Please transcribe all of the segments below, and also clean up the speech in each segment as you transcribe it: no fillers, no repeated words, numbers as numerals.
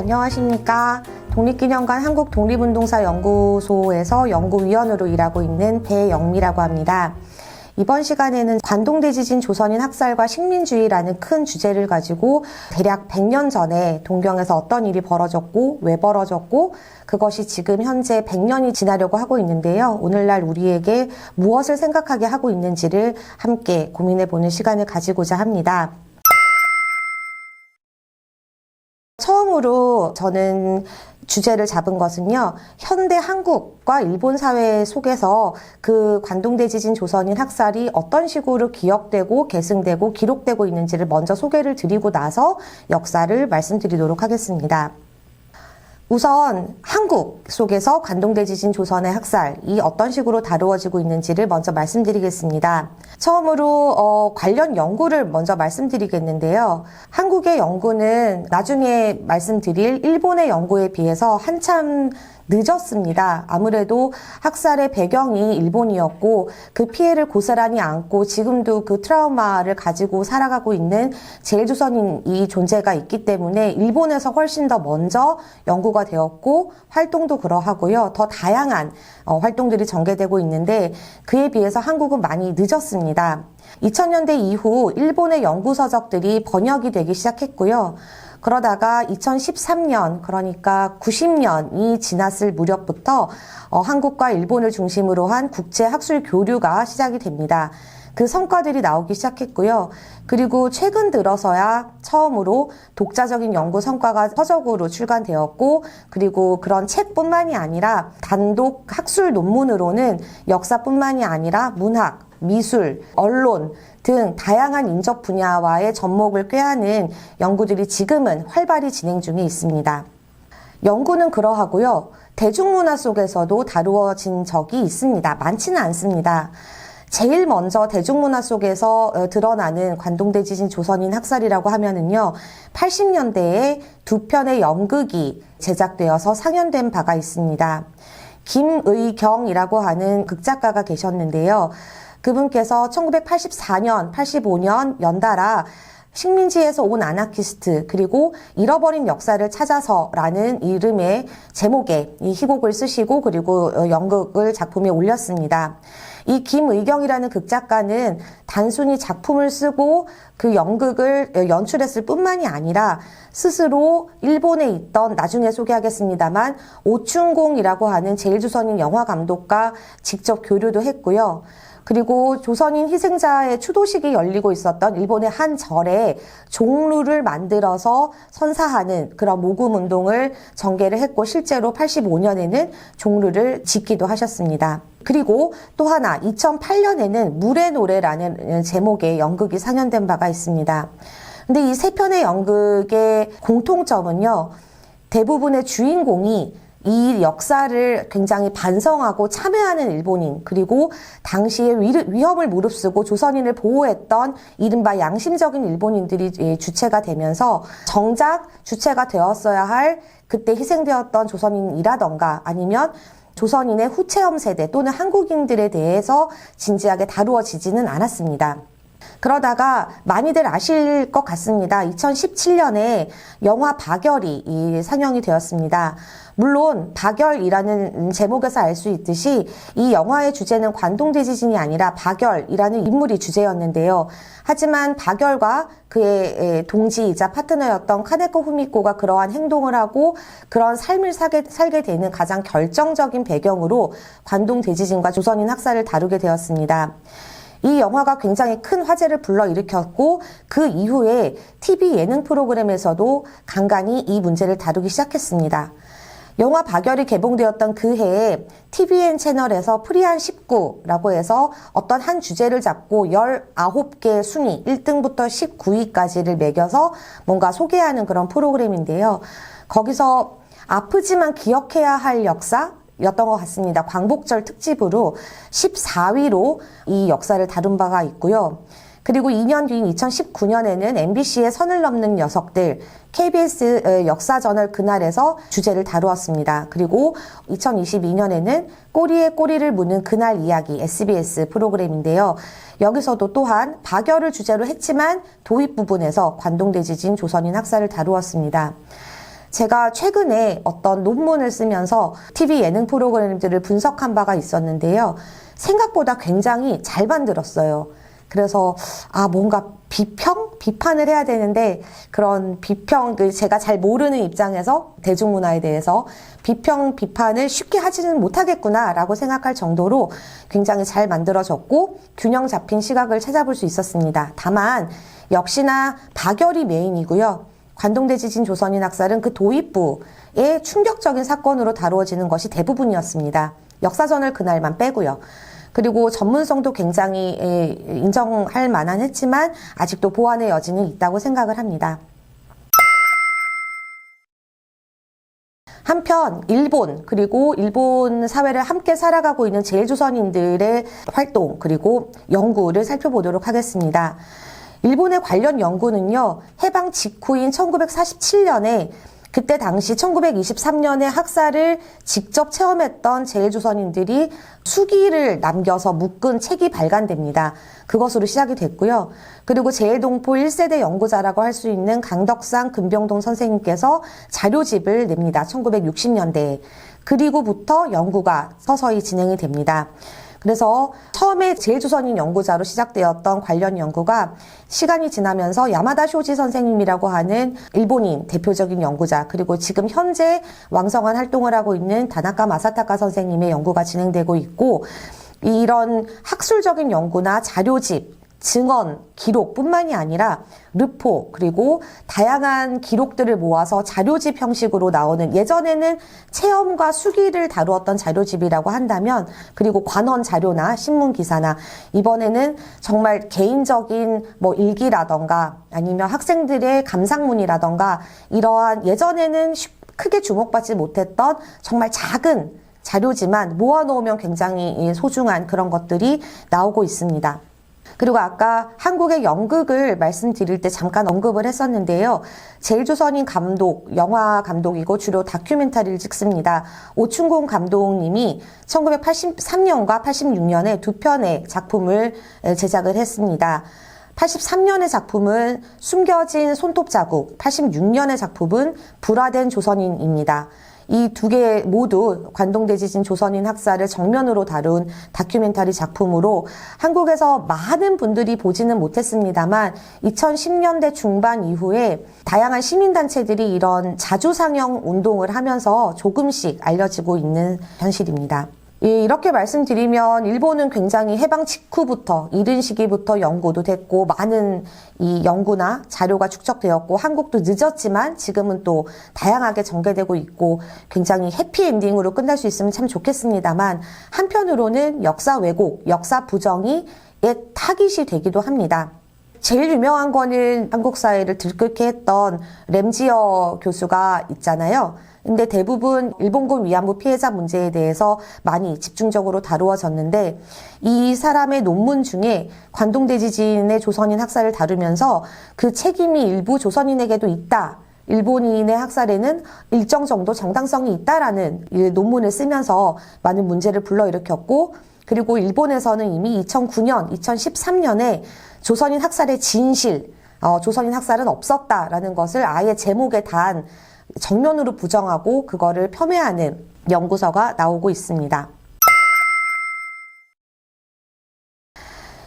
안녕하십니까. 독립기념관 한국독립운동사연구소에서 연구위원으로 일하고 있는 배영미라고 합니다. 이번 시간에는 관동대지진 조선인 학살과 식민주의라는 큰 주제를 가지고 대략 100년 전에 동경에서 어떤 일이 벌어졌고 왜 벌어졌고 그것이 지금 현재 100년이 지나려고 하고 있는데요. 오늘날 우리에게 무엇을 생각하게 하고 있는지를 함께 고민해보는 시간을 가지고자 합니다. 처음으로 저는 주제를 잡은 것은요, 현대 한국과 일본 사회 속에서 그 관동대지진 조선인 학살이 어떤 식으로 기억되고 계승되고 기록되고 있는지를 먼저 소개를 드리고 나서 역사를 말씀드리도록 하겠습니다. 우선 한국 속에서 관동대지진 조선의 학살이 어떤 식으로 다루어지고 있는지를 먼저 말씀드리겠습니다. 처음으로 관련 연구를 먼저 말씀드리겠는데요. 한국의 연구는 나중에 말씀드릴 일본의 연구에 비해서 한참 늦었습니다. 아무래도 학살의 배경이 일본이었고 그 피해를 고스란히 안고 지금도 그 트라우마를 가지고 살아가고 있는 제일조선인이 존재가 있기 때문에 일본에서 훨씬 더 먼저 연구가 되었고 활동도 그러하고요. 더 다양한 활동들이 전개되고 있는데 그에 비해서 한국은 많이 늦었습니다. 2000년대 이후 일본의 연구 서적들이 번역이 되기 시작했고요. 그러다가 2013년, 그러니까 90년이 지났을 무렵부터 한국과 일본을 중심으로 한 국제 학술 교류가 시작이 됩니다. 그 성과들이 나오기 시작했고요. 그리고 최근 들어서야 처음으로 독자적인 연구 성과가 서적으로 출간되었고, 그리고 그런 책뿐만이 아니라 단독 학술 논문으로는 역사뿐만이 아니라 문학, 미술, 언론 등 다양한 인적 분야와의 접목을 꾀하는 연구들이 지금은 활발히 진행 중에 있습니다. 연구는 그러하고요. 대중문화 속에서도 다루어진 적이 있습니다. 많지는 않습니다. 제일 먼저 대중문화 속에서 드러나는 관동대지진 조선인 학살이라고 하면은요, 80년대에 두 편의 연극이 제작되어서 상연된 바가 있습니다. 김의경이라고 하는 극작가가 계셨는데요. 그분께서 1984년, 85년 연달아 식민지에서 온 아나키스트 그리고 잃어버린 역사를 찾아서라는 이름의 제목의 이 희곡을 쓰시고 그리고 연극을 작품에 올렸습니다. 이 김의경이라는 극작가는 단순히 작품을 쓰고 그 연극을 연출했을 뿐만이 아니라 스스로 일본에 있던, 나중에 소개하겠습니다만, 오춘공이라고 하는 제일조선인 영화감독과 직접 교류도 했고요. 그리고 조선인 희생자의 추도식이 열리고 있었던 일본의 한 절에 종루를 만들어서 선사하는 그런 모금운동을 전개를 했고 실제로 85년에는 종루를 짓기도 하셨습니다. 그리고 또 하나 2008년에는 물의 노래라는 제목의 연극이 상연된 바가 있습니다. 근데 이 세 편의 연극의 공통점은요, 대부분의 주인공이 이 역사를 굉장히 반성하고 참회하는 일본인, 그리고 당시에 위험을 무릅쓰고 조선인을 보호했던 이른바 양심적인 일본인들이 주체가 되면서 정작 주체가 되었어야 할 그때 희생되었던 조선인이라던가 아니면 조선인의 후체험 세대 또는 한국인들에 대해서 진지하게 다루어지지는 않았습니다. 그러다가 많이들 아실 것 같습니다. 2017년에 영화 박열이 상영이 되었습니다. 물론 박열이라는 제목에서 알 수 있듯이 이 영화의 주제는 관동대지진이 아니라 박열이라는 인물이 주제였는데요. 하지만 박열과 그의 동지이자 파트너였던 카네코 후미코가 그러한 행동을 하고 그런 삶을 살게 되는 가장 결정적인 배경으로 관동대지진과 조선인 학살을 다루게 되었습니다. 이 영화가 굉장히 큰 화제를 불러일으켰고 그 이후에 TV 예능 프로그램에서도 간간히 이 문제를 다루기 시작했습니다. 영화 박열이 개봉되었던 그 해에 TVN 채널에서 프리한 19라고 해서 어떤 한 주제를 잡고 19개 순위 1등부터 19위까지를 매겨서 뭔가 소개하는 그런 프로그램인데요. 거기서 아프지만 기억해야 할 역사? 였던 것 같습니다. 광복절 특집으로 14위로 이 역사를 다룬 바가 있고요. 그리고 2년 뒤인 2019년에는 MBC의 선을 넘는 녀석들, KBS 역사저널 그날에서 주제를 다루었습니다. 그리고 2022년에는 꼬리에 꼬리를 무는 그날 이야기 SBS 프로그램인데요. 여기서도 또한 박열을 주제로 했지만 도입 부분에서 관동대지진 조선인 학살을 다루었습니다. 제가 최근에 어떤 논문을 쓰면서 TV 예능 프로그램들을 분석한 바가 있었는데요. 생각보다 굉장히 잘 만들었어요. 그래서 뭔가 비판을 해야 되는데 그런 제가 잘 모르는 입장에서 대중문화에 대해서 비판을 쉽게 하지는 못하겠구나라고 생각할 정도로 굉장히 잘 만들어졌고 균형 잡힌 시각을 찾아볼 수 있었습니다. 다만 역시나 박열이 메인이고요. 관동대 지진 조선인 학살은 그 도입부의 충격적인 사건으로 다루어지는 것이 대부분이었습니다. 역사전을 그날만 빼고요. 그리고 전문성도 굉장히 인정할 만한 했지만 아직도 보완의 여지는 있다고 생각을 합니다. 한편 그리고 일본 사회를 함께 살아가고 있는 제일조선인들의 활동 그리고 연구를 살펴보도록 하겠습니다. 일본의 관련 연구는요, 해방 직후인 1947년에 그때 당시 1923년에 학살을 직접 체험했던 제일조선인들이 수기를 남겨서 묶은 책이 발간됩니다. 그것으로 시작이 됐고요. 그리고 제일동포 1세대 연구자라고 할 수 있는 강덕상 금병동 선생님께서 자료집을 냅니다. 1960년대에. 그리고부터 연구가 서서히 진행이 됩니다. 그래서 처음에 제일조선인 연구자로 시작되었던 관련 연구가 시간이 지나면서 야마다 쇼지 선생님이라고 하는 일본인 대표적인 연구자, 그리고 지금 현재 왕성한 활동을 하고 있는 다나카 마사타카 선생님의 연구가 진행되고 있고, 이런 학술적인 연구나 자료집, 증언, 기록뿐만이 아니라 르포, 그리고 다양한 기록들을 모아서 자료집 형식으로 나오는, 예전에는 체험과 수기를 다루었던 자료집이라고 한다면, 그리고 관원 자료나 신문 기사나, 이번에는 정말 개인적인 일기라던가 아니면 학생들의 감상문이라던가, 이러한 예전에는 크게 주목받지 못했던 정말 작은 자료지만 모아놓으면 굉장히 소중한 그런 것들이 나오고 있습니다. 그리고 아까 한국의 연극을 말씀드릴 때 잠깐 언급을 했었는데요. 제일조선인 감독, 영화 감독이고 주로 다큐멘터리를 찍습니다. 오충공 감독님이 1983년과 86년에 두 편의 작품을 제작을 했습니다. 83년의 작품은 숨겨진 손톱 자국, 86년의 작품은 불화된 조선인입니다. 이 두 개 모두 관동대 지진 조선인 학살을 정면으로 다룬 다큐멘터리 작품으로 한국에서 많은 분들이 보지는 못했습니다만 2010년대 중반 이후에 다양한 시민단체들이 이런 자주상영 운동을 하면서 조금씩 알려지고 있는 현실입니다. 이렇게 말씀드리면 일본은 굉장히 해방 직후부터 이른 시기부터 연구도 됐고 많은 이 연구나 자료가 축적되었고, 한국도 늦었지만 지금은 또 다양하게 전개되고 있고 굉장히 해피엔딩으로 끝날 수 있으면 참 좋겠습니다만, 한편으로는 역사 왜곡, 역사 부정이 타깃이 되기도 합니다. 제일 유명한 거는 한국 사회를 들끓게 했던 램지어 교수가 있잖아요. 근데 대부분 일본군 위안부 피해자 문제에 대해서 많이 집중적으로 다루어졌는데, 이 사람의 논문 중에 관동대 지진의 조선인 학살을 다루면서 그 책임이 일부 조선인에게도 있다, 일본인의 학살에는 일정 정도 정당성이 있다라는 논문을 쓰면서 많은 문제를 불러일으켰고, 그리고 일본에서는 이미 2009년, 2013년에 조선인 학살의 진실, 조선인 학살은 없었다라는 것을 아예 제목에 단 정면으로 부정하고 그거를 폄훼하는 연구서가 나오고 있습니다.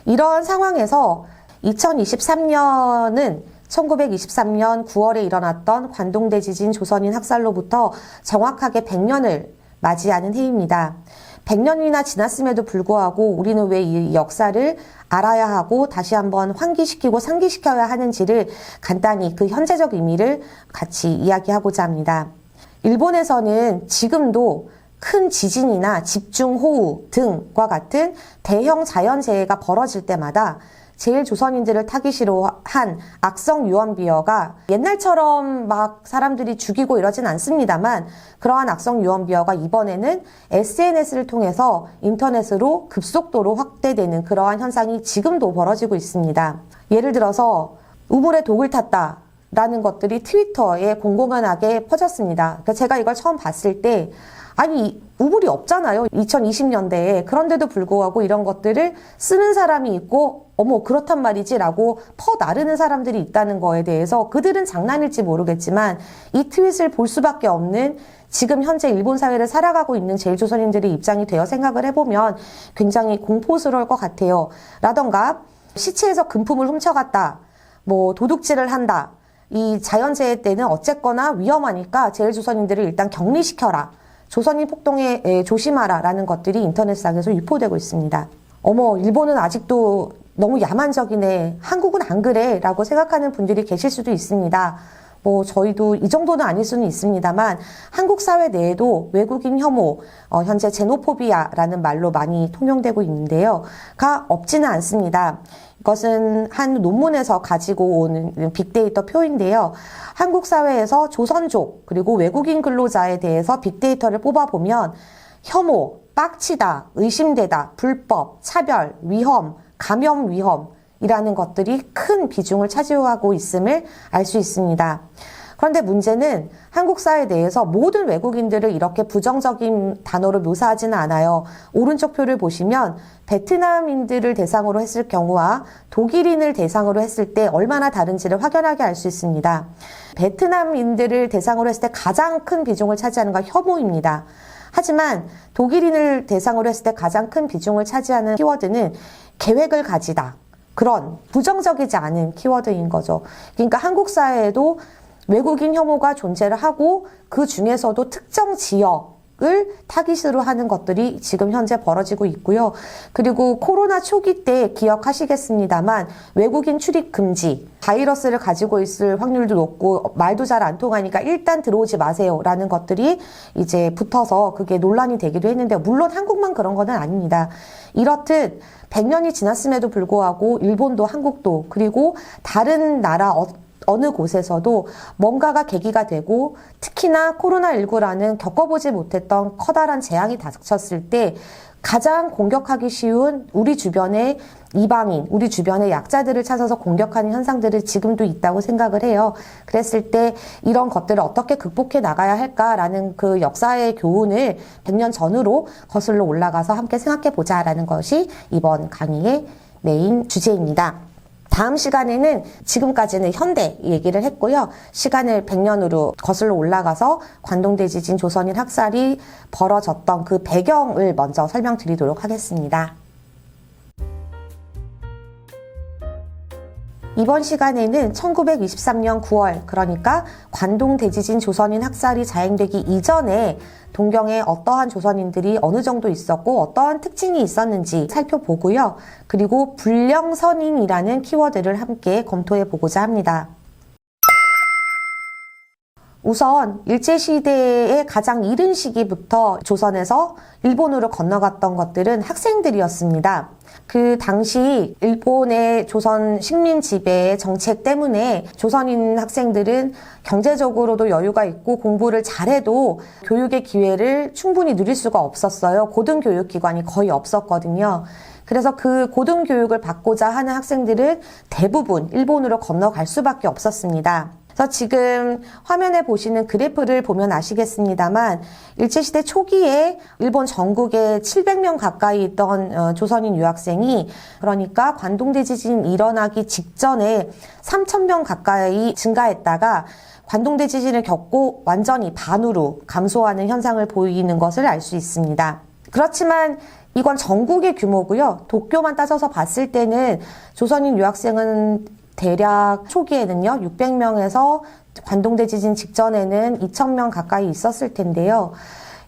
이런 상황에서 2023년은 1923년 9월에 일어났던 관동대 지진 조선인 학살로부터 정확하게 100년을 맞이하는 해입니다. 100년이나 지났음에도 불구하고 우리는 왜 이 역사를 알아야 하고 다시 한번 환기시키고 상기시켜야 하는지를 간단히 그 현재적 의미를 같이 이야기하고자 합니다. 일본에서는 지금도 큰 지진이나 집중호우 등과 같은 대형 자연재해가 벌어질 때마다 제일 조선인들을 타깃으로 한 악성 유언비어가, 옛날처럼 막 사람들이 죽이고 이러진 않습니다만, 그러한 악성 유언비어가 이번에는 SNS를 통해서 인터넷으로 급속도로 확대되는 그러한 현상이 지금도 벌어지고 있습니다. 예를 들어서 우물에 독을 탔다, 라는 것들이 트위터에 공공연하게 퍼졌습니다. 그러니까 제가 이걸 처음 봤을 때 아니 우물이 없잖아요. 2020년대에. 그런데도 불구하고 이런 것들을 쓰는 사람이 있고 어머 그렇단 말이지 라고 퍼나르는 사람들이 있다는 거에 대해서 그들은 장난일지 모르겠지만 이 트윗을 볼 수밖에 없는 지금 현재 일본 사회를 살아가고 있는 제일조선인들의 입장이 되어 생각을 해보면 굉장히 공포스러울 것 같아요. 라던가 시체에서 금품을 훔쳐갔다. 뭐 도둑질을 한다. 이 자연재해 때는 어쨌거나 위험하니까 제일조선인들을 일단 격리시켜라. 조선인 폭동에 조심하라 라는 것들이 인터넷상에서 유포되고 있습니다. 어머 일본은 아직도 너무 야만적이네. 한국은 안 그래 라고 생각하는 분들이 계실 수도 있습니다. 뭐 저희도 이 정도는 아닐 수는 있습니다만 한국 사회 내에도 외국인 혐오, 현재 제노포비아라는 말로 많이 통용되고 있는데요. 가 없지는 않습니다. 이것은 한 논문에서 가지고 오는 빅데이터 표인데요. 한국 사회에서 조선족 그리고 외국인 근로자에 대해서 빅데이터를 뽑아보면 혐오, 빡치다, 의심되다, 불법, 차별, 위험, 감염 위험 이라는 것들이 큰 비중을 차지하고 있음을 알 수 있습니다. 그런데 문제는 한국 사회 내에서 모든 외국인들을 이렇게 부정적인 단어로 묘사하지는 않아요. 오른쪽 표를 보시면 베트남인들을 대상으로 했을 경우와 독일인을 대상으로 했을 때 얼마나 다른지를 확연하게 알 수 있습니다. 베트남인들을 대상으로 했을 때 가장 큰 비중을 차지하는 건 혐오입니다. 하지만 독일인을 대상으로 했을 때 가장 큰 비중을 차지하는 키워드는 계획을 가지다. 그런 부정적이지 않은 키워드인 거죠. 그러니까 한국 사회에도 외국인 혐오가 존재를 하고 그 중에서도 특정 지역을 타깃으로 하는 것들이 지금 현재 벌어지고 있고요. 그리고 코로나 초기 때 기억하시겠습니다만 외국인 출입 금지, 바이러스를 가지고 있을 확률도 높고 말도 잘 안 통하니까 일단 들어오지 마세요 라는 것들이 이제 붙어서 그게 논란이 되기도 했는데 물론 한국만 그런 거는 아닙니다. 이렇듯 100년이 지났음에도 불구하고 일본도 한국도 그리고 다른 나라 어느 곳에서도 뭔가가 계기가 되고 특히나 코로나19라는 겪어보지 못했던 커다란 재앙이 닥쳤을 때 가장 공격하기 쉬운 우리 주변의 이방인, 우리 주변의 약자들을 찾아서 공격하는 현상들이 지금도 있다고 생각을 해요. 그랬을 때 이런 것들을 어떻게 극복해 나가야 할까라는 그 역사의 교훈을 100년 전으로 거슬러 올라가서 함께 생각해 보자라는 것이 이번 강의의 메인 주제입니다. 다음 시간에는 지금까지는 현대 얘기를 했고요. 시간을 100년으로 거슬러 올라가서 관동대지진 조선인 학살이 벌어졌던 그 배경을 먼저 설명드리도록 하겠습니다. 이번 시간에는 1923년 9월, 그러니까 관동대지진 조선인 학살이 자행되기 이전에 동경에 어떠한 조선인들이 어느 정도 있었고 어떠한 특징이 있었는지 살펴보고요. 그리고 불령선인이라는 키워드를 함께 검토해 보고자 합니다. 우선 일제시대의 가장 이른 시기부터 조선에서 일본으로 건너갔던 것들은 학생들이었습니다. 그 당시 일본의 조선 식민 지배 정책 때문에 조선인 학생들은 경제적으로도 여유가 있고 공부를 잘해도 교육의 기회를 충분히 누릴 수가 없었어요. 고등교육기관이 거의 없었거든요. 그래서 그 고등교육을 받고자 하는 학생들은 대부분 일본으로 건너갈 수밖에 없었습니다. 그래서 지금 화면에 보시는 그래프를 보면 아시겠습니다만 일제시대 초기에 일본 전국에 700명 가까이 있던 조선인 유학생이 그러니까 관동대지진이 일어나기 직전에 3,000명 가까이 증가했다가 관동대지진을 겪고 완전히 반으로 감소하는 현상을 보이는 것을 알 수 있습니다. 그렇지만 이건 전국의 규모고요. 도쿄만 따져서 봤을 때는 조선인 유학생은 대략 초기에는요, 600명에서 관동대지진 직전에는 2,000명 가까이 있었을 텐데요.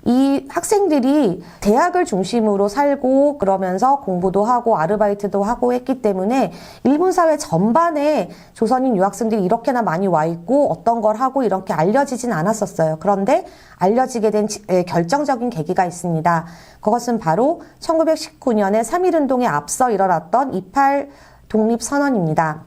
이 학생들이 대학을 중심으로 살고 그러면서 공부도 하고 아르바이트도 하고 했기 때문에 일본 사회 전반에 조선인 유학생들이 이렇게나 많이 와 있고 어떤 걸 하고 이렇게 알려지진 않았었어요. 그런데 알려지게 된 결정적인 계기가 있습니다. 그것은 바로 1919년에 3.1운동에 앞서 일어났던 28 독립선언입니다.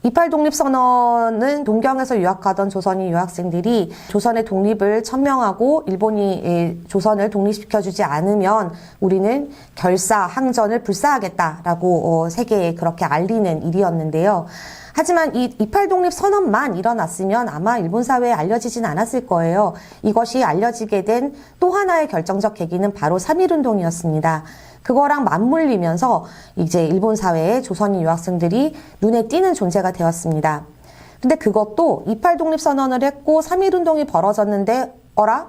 28 독립선언은 동경에서 유학하던 조선인 유학생들이 조선의 독립을 천명하고 일본이 조선을 독립시켜주지 않으면 우리는 결사, 항전을 불사하겠다라고 세계에 그렇게 알리는 일이었는데요. 하지만 이 28 독립 선언만 일어났으면 아마 일본 사회에 알려지진 않았을 거예요. 이것이 알려지게 된 또 하나의 결정적 계기는 바로 3.1운동이었습니다. 그거랑 맞물리면서 이제 일본 사회에 조선인 유학생들이 눈에 띄는 존재가 되었습니다. 근데 그것도 28 독립 선언을 했고 3.1운동이 벌어졌는데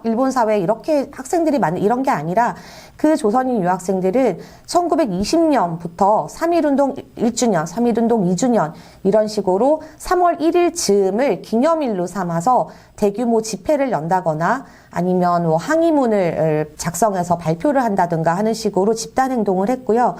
일본 사회에 이렇게 학생들이 많은 이런 게 아니라 그 조선인 유학생들은 1920년부터 3.1운동 1주년, 3.1운동 2주년 이런 식으로 3월 1일 즈음을 기념일로 삼아서 대규모 집회를 연다거나 아니면 뭐 항의문을 작성해서 발표를 한다든가 하는 식으로 집단 행동을 했고요.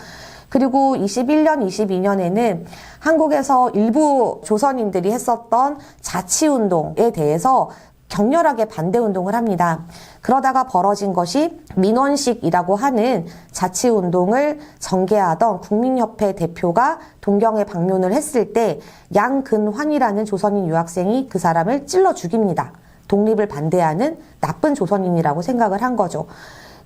그리고 21년, 22년에는 한국에서 일부 조선인들이 했었던 자치운동에 대해서 격렬하게 반대운동을 합니다. 그러다가 벌어진 것이 민원식이라고 하는 자치운동을 전개하던 국민협회 대표가 동경에 방문을 했을 때 양근환이라는 조선인 유학생이 그 사람을 찔러 죽입니다. 독립을 반대하는 나쁜 조선인이라고 생각을 한 거죠.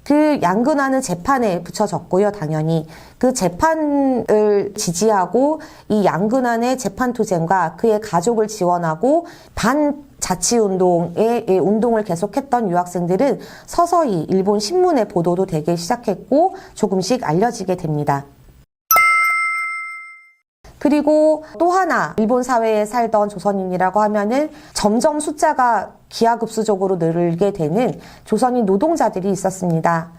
그 양근환은 재판에 붙여졌고요, 당연히. 그 재판을 지지하고 이 양근환의 재판투쟁과 그의 가족을 지원하고 반자치운동의 운동을 계속했던 유학생들은 서서히 일본 신문에 보도도 되기 시작했고 조금씩 알려지게 됩니다. 그리고 또 하나 일본 사회에 살던 조선인이라고 하면은 점점 숫자가 기하급수적으로 늘게 되는 조선인 노동자들이 있었습니다.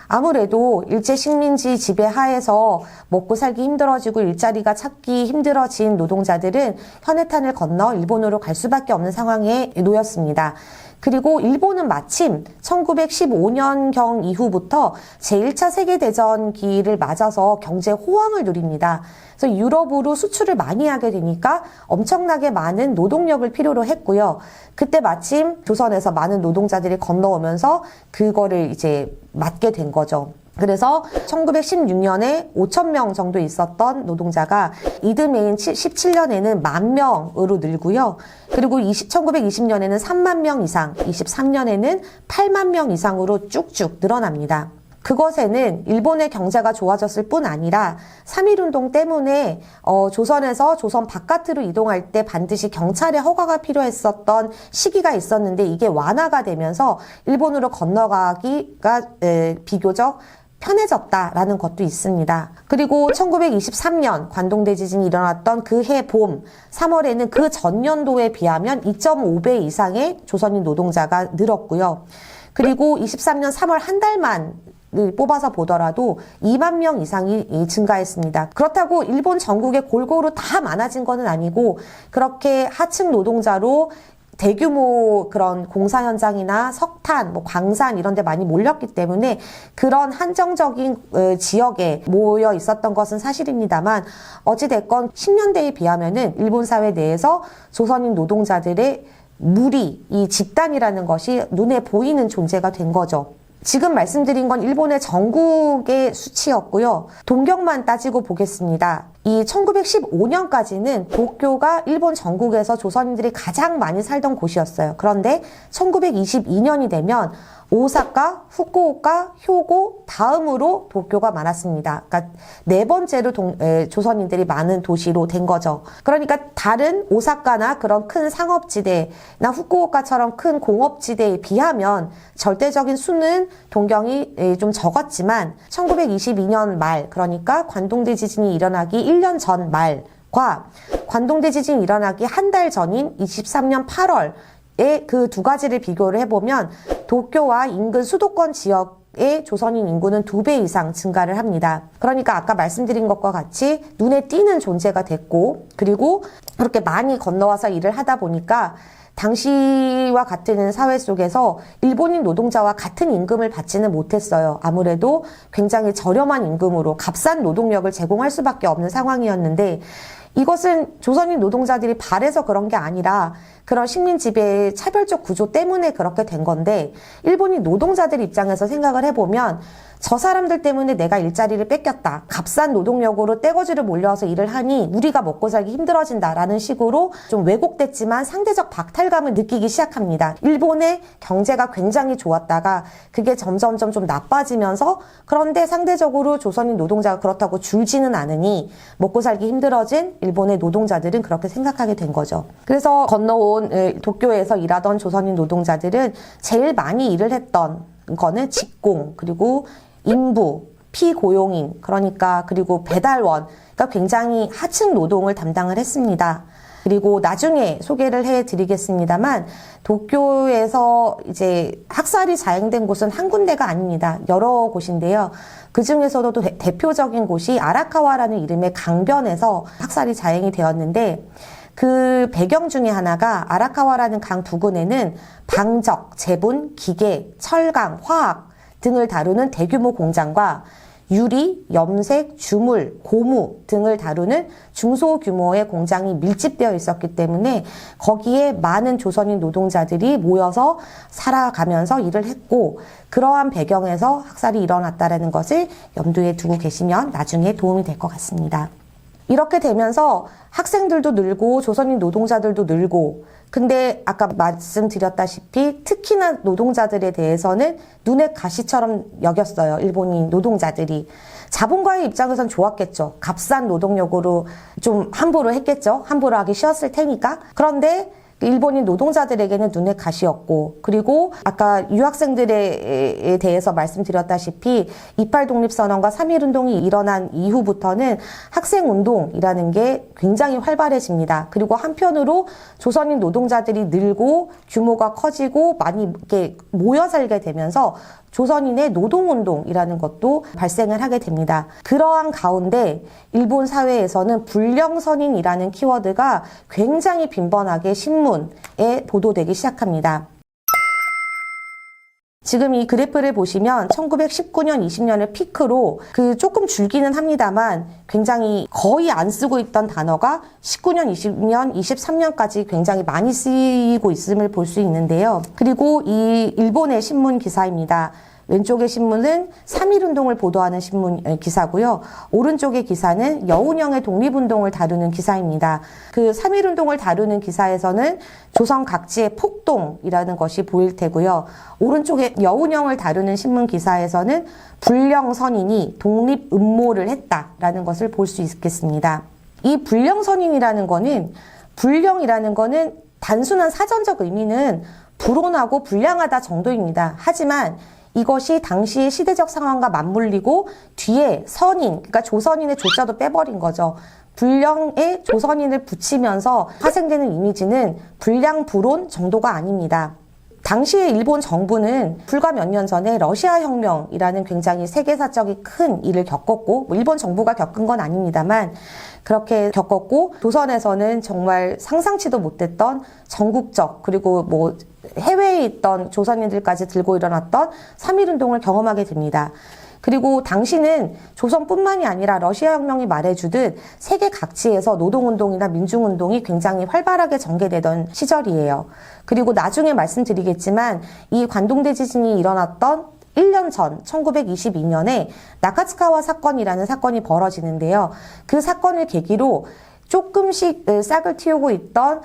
아무래도 일제 식민지 지배 하에서 먹고 살기 힘들어지고 일자리가 찾기 힘들어진 노동자들은 현해탄을 건너 일본으로 갈 수밖에 없는 상황에 놓였습니다. 그리고 일본은 마침 1915년경 이후부터 제1차 세계대전기를 맞아서 경제 호황을 누립니다. 그래서 유럽으로 수출을 많이 하게 되니까 엄청나게 많은 노동력을 필요로 했고요. 그때 마침 조선에서 많은 노동자들이 건너오면서 그거를 이제 맞게 된 거죠. 그래서 1916년에 5,000명 정도 있었던 노동자가 이듬해인 17년에는 10,000명으로 늘고요. 그리고 1920년에는 3만 명 이상, 23년에는 8만 명 이상으로 쭉쭉 늘어납니다. 그것에는 일본의 경제가 좋아졌을 뿐 아니라 3.1운동 때문에 조선에서 조선 바깥으로 이동할 때 반드시 경찰의 허가가 필요했었던 시기가 있었는데 이게 완화가 되면서 일본으로 건너가기가 비교적 편해졌다라는 것도 있습니다. 그리고 1923년 관동대 지진이 일어났던 그 해 봄 3월에는 그 전년도에 비하면 2.5배 이상의 조선인 노동자가 늘었고요. 그리고 23년 3월 한 달만 뽑아서 보더라도 2만 명 이상이 증가했습니다. 그렇다고 일본 전국에 골고루 다 많아진 것은 아니고 그렇게 하층 노동자로 대규모 그런 공사 현장이나 석탄, 광산 이런 데 많이 몰렸기 때문에 그런 한정적인 지역에 모여 있었던 것은 사실입니다만 어찌됐건 10년대에 비하면은 일본 사회 내에서 조선인 노동자들의 무리, 이 집단이라는 것이 눈에 보이는 존재가 된 거죠. 지금 말씀드린 건 일본의 전국의 수치였고요. 동경만 따지고 보겠습니다. 이 1915년까지는 도쿄가 일본 전국에서 조선인들이 가장 많이 살던 곳이었어요. 그런데 1922년이 되면 오사카, 후쿠오카, 효고 다음으로 도쿄가 많았습니다. 그러니까 네 번째로 조선인들이 많은 도시로 된 거죠. 그러니까 다른 오사카나 그런 큰 상업지대나 후쿠오카처럼 큰 공업지대에 비하면 절대적인 수는 동경이 좀 적었지만 1922년 말, 그러니까 관동대 지진이 일어나기 1년 전 말과 관동대 지진이 일어나기 한 달 전인 23년 8월 그 두 가지를 비교를 해보면 도쿄와 인근 수도권 지역의 조선인 인구는 2배 이상 증가를 합니다. 그러니까 아까 말씀드린 것과 같이 눈에 띄는 존재가 됐고 그리고 그렇게 많이 건너와서 일을 하다 보니까 당시와 같은 사회 속에서 일본인 노동자와 같은 임금을 받지는 못했어요. 아무래도 굉장히 저렴한 임금으로 값싼 노동력을 제공할 수밖에 없는 상황이었는데 이것은 조선인 노동자들이 바래서 그런 게 아니라 그런 식민 지배의 차별적 구조 때문에 그렇게 된 건데, 일본인 노동자들 입장에서 생각을 해보면 저 사람들 때문에 내가 일자리를 뺏겼다. 값싼 노동력으로 떼거지를 몰려와서 일을 하니 우리가 먹고 살기 힘들어진다라는 식으로 좀 왜곡됐지만 상대적 박탈감을 느끼기 시작합니다. 일본의 경제가 굉장히 좋았다가 그게 점점점 좀 나빠지면서, 그런데 상대적으로 조선인 노동자가 그렇다고 줄지는 않으니 먹고 살기 힘들어진 일본의 노동자들은 그렇게 생각하게 된 거죠. 그래서 건너온 도쿄에서 일하던 조선인 노동자들은 제일 많이 일을 했던 거는 직공, 그리고 인부, 피고용인, 그리고 배달원, 그러니까 굉장히 하층 노동을 담당을 했습니다. 그리고 나중에 소개를 해드리겠습니다만, 도쿄에서 이제 학살이 자행된 곳은 한 군데가 아닙니다. 여러 곳인데요. 그 중에서도 대표적인 곳이 아라카와라는 이름의 강변에서 학살이 자행이 되었는데, 그 배경 중에 하나가 아라카와라는 강 부근에는 방적, 제분, 기계, 철강, 화학 등을 다루는 대규모 공장과 유리, 염색, 주물, 고무 등을 다루는 중소규모의 공장이 밀집되어 있었기 때문에 거기에 많은 조선인 노동자들이 모여서 살아가면서 일을 했고, 그러한 배경에서 학살이 일어났다는 것을 염두에 두고 계시면 나중에 도움이 될 것 같습니다. 이렇게 되면서 학생들도 늘고 조선인 노동자들도 늘고, 근데 아까 말씀드렸다시피 특히나 노동자들에 대해서는 눈의 가시처럼 여겼어요. 일본인 노동자들이. 자본가의 입장에선 좋았겠죠. 값싼 노동력으로 좀 함부로 했겠죠. 함부로 하기 쉬웠을 테니까. 그런데 일본인 노동자들에게는 눈의 가시였고, 그리고 아까 유학생들에 대해서 말씀드렸다시피 28 독립선언과 3.1운동이 일어난 이후부터는 학생운동이라는 게 굉장히 활발해집니다. 그리고 한편으로 조선인 노동자들이 늘고 규모가 커지고 많이 이렇게 모여 살게 되면서 조선인의 노동운동이라는 것도 발생을 하게 됩니다. 그러한 가운데 일본 사회에서는 불령선인이라는 키워드가 굉장히 빈번하게 신문에 보도되기 시작합니다. 지금 이 그래프를 보시면 1919년, 20년을 피크로 조금 줄기는 합니다만 굉장히 거의 안 쓰고 있던 단어가 19년, 20년, 23년까지 굉장히 많이 쓰이고 있음을 볼 수 있는데요. 그리고 이 일본의 신문 기사입니다. 왼쪽의 신문은 3.1운동을 보도하는 신문 기사고요. 오른쪽의 기사는 여운형의 독립운동을 다루는 기사입니다. 그 3.1운동을 다루는 기사에서는 조선 각지의 폭동이라는 것이 보일 테고요. 오른쪽에 여운형을 다루는 신문 기사에서는 불령선인이 독립 음모를 했다라는 것을 볼 수 있겠습니다. 이 불령선인이라는 거는, 불령이라는 거는 단순한 사전적 의미는 불온하고 불량하다 정도입니다. 하지만 이것이 당시의 시대적 상황과 맞물리고 뒤에 선인, 그러니까 조선인의 조자도 빼버린 거죠. 불령에 조선인을 붙이면서 파생되는 이미지는 불량 불온 정도가 아닙니다. 당시의 일본 정부는 불과 몇 년 전에 러시아 혁명이라는 굉장히 세계사적인 큰 일을 겪었고, 일본 정부가 겪은 건 아닙니다만 그렇게 겪었고, 조선에서는 정말 상상치도 못했던 전국적, 그리고 해외에 있던 조선인들까지 들고 일어났던 3.1운동을 경험하게 됩니다. 그리고 당시는 조선뿐만이 아니라 러시아 혁명이 말해주듯 세계 각지에서 노동운동이나 민중운동이 굉장히 활발하게 전개되던 시절이에요. 그리고 나중에 말씀드리겠지만 이 관동대 지진이 일어났던 1년 전 1922년에 나카츠카와 사건이라는 사건이 벌어지는데요. 그 사건을 계기로 조금씩 싹을 틔우고 있던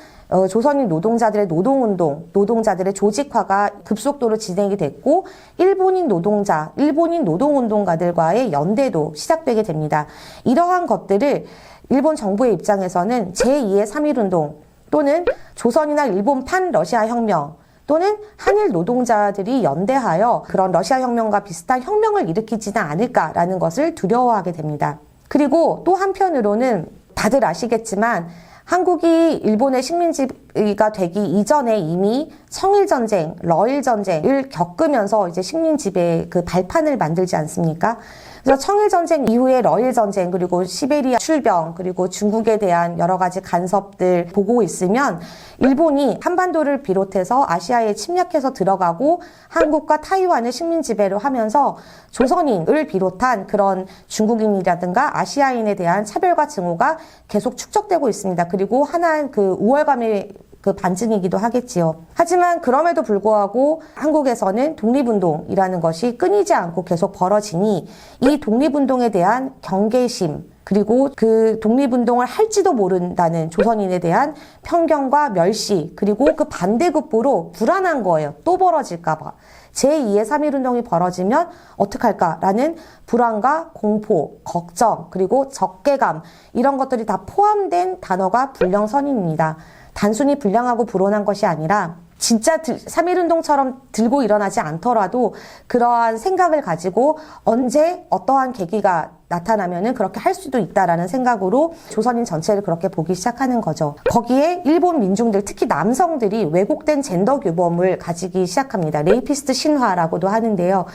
조선인 노동자들의 노동운동, 노동자들의 조직화가 급속도로 진행이 됐고, 일본인 노동운동가들과의 연대도 시작되게 됩니다. 이러한 것들을 일본 정부의 입장에서는 제2의 3.1운동 또는 조선이나 일본 판-러시아 혁명 또는 한일 노동자들이 연대하여 그런 러시아 혁명과 비슷한 혁명을 일으키지는 않을까라는 것을 두려워하게 됩니다. 그리고 또 한편으로는 다들 아시겠지만 한국이 일본의 식민지가 되기 이전에 이미 청일전쟁, 러일전쟁을 겪으면서 이제 식민지배의 그 발판을 만들지 않습니까? 그래서 청일전쟁 이후에 러일전쟁, 그리고 시베리아 출병, 그리고 중국에 대한 여러 가지 간섭들 보고 있으면 일본이 한반도를 비롯해서 아시아에 침략해서 들어가고 한국과 타이완을 식민지배로 하면서 조선인을 비롯한 그런 중국인이라든가 아시아인에 대한 차별과 증오가 계속 축적되고 있습니다. 그리고 하나의 그 우월감에 그 반증이기도 하겠지요. 하지만 그럼에도 불구하고 한국에서는 독립운동이라는 것이 끊이지 않고 계속 벌어지니 이 독립운동에 대한 경계심, 그리고 그 독립운동을 할지도 모른다는 조선인에 대한 편견과 멸시, 그리고 그 반대급부로 불안한 거예요. 또 벌어질까봐. 제2의 3.1운동이 벌어지면 어떡할까라는 불안과 공포, 걱정, 그리고 적개감, 이런 것들이 다 포함된 단어가 불령선인입니다. 단순히 불량하고 불온한 것이 아니라 진짜 3.1운동처럼 들고 일어나지 않더라도 그러한 생각을 가지고 언제 어떠한 계기가 나타나면은 그렇게 할 수도 있다라는 생각으로 조선인 전체를 그렇게 보기 시작하는 거죠. 거기에 일본 민중들, 특히 남성들이 왜곡된 젠더 규범을 가지기 시작합니다. 레이피스트 신화라고도 하는데요.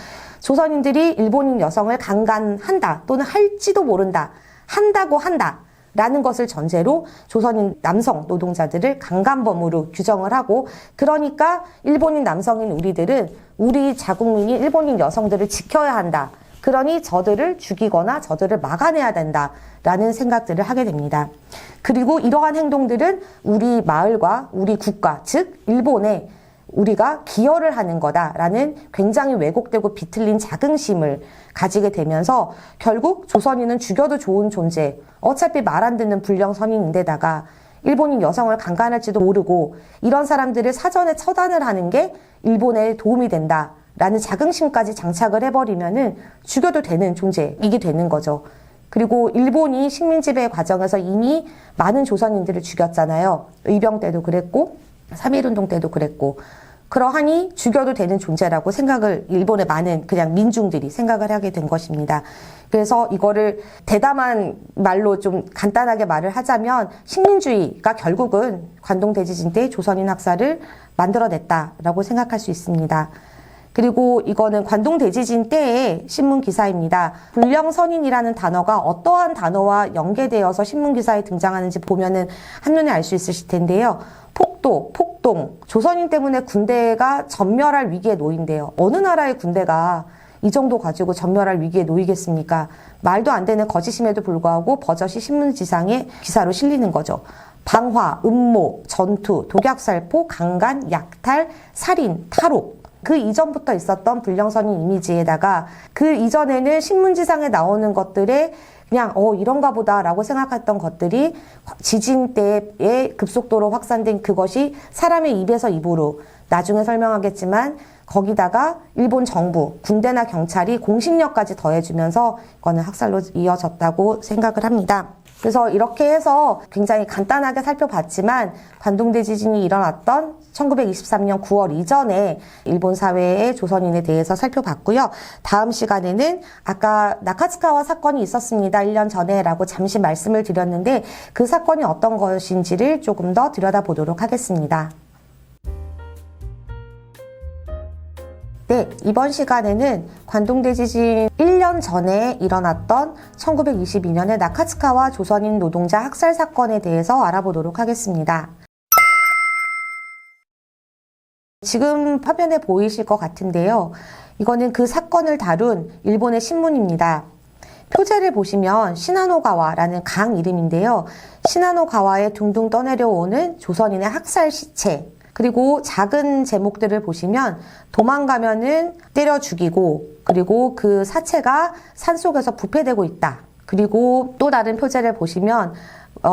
조선인들이 일본인 여성을 강간한다 또는 할지도 모른다, 한다고 한다 라는 것을 전제로 조선인 남성 노동자들을 강간범으로 규정을 하고, 그러니까 일본인 남성인 우리들은 우리 자국민이 일본인 여성들을 지켜야 한다. 그러니 저들을 죽이거나 저들을 막아내야 된다라는 생각들을 하게 됩니다. 그리고 이러한 행동들은 우리 마을과 우리 국가, 즉 일본에 우리가 기여를 하는 거다라는 굉장히 왜곡되고 비틀린 자긍심을 가지게 되면서 결국 조선인은 죽여도 좋은 존재, 어차피 말 안 듣는 불령선인인데다가 일본인 여성을 강간할지도 모르고 이런 사람들을 사전에 처단을 하는 게 일본에 도움이 된다라는 자긍심까지 장착을 해버리면은 죽여도 되는 존재이게 되는 거죠. 그리고 일본이 식민지배 과정에서 이미 많은 조선인들을 죽였잖아요. 의병 때도 그랬고 3.1운동 때도 그랬고, 그러하니 죽여도 되는 존재라고 생각을 일본의 많은 그냥 민중들이 생각을 하게 된 것입니다. 그래서 이거를 대담한 말로 좀 간단하게 말을 하자면 식민주의가 결국은 관동대지진 때 조선인 학살을 만들어냈다라고 생각할 수 있습니다. 그리고 이거는 관동대지진 때의 신문 기사입니다. 불령선인이라는 단어가 어떠한 단어와 연계되어서 신문 기사에 등장하는지 보면은 한눈에 알 수 있으실 텐데요. 폭동, 조선인 때문에 군대가 전멸할 위기에 놓인대요. 어느 나라의 군대가 이 정도 가지고 전멸할 위기에 놓이겠습니까? 말도 안 되는 거짓임에도 불구하고 버젓이 신문지상에 기사로 실리는 거죠. 방화, 음모, 전투, 독약살포, 강간, 약탈, 살인, 탈옥. 그 이전부터 있었던 불령선인 이미지에다가 그 이전에는 신문지상에 나오는 것들에 그냥 이런가 보다라고 생각했던 것들이 지진 때에 급속도로 확산된 그것이 사람의 입에서 입으로, 나중에 설명하겠지만 거기다가 일본 정부, 군대나 경찰이 공신력까지 더해주면서 이거는 학살로 이어졌다고 생각을 합니다. 그래서 이렇게 해서 굉장히 간단하게 살펴봤지만 관동대지진이 일어났던 1923년 9월 이전에 일본 사회의 조선인에 대해서 살펴봤고요. 다음 시간에는 아까 나카츠카와 사건이 있었습니다. 1년 전에 라고 잠시 말씀을 드렸는데 그 사건이 어떤 것인지를 조금 더 들여다보도록 하겠습니다. 네, 이번 시간에는 관동대지진 1년 전에 일어났던 1922년의 나카츠카와 조선인 노동자 학살 사건에 대해서 알아보도록 하겠습니다. 지금 화면에 보이실 것 같은데요. 이거는 그 사건을 다룬 일본의 신문입니다. 표제를 보시면 시나노가와라는 강 이름인데요. 시나노가와에 둥둥 떠내려오는 조선인의 학살 시체, 그리고 작은 제목들을 보시면 도망가면은 때려 죽이고, 그리고 그 사체가 산속에서 부패되고 있다. 그리고 또 다른 표제를 보시면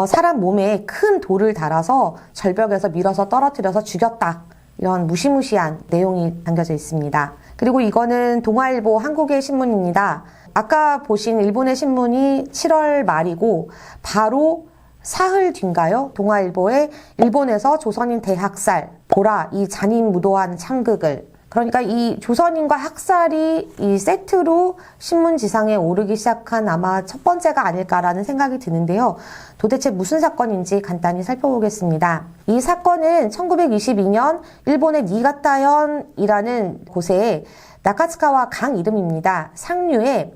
사람 몸에 큰 돌을 달아서 절벽에서 밀어서 떨어뜨려서 죽였다. 이런 무시무시한 내용이 담겨져 있습니다. 그리고 이거는 동아일보 한국의 신문입니다. 아까 보신 일본의 신문이 7월 말이고 바로 사흘 뒤인가요? 동아일보에 일본에서 조선인 대학살, 보라 이 잔인무도한 창극을, 그러니까 이 조선인과 학살이 이 세트로 신문지상에 오르기 시작한 아마 첫 번째가 아닐까라는 생각이 드는데요. 도대체 무슨 사건인지 간단히 살펴보겠습니다. 이 사건은 1922년 일본의 니가타현이라는 곳에 나카츠카와 강 이름입니다. 상류에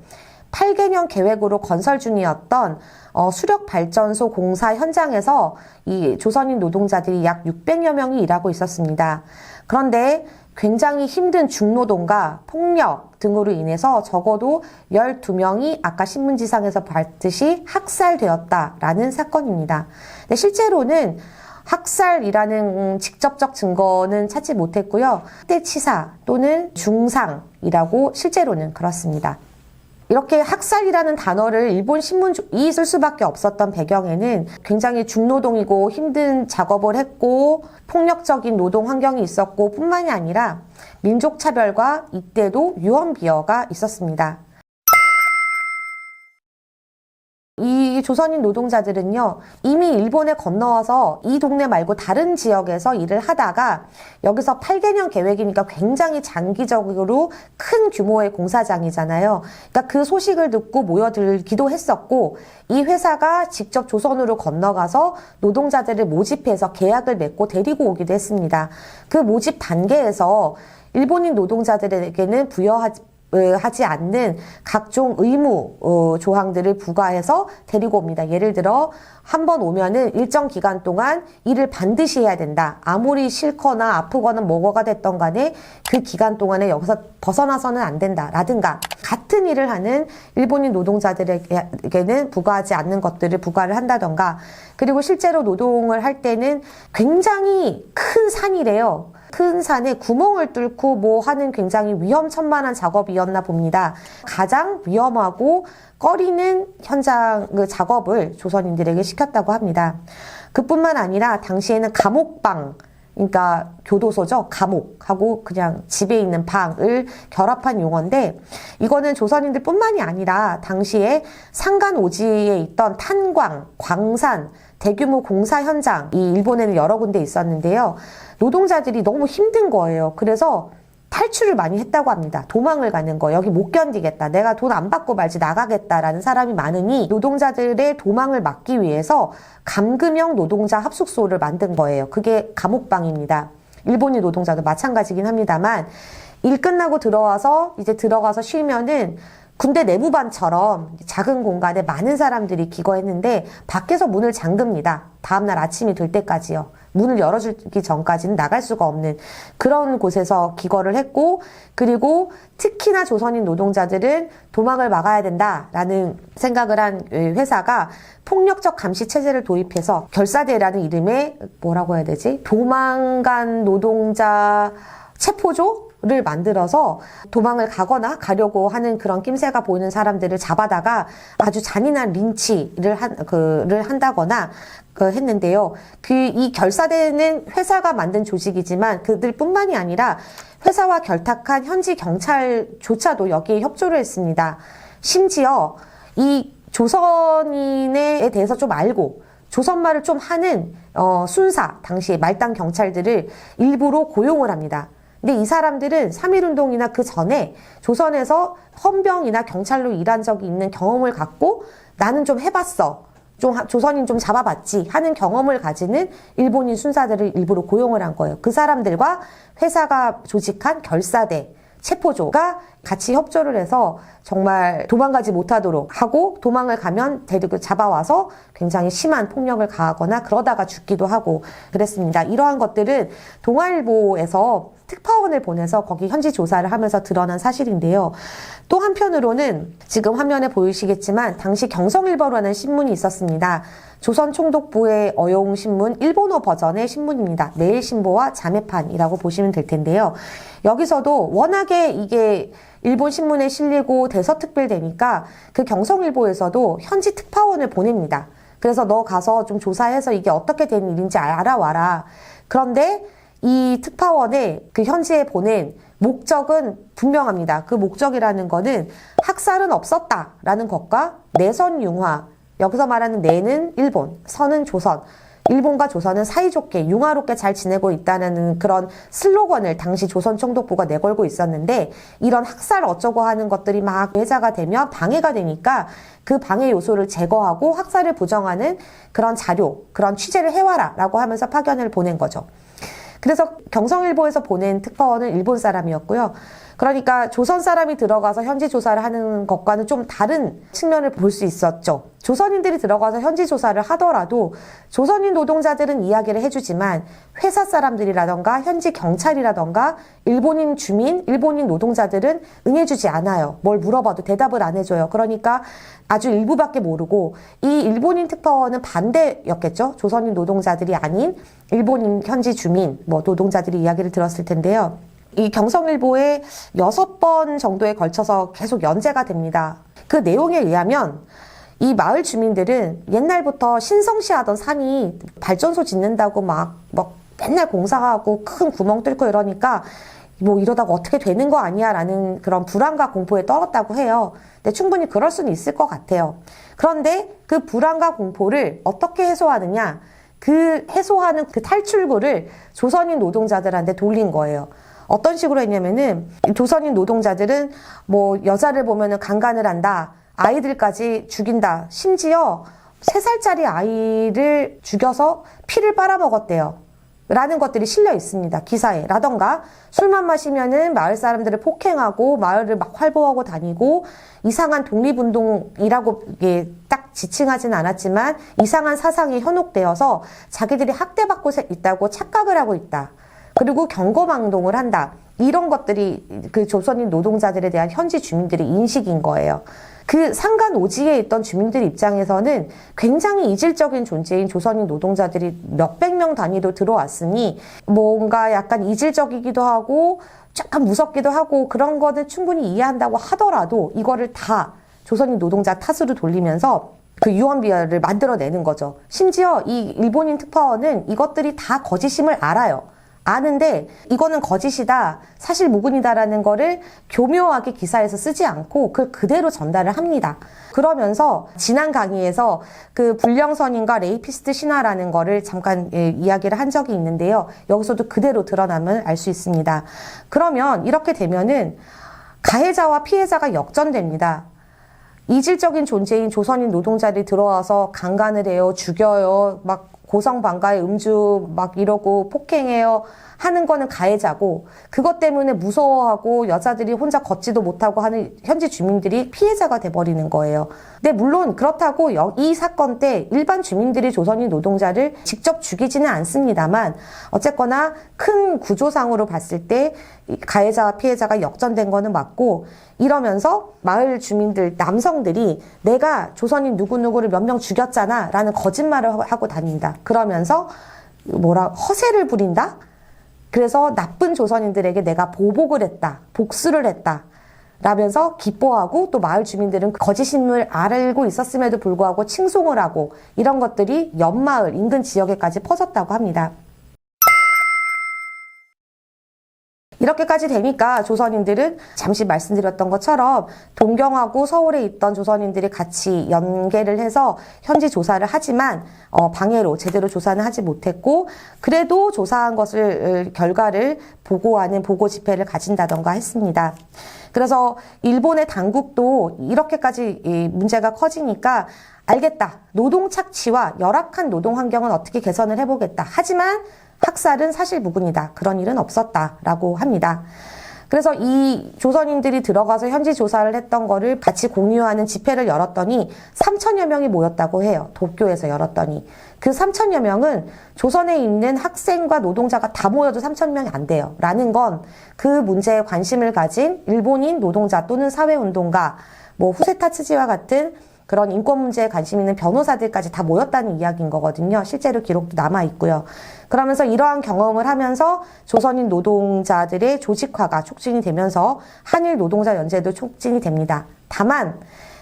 8개년 계획으로 건설 중이었던 수력발전소 공사 현장에서 이 조선인 노동자들이 약 600여 명이 일하고 있었습니다. 그런데 굉장히 힘든 중노동과 폭력 등으로 인해서 적어도 12명이 아까 신문지상에서 봤듯이 학살되었다라는 사건입니다. 근데 실제로는 학살이라는 직접적 증거는 찾지 못했고요. 학대치사 또는 중상이라고 실제로는 그렇습니다. 이렇게 학살이라는 단어를 일본 신문이 쓸 수밖에 없었던 배경에는 굉장히 중노동이고 힘든 작업을 했고 폭력적인 노동 환경이 있었고 뿐만이 아니라 민족차별과 이때도 유언비어가 있었습니다. 이 조선인 노동자들은요, 이미 일본에 건너와서 이 동네 말고 다른 지역에서 일을 하다가 여기서 8개년 계획이니까 굉장히 장기적으로 큰 규모의 공사장이잖아요. 그러니까 그 소식을 듣고 모여들기도 했었고, 이 회사가 직접 조선으로 건너가서 노동자들을 모집해서 계약을 맺고 데리고 오기도 했습니다. 그 모집 단계에서 일본인 노동자들에게는 하지 않는 각종 의무 조항들을 부과해서 데리고 옵니다. 예를 들어 한 번 오면은 일정 기간 동안 일을 반드시 해야 된다. 아무리 싫거나 아프거나 뭐가 됐던 간에 그 기간 동안에 여기서 벗어나서는 안 된다. 라든가 같은 일을 하는 일본인 노동자들에게는 부과하지 않는 것들을 부과를 한다던가, 그리고 실제로 노동을 할 때는 굉장히 큰 산이래요. 큰 산에 구멍을 뚫고 뭐 하는 굉장히 위험천만한 작업이었나 봅니다. 가장 위험하고 꺼리는 현장 작업을 조선인들에게 시켰다고 합니다. 그뿐만 아니라 당시에는 감옥방, 그러니까 교도소죠. 감옥하고 그냥 집에 있는 방을 결합한 용어인데, 이거는 조선인들 뿐만이 아니라 당시에 상간 오지에 있던 탄광, 광산, 대규모 공사 현장이 일본에는 여러 군데 있었는데요. 노동자들이 너무 힘든 거예요. 그래서 탈출을 많이 했다고 합니다. 도망을 가는 거. 여기 못 견디겠다. 내가 돈 안 받고 말지 나가겠다라는 사람이 많으니 노동자들의 도망을 막기 위해서 감금형 노동자 합숙소를 만든 거예요. 그게 감옥방입니다. 일본인 노동자도 마찬가지긴 합니다만, 일 끝나고 이제 들어가서 쉬면은 군대 내무반처럼 작은 공간에 많은 사람들이 기거했는데 밖에서 문을 잠급니다. 다음날 아침이 될 때까지요. 문을 열어주기 전까지는 나갈 수가 없는 그런 곳에서 기거를 했고, 그리고 특히나 조선인 노동자들은 도망을 막아야 된다라는 생각을 한 회사가 폭력적 감시 체제를 도입해서 결사대라는 이름의 뭐라고 해야 되지? 도망간 노동자 체포조를 만들어서 도망을 가려고 하는 그런 낌새가 보이는 사람들을 잡아다가 아주 잔인한 린치를 한다거나 했는데요. 이 결사대는 회사가 만든 조직이지만 그들뿐만이 아니라 회사와 결탁한 현지 경찰조차도 여기에 협조를 했습니다. 심지어 이 조선인에 대해서 좀 알고 조선말을 좀 하는 순사, 당시 말단 경찰들을 일부러 고용을 합니다. 근데 이 사람들은 3.1운동이나 그 전에 조선에서 헌병이나 경찰로 일한 적이 있는 경험을 갖고 나는 좀 해봤어. 조선인 좀 잡아봤지 하는 경험을 가지는 일본인 순사들을 일부러 고용을 한 거예요. 그 사람들과 회사가 조직한 결사대, 체포조가 같이 협조를 해서 정말 도망가지 못하도록 하고, 도망을 가면 데리고 잡아와서 굉장히 심한 폭력을 가하거나 그러다가 죽기도 하고 그랬습니다. 이러한 것들은 동아일보에서 특파원을 보내서 거기 현지 조사를 하면서 드러난 사실인데요. 또 한편으로는 지금 화면에 보이시겠지만 당시 경성일보라는 신문이 있었습니다. 조선총독부의 어용신문 일본어 버전의 신문입니다. 매일신보와 자매판이라고 보시면 될 텐데요. 여기서도 워낙에 이게 일본 신문에 실리고 대서특필되니까 그 경성일보에서도 현지 특파원을 보냅니다. 그래서 너 가서 좀 조사해서 이게 어떻게 된 일인지 알아와라. 그런데 이 특파원의 그 현지에 보낸 목적은 분명합니다. 그 목적이라는 거는 학살은 없었다라는 것과 내선 융화, 여기서 말하는 내는 일본, 선은 조선, 일본과 조선은 사이좋게 융화롭게 잘 지내고 있다는 그런 슬로건을 당시 조선총독부가 내걸고 있었는데, 이런 학살 어쩌고 하는 것들이 막 회자가 되면 방해가 되니까 그 방해 요소를 제거하고 학살을 부정하는 그런 자료, 그런 취재를 해와라 라고 하면서 파견을 보낸 거죠. 그래서 경성일보에서 보낸 특파원은 일본 사람이었고요. 그러니까 조선 사람이 들어가서 현지 조사를 하는 것과는 좀 다른 측면을 볼 수 있었죠. 조선인들이 들어가서 현지 조사를 하더라도 조선인 노동자들은 이야기를 해주지만 회사 사람들이라던가 현지 경찰이라던가 일본인 주민, 일본인 노동자들은 응해주지 않아요. 뭘 물어봐도 대답을 안 해줘요. 그러니까 아주 일부밖에 모르고, 이 일본인 특파원은 반대였겠죠. 조선인 노동자들이 아닌 일본인 현지 주민, 노동자들이 이야기를 들었을 텐데요. 이 경성일보에 6번 정도에 걸쳐서 계속 연재가 됩니다. 그 내용에 의하면 이 마을 주민들은 옛날부터 신성시하던 산이 발전소 짓는다고 막 맨날 공사하고 큰 구멍 뚫고 이러니까 이러다가 어떻게 되는 거 아니야 라는 그런 불안과 공포에 떨었다고 해요. 근데 충분히 그럴 수는 있을 것 같아요. 그런데 그 불안과 공포를 어떻게 해소하느냐, 그 해소하는 그 탈출구를 조선인 노동자들한테 돌린 거예요. 어떤 식으로 했냐면은 조선인 노동자들은 여자를 보면은 강간을 한다, 아이들까지 죽인다, 심지어 3살짜리 아이를 죽여서 피를 빨아먹었대요. 라는 것들이 실려 있습니다. 기사에. 라던가 술만 마시면은 마을 사람들을 폭행하고 마을을 막 활보하고 다니고 이상한 독립운동이라고 딱 지칭하진 않았지만 이상한 사상이 현혹되어서 자기들이 학대받고 있다고 착각을 하고 있다. 그리고 경거망동을 한다. 이런 것들이 그 조선인 노동자들에 대한 현지 주민들의 인식인 거예요. 그 상간 오지에 있던 주민들 입장에서는 굉장히 이질적인 존재인 조선인 노동자들이 몇백 명 단위로 들어왔으니 뭔가 약간 이질적이기도 하고 약간 무섭기도 하고 그런 거는 충분히 이해한다고 하더라도 이거를 다 조선인 노동자 탓으로 돌리면서 그 유언비어를 만들어내는 거죠. 심지어 이 일본인 특파원은 이것들이 다 거짓임을 알아요. 아는데 이거는 거짓이다, 사실 무근이다라는 거를 교묘하게 기사에서 쓰지 않고 그걸 그대로 전달을 합니다. 그러면서 지난 강의에서 그 불령선인과 레이피스트 신화라는 거를 잠깐 이야기를 한 적이 있는데요. 여기서도 그대로 드러남을 알 수 있습니다. 그러면 이렇게 되면은 가해자와 피해자가 역전됩니다. 이질적인 존재인 조선인 노동자들이 들어와서 강간을 해요, 죽여요, 막 고성방가에 음주 막 이러고 폭행해요 하는 거는 가해자고, 그것 때문에 무서워하고 여자들이 혼자 걷지도 못하고 하는 현지 주민들이 피해자가 돼버리는 거예요. 근데 물론 그렇다고 이 사건 때 일반 주민들이 조선인 노동자를 직접 죽이지는 않습니다만 어쨌거나 큰 구조상으로 봤을 때 가해자와 피해자가 역전된 거는 맞고, 이러면서 마을 주민들, 남성들이 내가 조선인 누구누구를 몇 명 죽였잖아 라는 거짓말을 하고 다닌다. 그러면서 허세를 부린다? 그래서 나쁜 조선인들에게 내가 보복을 했다, 복수를 했다 라면서 기뻐하고, 또 마을 주민들은 거짓임을 알고 있었음에도 불구하고 칭송을 하고, 이런 것들이 옆마을 인근 지역에까지 퍼졌다고 합니다. 이렇게까지 되니까 조선인들은 잠시 말씀드렸던 것처럼 동경하고 서울에 있던 조선인들이 같이 연계를 해서 현지 조사를 하지만 방해로 제대로 조사는 하지 못했고, 그래도 조사한 것을 결과를 보고하는 보고 집회를 가진다던가 했습니다. 그래서 일본의 당국도 이렇게까지 문제가 커지니까 알겠다, 노동 착취와 열악한 노동 환경은 어떻게 개선을 해보겠다. 하지만 학살은 사실 무근이다, 그런 일은 없었다라고 합니다. 그래서 이 조선인들이 들어가서 현지 조사를 했던 거를 같이 공유하는 집회를 열었더니 3천여 명이 모였다고 해요. 도쿄에서 열었더니. 그 3천여 명은 조선에 있는 학생과 노동자가 다 모여도 3천 명이 안 돼요. 라는 건 그 문제에 관심을 가진 일본인 노동자 또는 사회운동가, 후세타 츠지와 같은 그런 인권 문제에 관심 있는 변호사들까지 다 모였다는 이야기인 거거든요. 실제로 기록도 남아 있고요. 그러면서 이러한 경험을 하면서 조선인 노동자들의 조직화가 촉진이 되면서 한일 노동자 연대도 촉진이 됩니다. 다만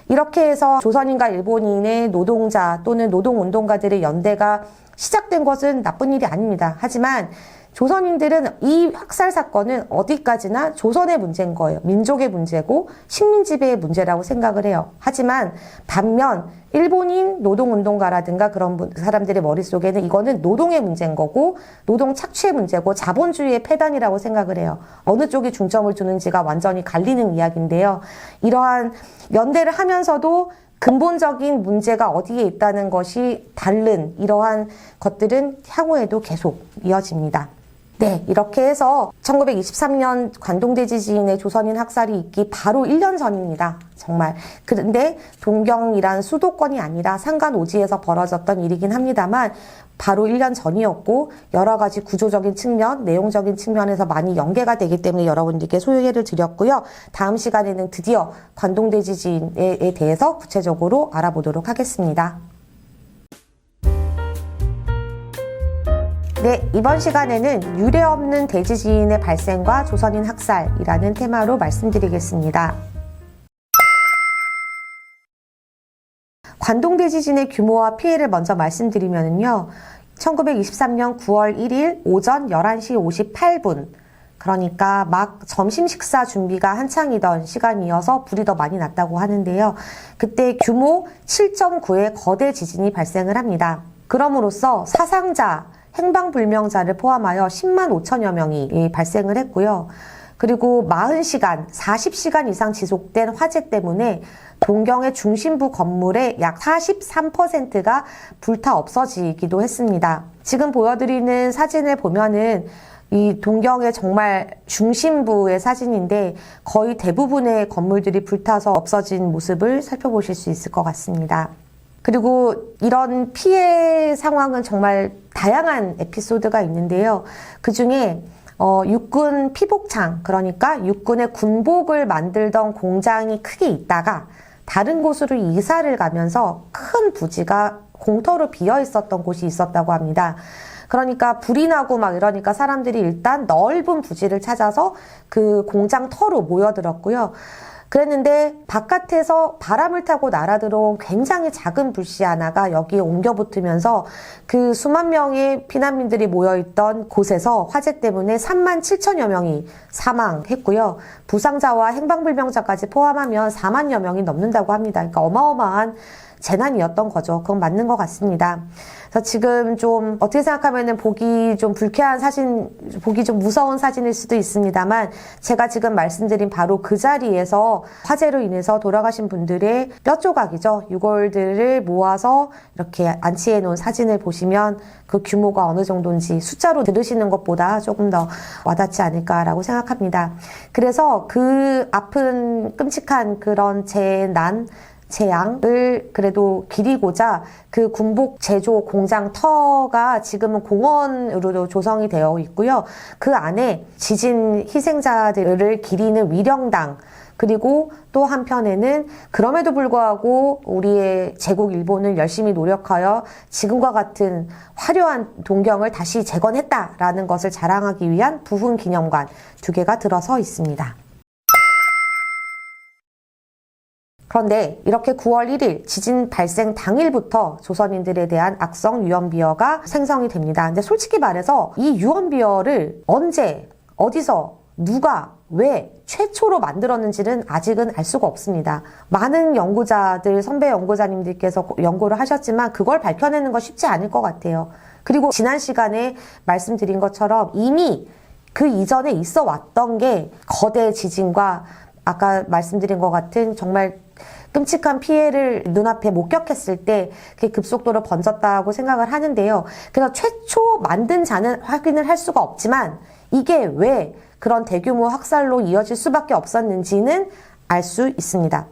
이렇게 해서 조선인과 일본인의 노동자 또는 노동운동가들의 연대가 시작된 것은 나쁜 일이 아닙니다. 하지만 조선인들은 이 학살 사건은 어디까지나 조선의 문제인 거예요. 민족의 문제고 식민지배의 문제라고 생각을 해요. 하지만 반면 일본인 노동운동가라든가 그런 사람들의 머릿속에는 이거는 노동의 문제인 거고 노동 착취의 문제고 자본주의의 폐단이라고 생각을 해요. 어느 쪽이 중점을 두는지가 완전히 갈리는 이야기인데요. 이러한 연대를 하면서도 근본적인 문제가 어디에 있다는 것이 다른 이러한 것들은 향후에도 계속 이어집니다. 네, 이렇게 해서 1923년 관동대지진의 조선인 학살이 있기 바로 1년 전입니다. 정말. 그런데 동경이란 수도권이 아니라 상간 오지에서 벌어졌던 일이긴 합니다만 바로 1년 전이었고 여러 가지 구조적인 측면, 내용적인 측면에서 많이 연계가 되기 때문에 여러분들께 소개를 드렸고요. 다음 시간에는 드디어 관동대지진에 대해서 구체적으로 알아보도록 하겠습니다. 네, 이번 시간에는 유례없는 대지진의 발생과 조선인 학살이라는 테마로 말씀드리겠습니다. 관동대지진의 규모와 피해를 먼저 말씀드리면요. 1923년 9월 1일 오전 11시 58분, 그러니까 막 점심 식사 준비가 한창이던 시간이어서 불이 더 많이 났다고 하는데요. 그때 규모 7.9의 거대 지진이 발생을 합니다. 그럼으로써 사상자, 행방불명자를 포함하여 10만 5천여 명이 발생을 했고요. 그리고 40시간, 40시간 이상 지속된 화재 때문에 동경의 중심부 건물의 약 43%가 불타 없어지기도 했습니다. 지금 보여드리는 사진을 보면은 이 동경의 정말 중심부의 사진인데 거의 대부분의 건물들이 불타서 없어진 모습을 살펴보실 수 있을 것 같습니다. 그리고 이런 피해 상황은 정말 다양한 에피소드가 있는데요. 그 중에 육군 피복창, 그러니까 육군의 군복을 만들던 공장이 크게 있다가 다른 곳으로 이사를 가면서 큰 부지가 공터로 비어 있었던 곳이 있었다고 합니다. 그러니까 불이 나고 막 이러니까 사람들이 일단 넓은 부지를 찾아서 그 공장 터로 모여들었고요. 그랬는데 바깥에서 바람을 타고 날아들어온 굉장히 작은 불씨 하나가 여기에 옮겨 붙으면서 그 수만 명의 피난민들이 모여있던 곳에서 화재 때문에 3만 7천여 명이 사망했고요. 부상자와 행방불명자까지 포함하면 4만여 명이 넘는다고 합니다. 그러니까 어마어마한 재난이었던 거죠. 그건 맞는 것 같습니다. 그래서 지금 좀 어떻게 생각하면은 보기 좀 불쾌한 사진, 보기 좀 무서운 사진일 수도 있습니다만 제가 지금 말씀드린 바로 그 자리에서 화재로 인해서 돌아가신 분들의 뼈 조각이죠. 유골들을 모아서 이렇게 안치해 놓은 사진을 보시면 그 규모가 어느 정도인지 숫자로 들으시는 것보다 조금 더 와닿지 않을까라고 생각합니다. 그래서 그 아픈 끔찍한 그런 재앙을 그래도 기리고자 그 군복 제조 공장 터가 지금은 공원으로도 조성이 되어 있고요. 그 안에 지진 희생자들을 기리는 위령당, 그리고 또 한편에는 그럼에도 불구하고 우리의 제국 일본은 열심히 노력하여 지금과 같은 화려한 동경을 다시 재건했다라는 것을 자랑하기 위한 부흥 기념관 2개가 들어서 있습니다. 그런데 이렇게 9월 1일 지진 발생 당일부터 조선인들에 대한 악성 유언비어가 생성이 됩니다. 근데 솔직히 말해서 이 유언비어를 언제, 어디서, 누가, 왜 최초로 만들었는지는 아직은 알 수가 없습니다. 많은 연구자들, 선배 연구자님들께서 연구를 하셨지만 그걸 밝혀내는 건 쉽지 않을 것 같아요. 그리고 지난 시간에 말씀드린 것처럼 이미 그 이전에 있어 왔던 게 거대 지진과 아까 말씀드린 것 같은 정말 끔찍한 피해를 눈앞에 목격했을 때 그게 급속도로 번졌다고 생각을 하는데요. 그래서 최초 만든 자는 확인을 할 수가 없지만 이게 왜 그런 대규모 학살로 이어질 수밖에 없었는지는 알 수 있습니다.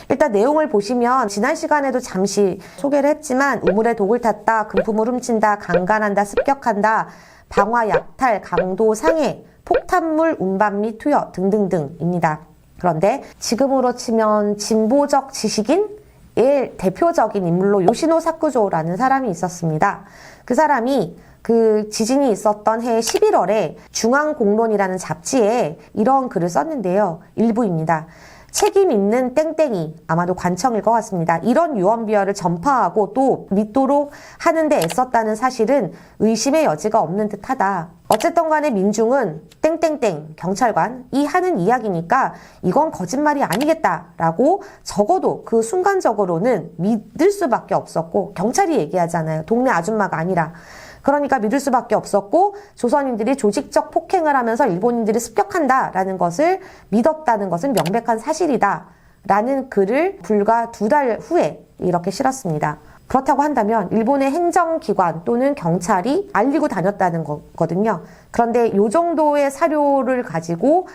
일단 내용을 보시면 지난 시간에도 잠시 소개를 했지만 우물에 독을 탔다, 금품을 훔친다, 강간한다, 습격한다, 방화 약탈, 강도 상해, 폭탄물 운반 및 투여 등등등입니다. 그런데 지금으로 치면 진보적 지식인의 대표적인 인물로 요시노 사쿠조라는 사람이 있었습니다. 그 사람이 그 지진이 있었던 해 11월에 중앙공론이라는 잡지에 이런 글을 썼는데요. 일부입니다. 책임 있는 땡땡이, 아마도 관청일 것 같습니다. 이런 유언비어를 전파하고 또 믿도록 하는 데 애썼다는 사실은 의심의 여지가 없는 듯하다. 어쨌든 간에 민중은 땡땡땡 경찰관이 하는 이야기니까 이건 거짓말이 아니겠다라고 적어도 그 순간적으로는 믿을 수밖에 없었고, 경찰이 얘기하잖아요. 동네 아줌마가 아니라. 그러니까 믿을 수밖에 없었고 조선인들이 조직적 폭행을 하면서 일본인들이 습격한다라는 것을 믿었다는 것은 명백한 사실이다 라는 글을 불과 2달 후에 이렇게 실었습니다. 그렇다고 한다면 일본의 행정기관 또는 경찰이 알리고 다녔다는 거거든요. 그런데 이 정도의 사료를 가지고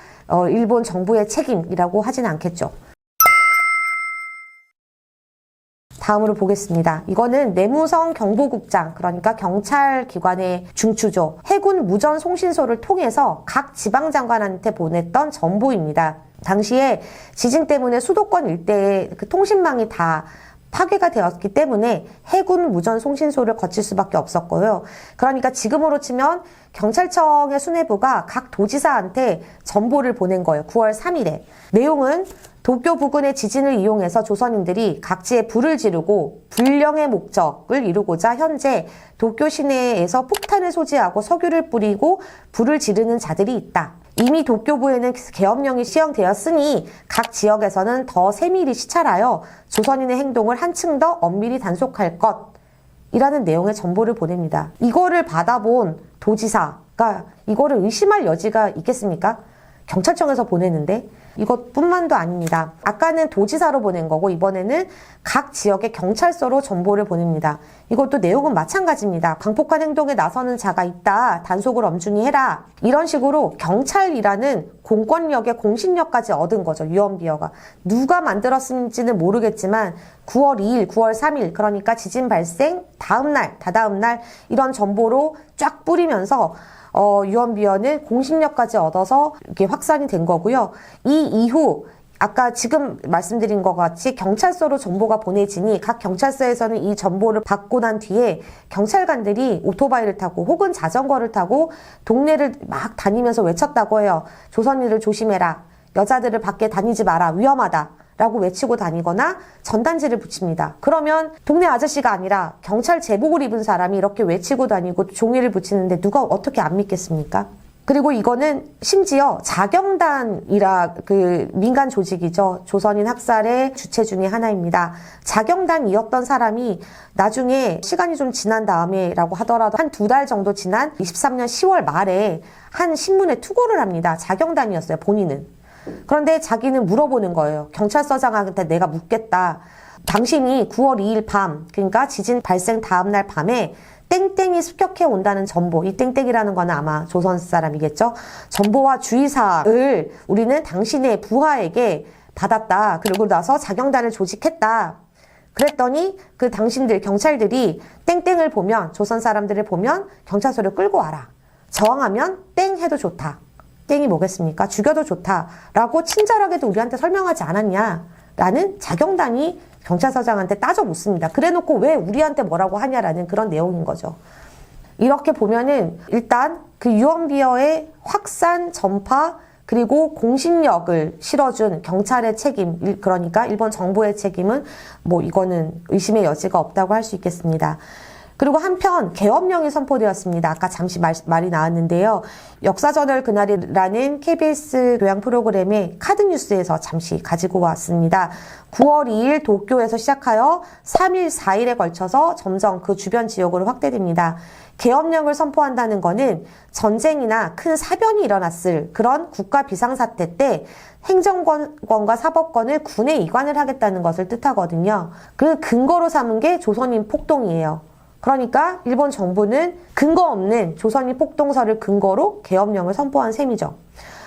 일본 정부의 책임이라고 하진 않겠죠. 다음으로 보겠습니다. 이거는 내무성 경보국장, 그러니까 경찰기관의 중추죠. 해군 무전송신소를 통해서 각 지방장관한테 보냈던 정보입니다. 당시에 지진 때문에 수도권 일대에 그 통신망이 다 파괴가 되었기 때문에 해군 무전 송신소를 거칠 수밖에 없었고요. 그러니까 지금으로 치면 경찰청의 수뇌부가 각 도지사한테 전보를 보낸 거예요. 9월 3일에. 내용은 도쿄 부근의 지진을 이용해서 조선인들이 각지에 불을 지르고 불령의 목적을 이루고자 현재 도쿄 시내에서 폭탄을 소지하고 석유를 뿌리고 불을 지르는 자들이 있다. 이미 도쿄부에는 계엄령이 시행되었으니 각 지역에서는 더 세밀히 시찰하여 조선인의 행동을 한층 더 엄밀히 단속할 것이라는 내용의 정보를 보냅니다. 이거를 받아본 도지사가 이거를 의심할 여지가 있겠습니까? 경찰청에서 보내는데 이것뿐만도 아닙니다. 아까는 도지사로 보낸 거고 이번에는 각 지역의 경찰서로 정보를 보냅니다. 이것도 내용은 마찬가지입니다. 광폭한 행동에 나서는 자가 있다. 단속을 엄중히 해라. 이런 식으로 경찰이라는 공권력의 공신력까지 얻은 거죠. 유언비어가. 누가 만들었는지는 모르겠지만 9월 2일, 9월 3일 그러니까 지진 발생 다음날, 다다음날 이런 정보로 쫙 뿌리면서 유언비어는 공신력까지 얻어서 이렇게 확산이 된 거고요. 이 이후 아까 지금 말씀드린 것 같이 경찰서로 정보가 보내지니 각 경찰서에서는 이 정보를 받고 난 뒤에 경찰관들이 오토바이를 타고 혹은 자전거를 타고 동네를 막 다니면서 외쳤다고 해요. 조선인을 조심해라. 여자들을 밖에 다니지 마라. 위험하다. 라고 외치고 다니거나 전단지를 붙입니다. 그러면 동네 아저씨가 아니라 경찰 제복을 입은 사람이 이렇게 외치고 다니고 종이를 붙이는데 누가 어떻게 안 믿겠습니까? 그리고 이거는 심지어 자경단이라 그 민간 조직이죠. 조선인 학살의 주체 중에 하나입니다. 자경단이었던 사람이 나중에 시간이 좀 지난 다음에라고 하더라도 한 2달 정도 지난 23년 10월 말에 한 신문에 투고를 합니다. 자경단이었어요. 본인은. 그런데 자기는 물어보는 거예요. 경찰서장한테 내가 묻겠다. 당신이 9월 2일 밤, 그러니까 지진 발생 다음날 밤에 땡땡이 습격해 온다는 정보, 이 땡땡이라는 거는 아마 조선 사람이겠죠? 정보와 주의사항을 우리는 당신의 부하에게 받았다. 그리고 나서 자경단을 조직했다. 그랬더니 그 당신들 경찰들이 땡땡을 보면, 조선 사람들을 보면 경찰서를 끌고 와라. 저항하면 땡 해도 좋다. 땡이 뭐겠습니까? 죽여도 좋다라고 친절하게도 우리한테 설명하지 않았냐라는 자경단이 경찰서장한테 따져 묻습니다. 그래놓고 왜 우리한테 뭐라고 하냐라는 그런 내용인 거죠. 이렇게 보면은 일단 그 유언비어의 확산, 전파 그리고 공신력을 실어준 경찰의 책임, 그러니까 일본 정부의 책임은 뭐 이거는 의심의 여지가 없다고 할 수 있겠습니다. 그리고 한편 계엄령이 선포되었습니다. 아까 잠시 말이 나왔는데요. 역사저널 그날이라는 KBS 교양 프로그램의 카드뉴스에서 잠시 가지고 왔습니다. 9월 2일 도쿄에서 시작하여 3일, 4일에 걸쳐서 점점 그 주변 지역으로 확대됩니다. 계엄령을 선포한다는 거는 전쟁이나 큰 사변이 일어났을 그런 국가 비상사태 때 행정권과 사법권을 군에 이관을 하겠다는 것을 뜻하거든요. 그 근거로 삼은 게 조선인 폭동이에요. 그러니까 일본 정부는 근거 없는 조선인 폭동설을 근거로 계엄령을 선포한 셈이죠.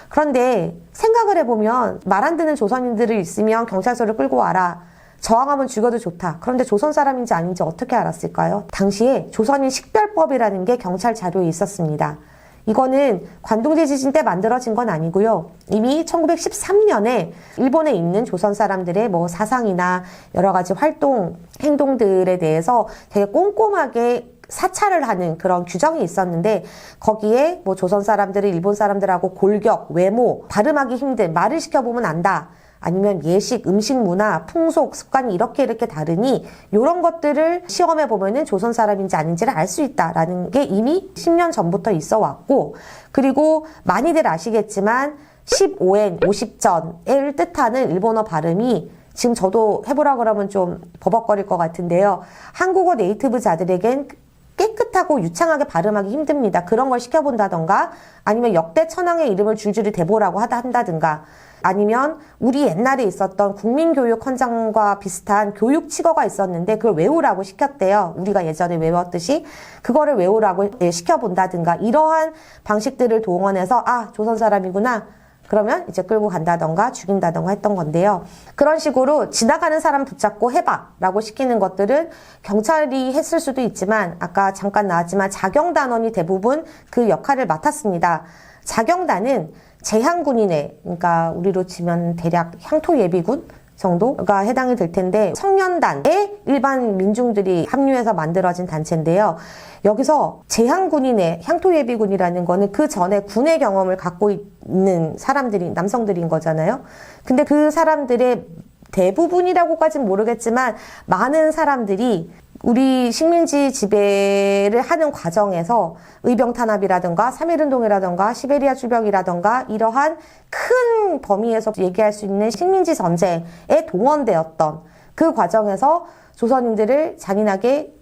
그런데 생각을 해보면 말 안 듣는 조선인들을 있으면 경찰서를 끌고 와라. 저항하면 죽여도 좋다. 그런데 조선 사람인지 아닌지 어떻게 알았을까요? 당시에 조선인 식별법이라는 게 경찰 자료에 있었습니다. 이거는 관동대 지진 때 만들어진 건 아니고요. 이미 1913년에 일본에 있는 조선 사람들의 뭐 사상이나 여러 가지 활동, 행동들에 대해서 되게 꼼꼼하게 사찰을 하는 그런 규정이 있었는데 거기에 뭐 조선 사람들은 일본 사람들하고 골격, 외모, 발음하기 힘든, 말을 시켜보면 안다. 아니면 예식, 음식 문화, 풍속, 습관이 이렇게 다르니 이런 것들을 시험해 보면은 조선 사람인지 아닌지를 알 수 있다라는 게 이미 10년 전부터 있어 왔고 그리고 많이들 아시겠지만 15엔, 50전을 뜻하는 일본어 발음이 지금 저도 해보라 그러면 좀 버벅거릴 것 같은데요. 한국어 네이티브자들에겐 깨끗하고 유창하게 발음하기 힘듭니다. 그런 걸 시켜본다던가 아니면 역대 천황의 이름을 줄줄이 대보라고 한다든가 아니면 우리 옛날에 있었던 국민교육헌장과 비슷한 교육칙어가 있었는데 그걸 외우라고 시켰대요. 우리가 예전에 외웠듯이 그거를 외우라고 시켜본다든가 이러한 방식들을 동원해서 아 조선 사람이구나 그러면 이제 끌고 간다던가 죽인다던가 했던 건데요. 그런 식으로 지나가는 사람 붙잡고 해봐 라고 시키는 것들은 경찰이 했을 수도 있지만 아까 잠깐 나왔지만 자경단원이 대부분 그 역할을 맡았습니다. 자경단은 제향군인의 그러니까 우리로 치면 대략 향토예비군 정도가 해당이 될 텐데 청년단에 일반 민중들이 합류해서 만들어진 단체인데요. 여기서 제향군인의 향토예비군이라는 거는 그 전에 군의 경험을 갖고 있는 사람들이 남성들인 거잖아요. 근데 그 사람들의 대부분이라고까지는 모르겠지만 많은 사람들이 우리 식민지 지배를 하는 과정에서 의병탄압이라든가 3.1운동이라든가 시베리아 출병이라든가 이러한 큰 범위에서 얘기할 수 있는 식민지 전쟁에 동원되었던 그 과정에서 조선인들을 잔인하게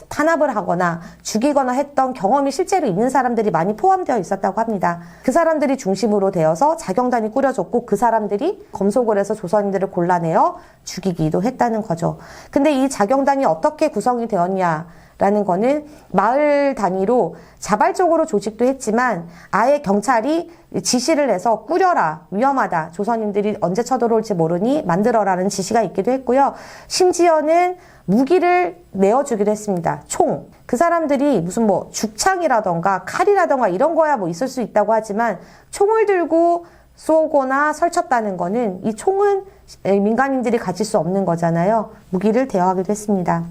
탄압을 하거나 죽이거나 했던 경험이 실제로 있는 사람들이 많이 포함되어 있었다고 합니다. 그 사람들이 중심으로 되어서 자경단이 꾸려졌고 그 사람들이 검속을 해서 조선인들을 골라내어 죽이기도 했다는 거죠. 근데 이 자경단이 어떻게 구성이 되었냐라는 거는 마을 단위로 자발적으로 조직도 했지만 아예 경찰이 지시를 해서 꾸려라, 위험하다, 조선인들이 언제 쳐들어올지 모르니 만들어라는 지시가 있기도 했고요. 심지어는 무기를 내어주기도 했습니다. 총. 그 사람들이 무슨 죽창이라던가 칼이라던가 이런 거야 있을 수 있다고 하지만 총을 들고 쏘거나 설쳤다는 거는 이 총은 민간인들이 가질 수 없는 거잖아요. 무기를 대여하기도 했습니다.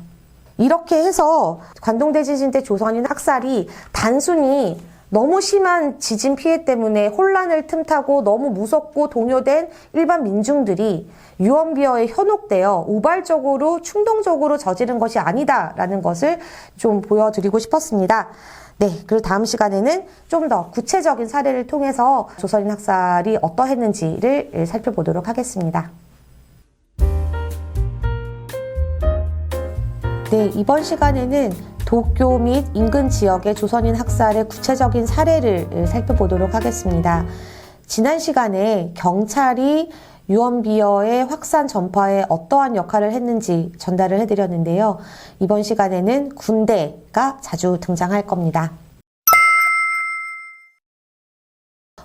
이렇게 해서 관동대지진 때 조선인 학살이 단순히 너무 심한 지진 피해 때문에 혼란을 틈타고 너무 무섭고 동요된 일반 민중들이 유언비어에 현혹되어 우발적으로 충동적으로 저지른 것이 아니다라는 것을 좀 보여드리고 싶었습니다. 네, 그리고 다음 시간에는 좀 더 구체적인 사례를 통해서 조선인 학살이 어떠했는지를 살펴보도록 하겠습니다. 네, 이번 시간에는 도쿄 및 인근 지역의 조선인 학살의 구체적인 사례를 살펴보도록 하겠습니다. 지난 시간에 경찰이 유언비어의 확산 전파에 어떠한 역할을 했는지 전달을 해드렸는데요. 이번 시간에는 군대가 자주 등장할 겁니다.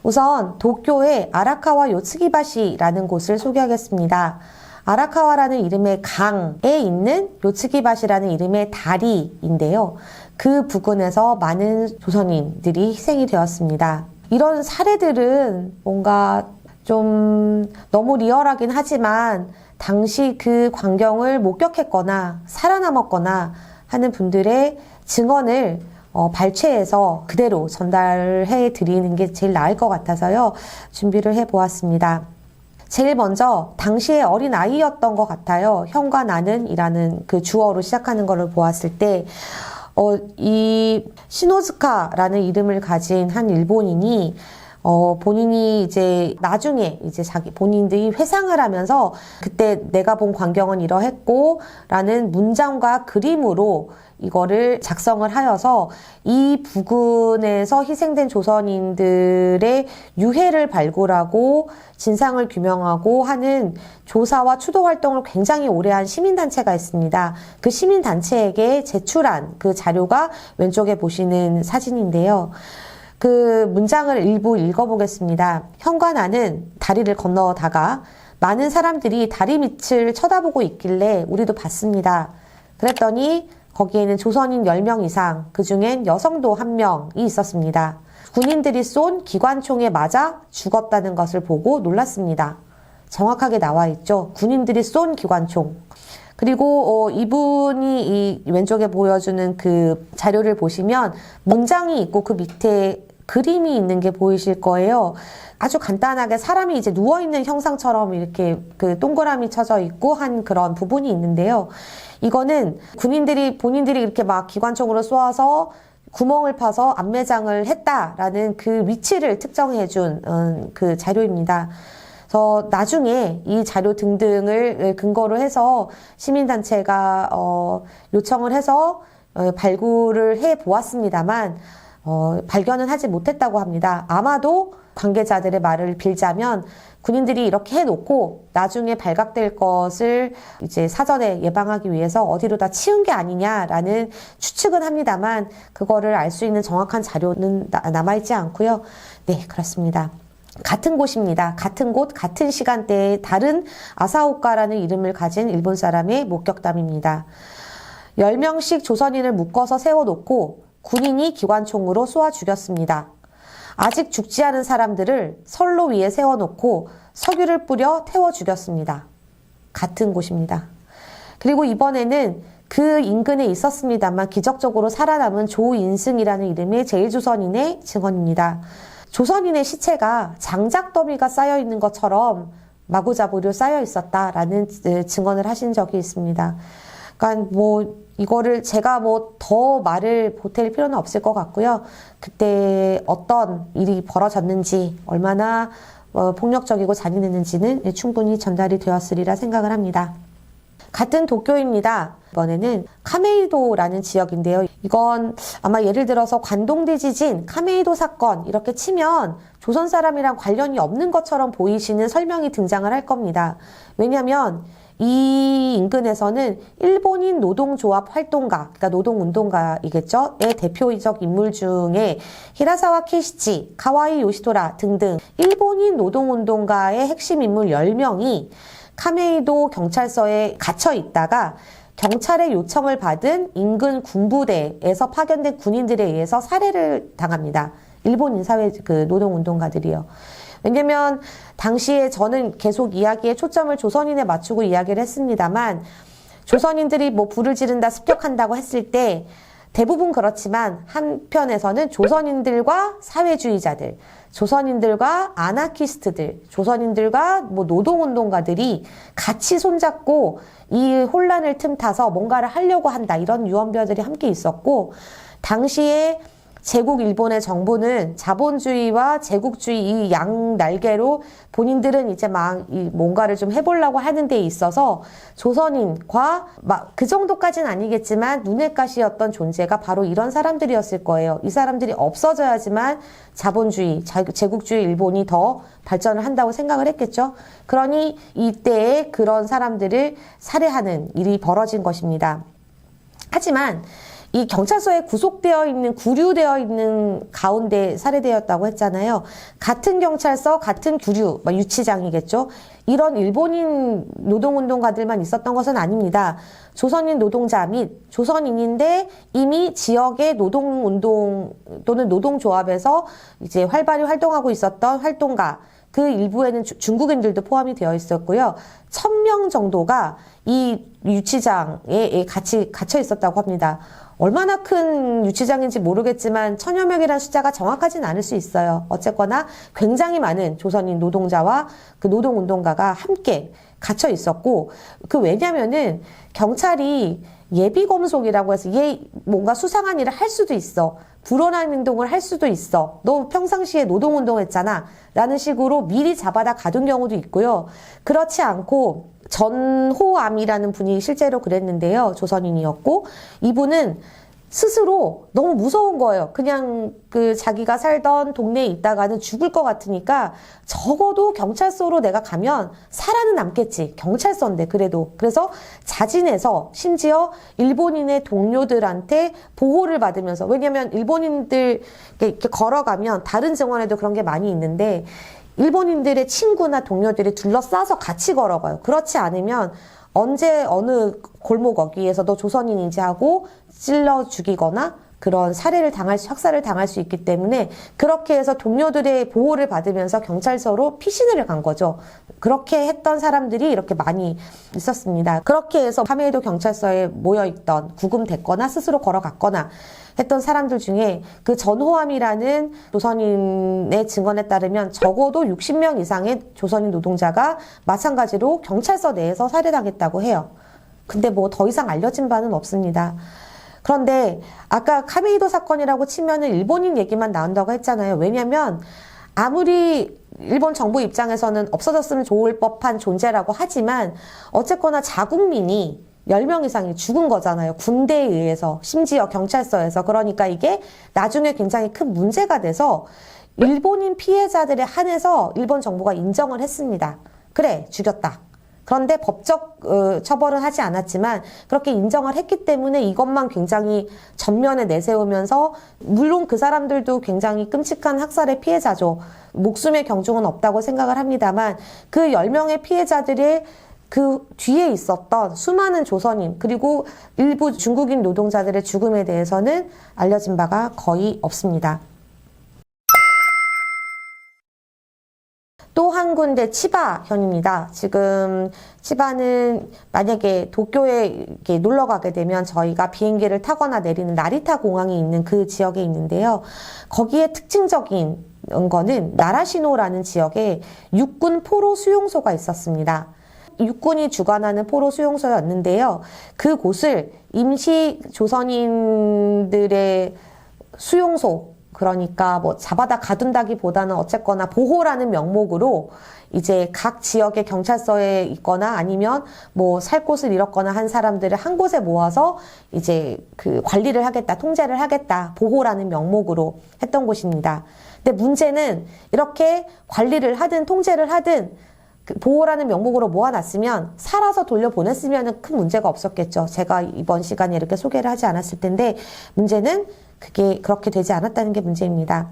우선 도쿄의 아라카와 요츠기바시라는 곳을 소개하겠습니다. 아라카와라는 이름의 강에 있는 요츠기바시라는 이름의 다리인데요. 그 부근에서 많은 조선인들이 희생이 되었습니다. 이런 사례들은 뭔가 좀 너무 리얼하긴 하지만 당시 그 광경을 목격했거나 살아남았거나 하는 분들의 증언을 발췌해서 그대로 전달해 드리는 게 제일 나을 것 같아서요. 준비를 해 보았습니다. 제일 먼저 당시에 어린 아이였던 것 같아요. 형과 나는 이라는 그 주어로 시작하는 것을 보았을 때 이 시노즈카라는 이름을 가진 한 일본인이 본인이 이제 나중에 이제 본인들이 회상을 하면서 그때 내가 본 광경은 이러했고 라는 문장과 그림으로 이거를 작성을 하여서 이 부근에서 희생된 조선인들의 유해를 발굴하고 진상을 규명하고 하는 조사와 추도 활동을 굉장히 오래 한 시민단체가 있습니다. 그 시민단체에게 제출한 그 자료가 왼쪽에 보시는 사진인데요. 그 문장을 일부 읽어보겠습니다. 형과 나는 다리를 건너다가 많은 사람들이 다리 밑을 쳐다보고 있길래 우리도 봤습니다. 그랬더니 거기에는 조선인 10명 이상, 그중엔 여성도 1명이 있었습니다. 군인들이 쏜 기관총에 맞아 죽었다는 것을 보고 놀랐습니다. 정확하게 나와 있죠. 군인들이 쏜 기관총. 그리고 이분이 이 왼쪽에 보여주는 그 자료를 보시면 문장이 있고 그 밑에 그림이 있는 게 보이실 거예요. 아주 간단하게 사람이 이제 누워있는 형상처럼 이렇게 그 동그라미 쳐져 있고 한 그런 부분이 있는데요. 이거는 본인들이 이렇게 막 기관총으로 쏘아서 구멍을 파서 안매장을 했다라는 그 위치를 특정해 준 그 자료입니다. 그래서 나중에 이 자료 등등을 근거로 해서 시민단체가 요청을 해서 발굴을 해 보았습니다만 발견은 하지 못했다고 합니다. 아마도 관계자들의 말을 빌자면 군인들이 이렇게 해놓고 나중에 발각될 것을 이제 사전에 예방하기 위해서 어디로 다 치운 게 아니냐라는 추측은 합니다만 그거를 알 수 있는 정확한 자료는 남아있지 않고요. 네, 그렇습니다. 같은 곳입니다. 같은 곳, 같은 시간대에 다른 아사오카라는 이름을 가진 일본 사람의 목격담입니다. 10명씩 조선인을 묶어서 세워놓고 군인이 기관총으로 쏘아 죽였습니다. 아직 죽지 않은 사람들을 선로 위에 세워놓고 석유를 뿌려 태워 죽였습니다. 같은 곳입니다. 그리고 이번에는 그 인근에 있었습니다만 기적적으로 살아남은 조인승이라는 이름의 제1조선인의 증언입니다. 조선인의 시체가 장작 더미가 쌓여 있는 것처럼 마구잡이로 쌓여 있었다라는 증언을 하신 적이 있습니다. 그러니까 뭐 이거를 제가 뭐 더 말을 보탤 필요는 없을 것 같고요. 그때 어떤 일이 벌어졌는지 얼마나 폭력적이고 잔인했는지는 충분히 전달이 되었으리라 생각을 합니다. 같은 도쿄입니다. 이번에는 카메이도라는 지역인데요. 이건 아마 예를 들어서 관동대 지진, 카메이도 사건 이렇게 치면 조선 사람이랑 관련이 없는 것처럼 보이시는 설명이 등장을 할 겁니다. 왜냐하면 이 인근에서는 일본인 노동조합 활동가, 그러니까 노동운동가이겠죠? 의 대표적 인물 중에 히라사와 케이시치, 카와이 요시토라 등등 일본인 노동운동가의 핵심 인물 10명이 카메이도 경찰서에 갇혀 있다가 경찰의 요청을 받은 인근 군부대에서 파견된 군인들에 의해서 살해를 당합니다. 일본인 사회 노동운동가들이요. 왜냐면 당시에 저는 계속 이야기에 초점을 조선인에 맞추고 이야기를 했습니다만 조선인들이 뭐 불을 지른다 습격한다고 했을 때 대부분 그렇지만 한편에서는 조선인들과 사회주의자들, 조선인들과 아나키스트들, 조선인들과 뭐 노동운동가들이 같이 손잡고 이 혼란을 틈타서 뭔가를 하려고 한다. 이런 유언비어들이 함께 있었고 당시에 제국 일본의 정부는 자본주의와 제국주의 이 양 날개로 본인들은 이제 막 뭔가를 좀 해보려고 하는 데 있어서 조선인과 막 그 정도까지는 아니겠지만 눈엣 가시였던 존재가 바로 이런 사람들이었을 거예요. 이 사람들이 없어져야지만 자본주의, 제국주의 일본이 더 발전을 한다고 생각을 했겠죠. 그러니 이때에 그런 사람들을 살해하는 일이 벌어진 것입니다. 하지만 이 경찰서에 구속되어 있는, 구류되어 있는 가운데 살해되었다고 했잖아요. 같은 경찰서, 같은 구류, 유치장이겠죠. 이런 일본인 노동운동가들만 있었던 것은 아닙니다. 조선인 노동자 및 조선인인데 이미 지역의 노동운동 또는 노동조합에서 이제 활발히 활동하고 있었던 활동가, 그 일부에는 중국인들도 포함이 되어 있었고요. 1000명 정도가 이 유치장에 같이 갇혀 있었다고 합니다. 얼마나 큰 유치장인지 모르겠지만 1000여 명이라는 숫자가 정확하진 않을 수 있어요. 어쨌거나 굉장히 많은 조선인 노동자와 그 노동운동가가 함께 갇혀 있었고, 왜냐면은 경찰이 예비검속이라고 해서 얘 뭔가 수상한 일을 할 수도 있어. 불온한 행동을 할 수도 있어. 너 평상시에 노동운동했잖아. 라는 식으로 미리 잡아다 가둔 경우도 있고요. 그렇지 않고 전호암이라는 분이 실제로 그랬는데요. 조선인이었고 이분은 스스로 너무 무서운 거예요. 그냥 자기가 살던 동네에 있다가는 죽을 것 같으니까 적어도 경찰서로 내가 가면 살아는 남겠지. 경찰서인데 그래도. 그래서 자진해서 심지어 일본인의 동료들한테 보호를 받으면서, 왜냐면 일본인들 이렇게 걸어가면 다른 증언에도 그런 게 많이 있는데 일본인들의 친구나 동료들이 둘러싸서 같이 걸어가요. 그렇지 않으면 언제 어느 골목 어귀에서 너 조선인인지 하고 찔러 죽이거나 그런 학살을 당할 수 있기 때문에 그렇게 해서 동료들의 보호를 받으면서 경찰서로 피신을 간 거죠. 그렇게 했던 사람들이 이렇게 많이 있었습니다. 그렇게 해서 카메이도 경찰서에 모여있던, 구금됐거나 스스로 걸어갔거나 했던 사람들 중에 그 전호암이라는 조선인의 증언에 따르면 적어도 60명 이상의 조선인 노동자가 마찬가지로 경찰서 내에서 살해당했다고 해요. 근데 뭐 더 이상 알려진 바는 없습니다. 그런데 아까 카메이도 사건이라고 치면은 일본인 얘기만 나온다고 했잖아요. 왜냐면 아무리 일본 정부 입장에서는 없어졌으면 좋을 법한 존재라고 하지만 어쨌거나 자국민이 10명 이상이 죽은 거잖아요. 군대에 의해서, 심지어 경찰서에서. 그러니까 이게 나중에 굉장히 큰 문제가 돼서 일본인 피해자들에 한해서 일본 정부가 인정을 했습니다. 그래, 죽였다. 그런데 법적 처벌은 하지 않았지만 그렇게 인정을 했기 때문에 이것만 굉장히 전면에 내세우면서, 물론 그 사람들도 굉장히 끔찍한 학살의 피해자죠. 목숨의 경중은 없다고 생각을 합니다만 그 10명의 피해자들의 그 뒤에 있었던 수많은 조선인 그리고 일부 중국인 노동자들의 죽음에 대해서는 알려진 바가 거의 없습니다. 또한 한 군데 치바현입니다. 지금 치바는 만약에 도쿄에 이렇게 놀러 가게 되면 저희가 비행기를 타거나 내리는 나리타 공항이 있는 그 지역에 있는데요. 거기에 특징적인 거는 나라시노라는 지역에 육군 포로 수용소가 있었습니다. 육군이 주관하는 포로 수용소였는데요. 그곳을 임시 조선인들의 수용소, 그러니까 뭐 잡아다 가둔다기보다는 어쨌거나 보호라는 명목으로 이제 각 지역의 경찰서에 있거나 아니면 뭐 살 곳을 잃었거나 한 사람들을 한 곳에 모아서 이제 그 관리를 하겠다, 통제를 하겠다, 보호라는 명목으로 했던 곳입니다. 근데 문제는 이렇게 관리를 하든 통제를 하든 그 보호라는 명목으로 모아놨으면 살아서 돌려보냈으면 큰 문제가 없었겠죠. 제가 이번 시간에 이렇게 소개를 하지 않았을 텐데 문제는 그게 그렇게 되지 않았다는 게 문제입니다.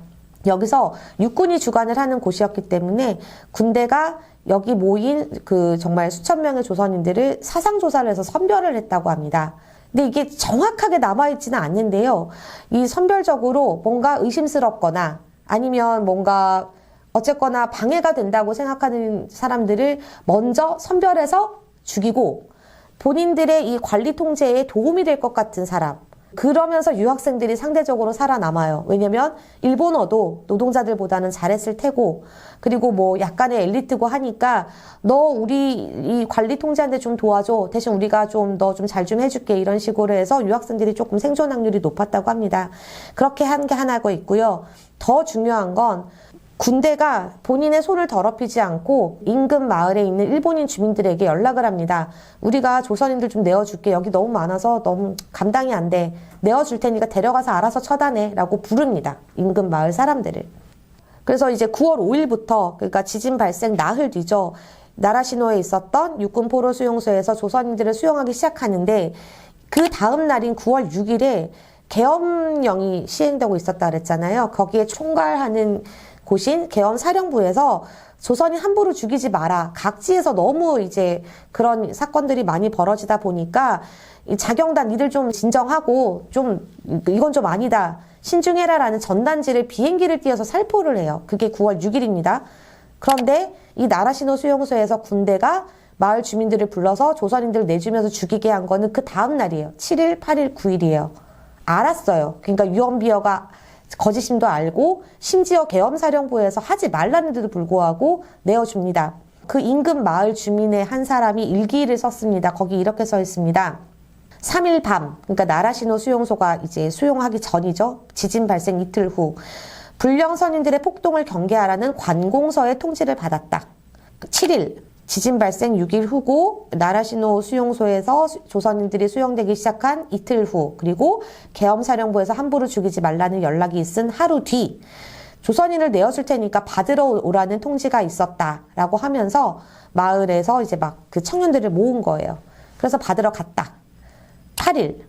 여기서 육군이 주관을 하는 곳이었기 때문에 군대가 여기 모인 그 정말 수천 명의 조선인들을 사상조사를 해서 선별을 했다고 합니다. 근데 이게 정확하게 남아있지는 않는데요. 이 선별적으로 뭔가 의심스럽거나 아니면 뭔가 어쨌거나 방해가 된다고 생각하는 사람들을 먼저 선별해서 죽이고 본인들의 이 관리 통제에 도움이 될 것 같은 사람, 그러면서 유학생들이 상대적으로 살아남아요. 왜냐면 일본어도 노동자들보다는 잘했을 테고, 그리고 뭐 약간의 엘리트고 하니까 너 우리 이 관리 통제하는데 좀 도와줘. 대신 우리가 좀 너 좀 잘 좀 해줄게. 이런 식으로 해서 유학생들이 조금 생존 확률이 높았다고 합니다. 그렇게 한 게 하나가 있고요. 더 중요한 건 군대가 본인의 손을 더럽히지 않고 인근 마을에 있는 일본인 주민들에게 연락을 합니다. 우리가 조선인들 좀 내어줄게. 여기 너무 많아서 너무 감당이 안 돼. 내어줄 테니까 데려가서 알아서 처단해. 라고 부릅니다. 인근 마을 사람들을. 그래서 이제 9월 5일부터 그러니까 지진 발생 나흘 뒤죠. 나라시노에 있었던 육군 포로 수용소에서 조선인들을 수용하기 시작하는데 그 다음 날인 9월 6일에 계엄령이 시행되고 있었다 그랬잖아요. 거기에 총괄하는 곳인 계엄사령부에서 조선인 함부로 죽이지 마라. 각지에서 너무 이제 그런 사건들이 많이 벌어지다 보니까 이 자경단 니들 좀 진정하고 좀 이건 좀 아니다. 신중해라라는 전단지를 비행기를 띄워서 살포를 해요. 그게 9월 6일입니다. 그런데 이 나라시노 수용소에서 군대가 마을 주민들을 불러서 조선인들을 내주면서 죽이게 한 거는 그 다음 날이에요. 7일, 8일, 9일이에요. 알았어요. 그러니까 유언비어가 거짓임도 알고 심지어 계엄사령부에서 하지 말라는데도 불구하고 내어줍니다. 그 인근 마을 주민의 한 사람이 일기를 썼습니다. 거기 이렇게 써 있습니다. 3일 밤, 그러니까 나라시노 수용소가 이제 수용하기 전이죠. 지진 발생 이틀 후 불량 선인들의 폭동을 경계하라는 관공서의 통지를 받았다. 7일, 지진 발생 6일 후고 나라시노 수용소에서 조선인들이 수용되기 시작한 이틀 후, 그리고 계엄사령부에서 함부로 죽이지 말라는 연락이 있은 하루 뒤 조선인을 내어줄 테니까 받으러 오라는 통지가 있었다라고 하면서 마을에서 이제 막 그 청년들을 모은 거예요. 그래서 받으러 갔다. 8일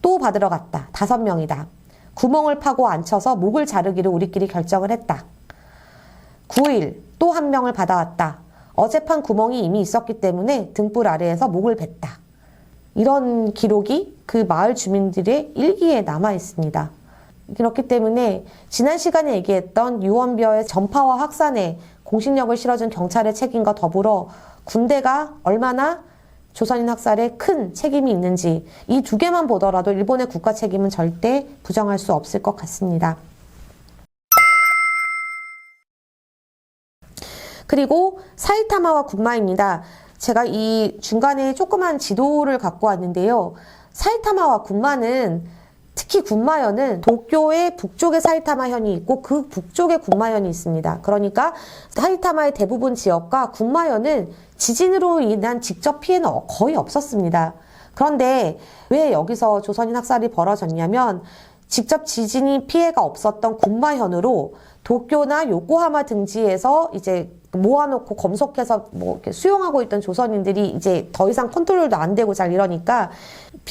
또 받으러 갔다. 5명이다. 구멍을 파고 앉혀서 목을 자르기로 우리끼리 결정을 했다. 9일 또 1명을 받아왔다. 어젯밤 구멍이 이미 있었기 때문에 등불 아래에서 목을 뱉다. 이런 기록이 그 마을 주민들의 일기에 남아 있습니다. 그렇기 때문에 지난 시간에 얘기했던 유언비어의 전파와 확산에 공신력을 실어준 경찰의 책임과 더불어 군대가 얼마나 조선인 학살에 큰 책임이 있는지 이 두 개만 보더라도 일본의 국가 책임은 절대 부정할 수 없을 것 같습니다. 그리고 사이타마와 군마입니다. 제가 이 중간에 조그만 지도를 갖고 왔는데요. 사이타마와 군마는 특히 군마현은 도쿄의 북쪽에 사이타마현이 있고 그 북쪽에 군마현이 있습니다. 그러니까 사이타마의 대부분 지역과 군마현은 지진으로 인한 직접 피해는 거의 없었습니다. 그런데 왜 여기서 조선인 학살이 벌어졌냐면 직접 지진이 피해가 없었던 군마현으로 도쿄나 요코하마 등지에서 이제 모아놓고 검속해서 뭐 이렇게 수용하고 있던 조선인들이 이제 더 이상 컨트롤도 안 되고 잘 이러니까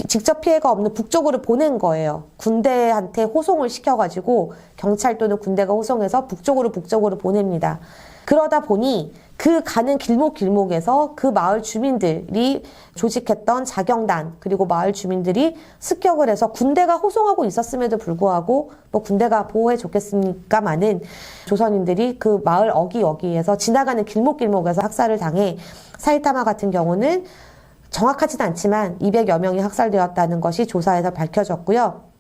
직접 피해가 없는 북쪽으로 보낸 거예요. 군대한테 호송을 시켜가지고 경찰 또는 군대가 호송해서 북쪽으로 보냅니다. 그러다 보니 그 가는 길목길목에서 그 마을 주민들이 조직했던 자경단, 그리고 마을 주민들이 습격을 해서 군대가 호송하고 있었음에도 불구하고 뭐 군대가 보호해 줬겠습니까마는 조선인들이 그 마을 어기어기에서 지나가는 길목길목에서 학살을 당해 사이타마 같은 경우는 정확하진 않지만 200여 명이 학살되었다는 것이 조사에서 밝혀졌고요.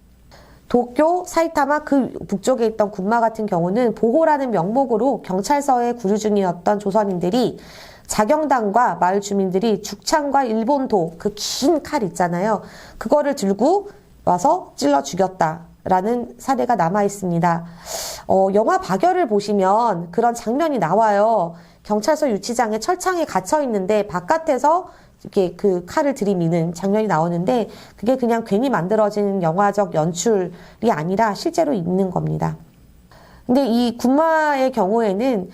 도쿄, 사이타마 그 북쪽에 있던 군마 같은 경우는 보호라는 명목으로 경찰서에 구류 중이었던 조선인들이 자경단과 마을 주민들이 죽창과 일본도 그 긴 칼 있잖아요. 그거를 들고 와서 찔러 죽였다라는 사례가 남아 있습니다. 영화 박열을 보시면 그런 장면이 나와요. 경찰서 유치장에 철창에 갇혀 있는데 바깥에서 이렇게 그 칼을 들이미는 장면이 나오는데 그게 그냥 괜히 만들어진 영화적 연출이 아니라 실제로 있는 겁니다. 근데 이 군마의 경우에는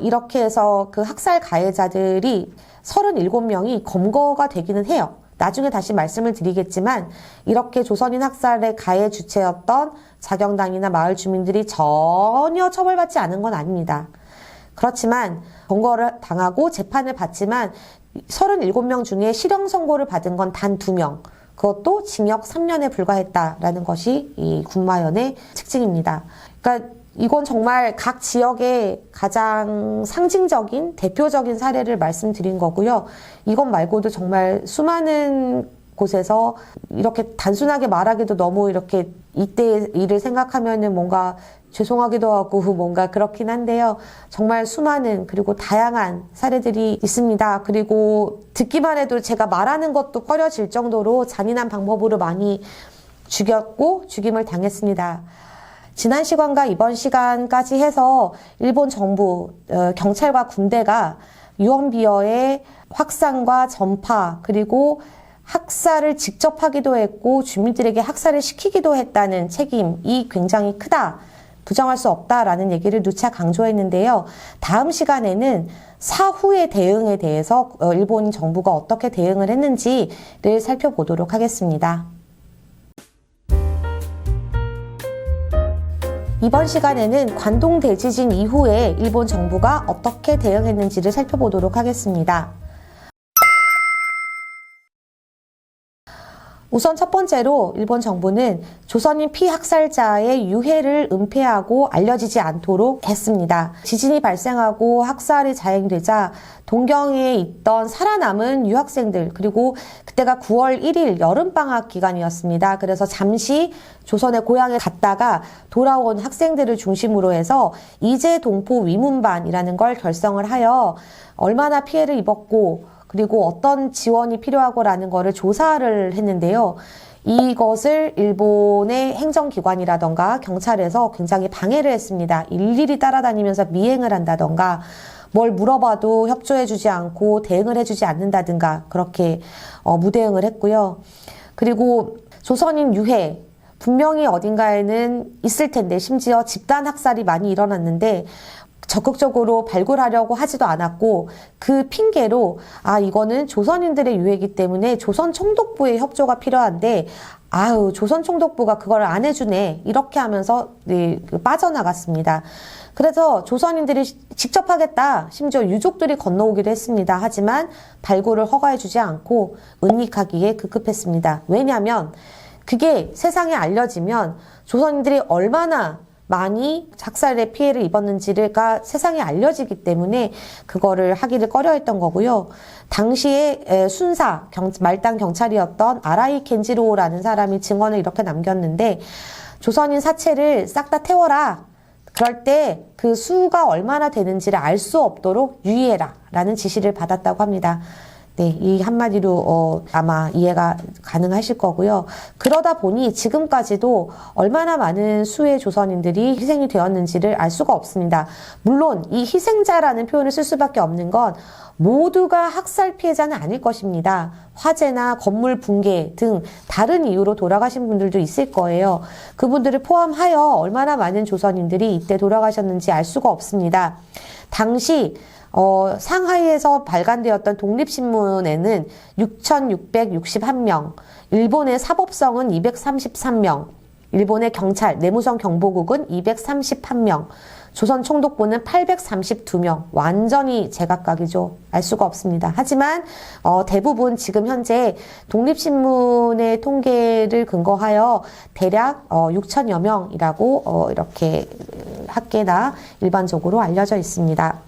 이렇게 해서 그 학살 가해자들이 37명이 검거가 되기는 해요. 나중에 다시 말씀을 드리겠지만 이렇게 조선인 학살의 가해 주체였던 자경단이나 마을 주민들이 전혀 처벌받지 않은 건 아닙니다. 그렇지만 검거를 당하고 재판을 받지만 37명 중에 실형 선고를 받은 건 단 2명. 그것도 징역 3년에 불과했다라는 것이 이 군마연의 특징입니다. 그러니까 이건 정말 각 지역의 가장 상징적인 대표적인 사례를 말씀드린 거고요. 이것 말고도 정말 수많은 곳에서 이렇게 단순하게 말하기도 너무 이렇게 이때의 일을 생각하면은 뭔가 죄송하기도 하고 뭔가 그렇긴 한데요. 정말 수많은 그리고 다양한 사례들이 있습니다. 그리고 듣기만 해도 제가 말하는 것도 꺼려질 정도로 잔인한 방법으로 많이 죽였고 죽임을 당했습니다. 지난 시간과 이번 시간까지 해서 일본 정부, 경찰과 군대가 유언비어의 확산과 전파 그리고 학살을 직접 하기도 했고 주민들에게 학살을 시키기도 했다는 책임이 굉장히 크다. 부정할 수 없다라는 얘기를 누차 강조했는데요. 다음 시간에는 사후의 대응에 대해서 일본 정부가 어떻게 대응을 했는지를 살펴보도록 하겠습니다. 이번 시간에는 관동 대지진 이후에 일본 정부가 어떻게 대응했는지를 살펴보도록 하겠습니다. 우선 첫 번째로 일본 정부는 조선인 피학살자의 유해를 은폐하고 알려지지 않도록 했습니다. 지진이 발생하고 학살이 자행되자 동경에 있던 살아남은 유학생들 그리고 그때가 9월 1일 여름방학 기간이었습니다. 그래서 잠시 조선의 고향에 갔다가 돌아온 학생들을 중심으로 해서 이재동포 위문반이라는 걸 결성을 하여 얼마나 피해를 입었고 그리고 어떤 지원이 필요하고라는 거를 조사를 했는데요. 이것을 일본의 행정기관이라던가 경찰에서 굉장히 방해를 했습니다. 일일이 따라다니면서 미행을 한다던가 뭘 물어봐도 협조해주지 않고 대응을 해주지 않는다든가 그렇게 무대응을 했고요. 그리고 조선인 유해 분명히 어딘가에는 있을 텐데 심지어 집단 학살이 많이 일어났는데 적극적으로 발굴하려고 하지도 않았고 그 핑계로 이거는 조선인들의 유해이기 때문에 조선총독부의 협조가 필요한데 조선총독부가 그걸 안 해주네 이렇게 하면서 빠져나갔습니다. 그래서 조선인들이 직접 하겠다 심지어 유족들이 건너오기도 했습니다. 하지만 발굴을 허가해주지 않고 은닉하기에 급급했습니다. 왜냐하면 그게 세상에 알려지면 조선인들이 얼마나 많이 학살의 피해를 입었는지가 세상에 알려지기 때문에 그거를 하기를 꺼려했던 거고요. 당시에 순사, 말단 경찰이었던 아라이 켄지로라는 사람이 증언을 이렇게 남겼는데 조선인 사체를 싹 다 태워라. 그럴 때 그 수가 얼마나 되는지를 알 수 없도록 유의해라 라는 지시를 받았다고 합니다. 네, 이 한마디로 아마 이해가 가능하실 거고요. 그러다 보니 지금까지도 얼마나 많은 수의 조선인들이 희생이 되었는지를 알 수가 없습니다. 물론 이 희생자라는 표현을 쓸 수밖에 없는 건 모두가 학살 피해자는 아닐 것입니다. 화재나 건물 붕괴 등 다른 이유로 돌아가신 분들도 있을 거예요. 그분들을 포함하여 얼마나 많은 조선인들이 이때 돌아가셨는지 알 수가 없습니다. 당시 상하이에서 발간되었던 독립신문에는 6,661명, 일본의 사법성은 233명, 일본의 경찰, 내무성 경보국은 231명, 조선 총독부는 832명, 완전히 제각각이죠. 알 수가 없습니다. 하지만 대부분 지금 현재 독립신문의 통계를 근거하여 대략 6천여 명이라고 이렇게 학계나 일반적으로 알려져 있습니다.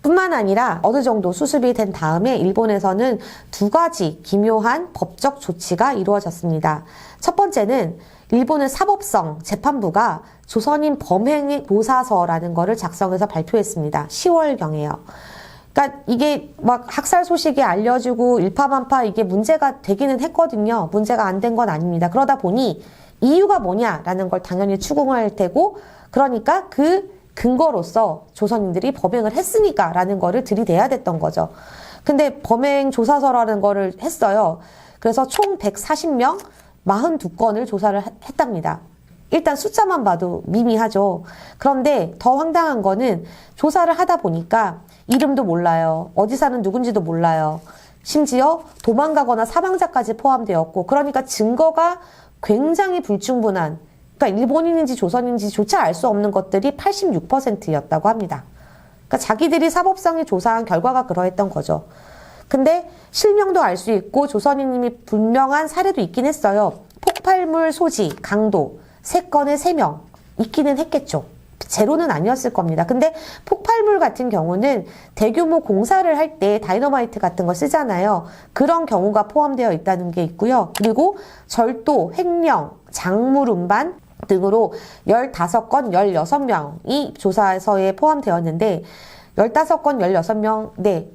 뿐만 아니라 어느 정도 수습이 된 다음에 일본에서는 두 가지 기묘한 법적 조치가 이루어졌습니다. 첫 번째는 일본의 사법성 재판부가 조선인 범행 조사서라는 거를 작성해서 발표했습니다. 10월경에요. 그러니까 이게 막 학살 소식이 알려지고 일파만파 이게 문제가 되기는 했거든요. 문제가 안 된 건 아닙니다. 그러다 보니 이유가 뭐냐라는 걸 당연히 추궁할 테고, 그러니까 그 근거로서 조선인들이 범행을 했으니까 라는 거를 들이대야 됐던 거죠. 근데 범행 조사서라는 거를 했어요. 그래서 총 140명 42건을 조사를 했답니다. 일단 숫자만 봐도 미미하죠. 그런데 더 황당한 거는 조사를 하다 보니까 이름도 몰라요. 어디 사는 누군지도 몰라요. 심지어 도망가거나 사망자까지 포함되었고, 그러니까 증거가 굉장히 불충분한, 그러니까 일본인인지 조선인지조차 알 수 없는 것들이 86%였다고 합니다. 그러니까 자기들이 사법성에 조사한 결과가 그러했던 거죠. 근데 실명도 알 수 있고 조선인님이 분명한 사례도 있긴 했어요. 폭발물 소지, 강도 3건에 3명 있기는 했겠죠. 제로는 아니었을 겁니다. 근데 폭발물 같은 경우는 대규모 공사를 할 때 다이너마이트 같은 거 쓰잖아요. 그런 경우가 포함되어 있다는 게 있고요. 그리고 절도, 횡령, 작물 운반 등으로 15건 16명이 조사서에 포함되었는데 15건 16명 네,